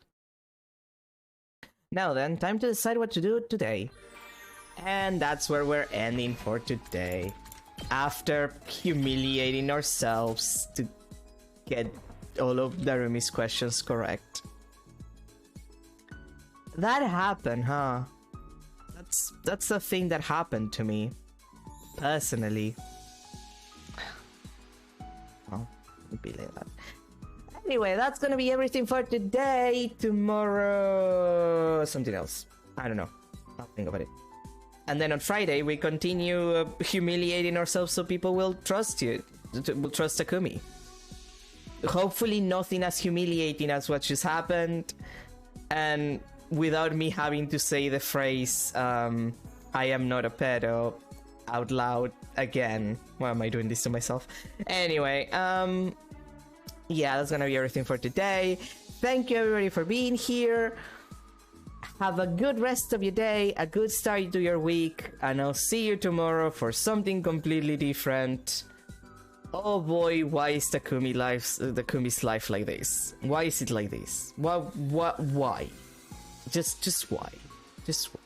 Now then, time to decide what to do today. And that's where we're ending for today. After humiliating ourselves to get all of Darumi's questions correct. That happened, huh? That's the thing that happened to me. Personally. Well, it'd be like that. Anyway, that's gonna be everything for today. Tomorrow, something else. I don't know. I'll think about it. And then on Friday, we continue humiliating ourselves so people will trust you, will trust Takumi. Hopefully nothing as humiliating as what just happened, and without me having to say the phrase, I am not a pedo, out loud again. Why am I doing this to myself? Anyway, yeah, that's gonna be everything for today. Thank you everybody for being here. Have a good rest of your day, a good start to your week, and I'll see you tomorrow for something completely different. Oh boy, why is Takumi's life like this? Why is it like this? Why? Just why? Just why?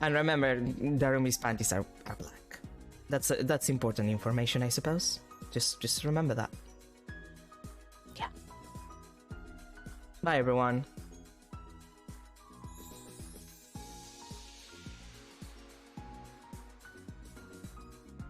And remember, Darumi's panties are black. That's important information, I suppose. Just remember that. Yeah. Bye everyone.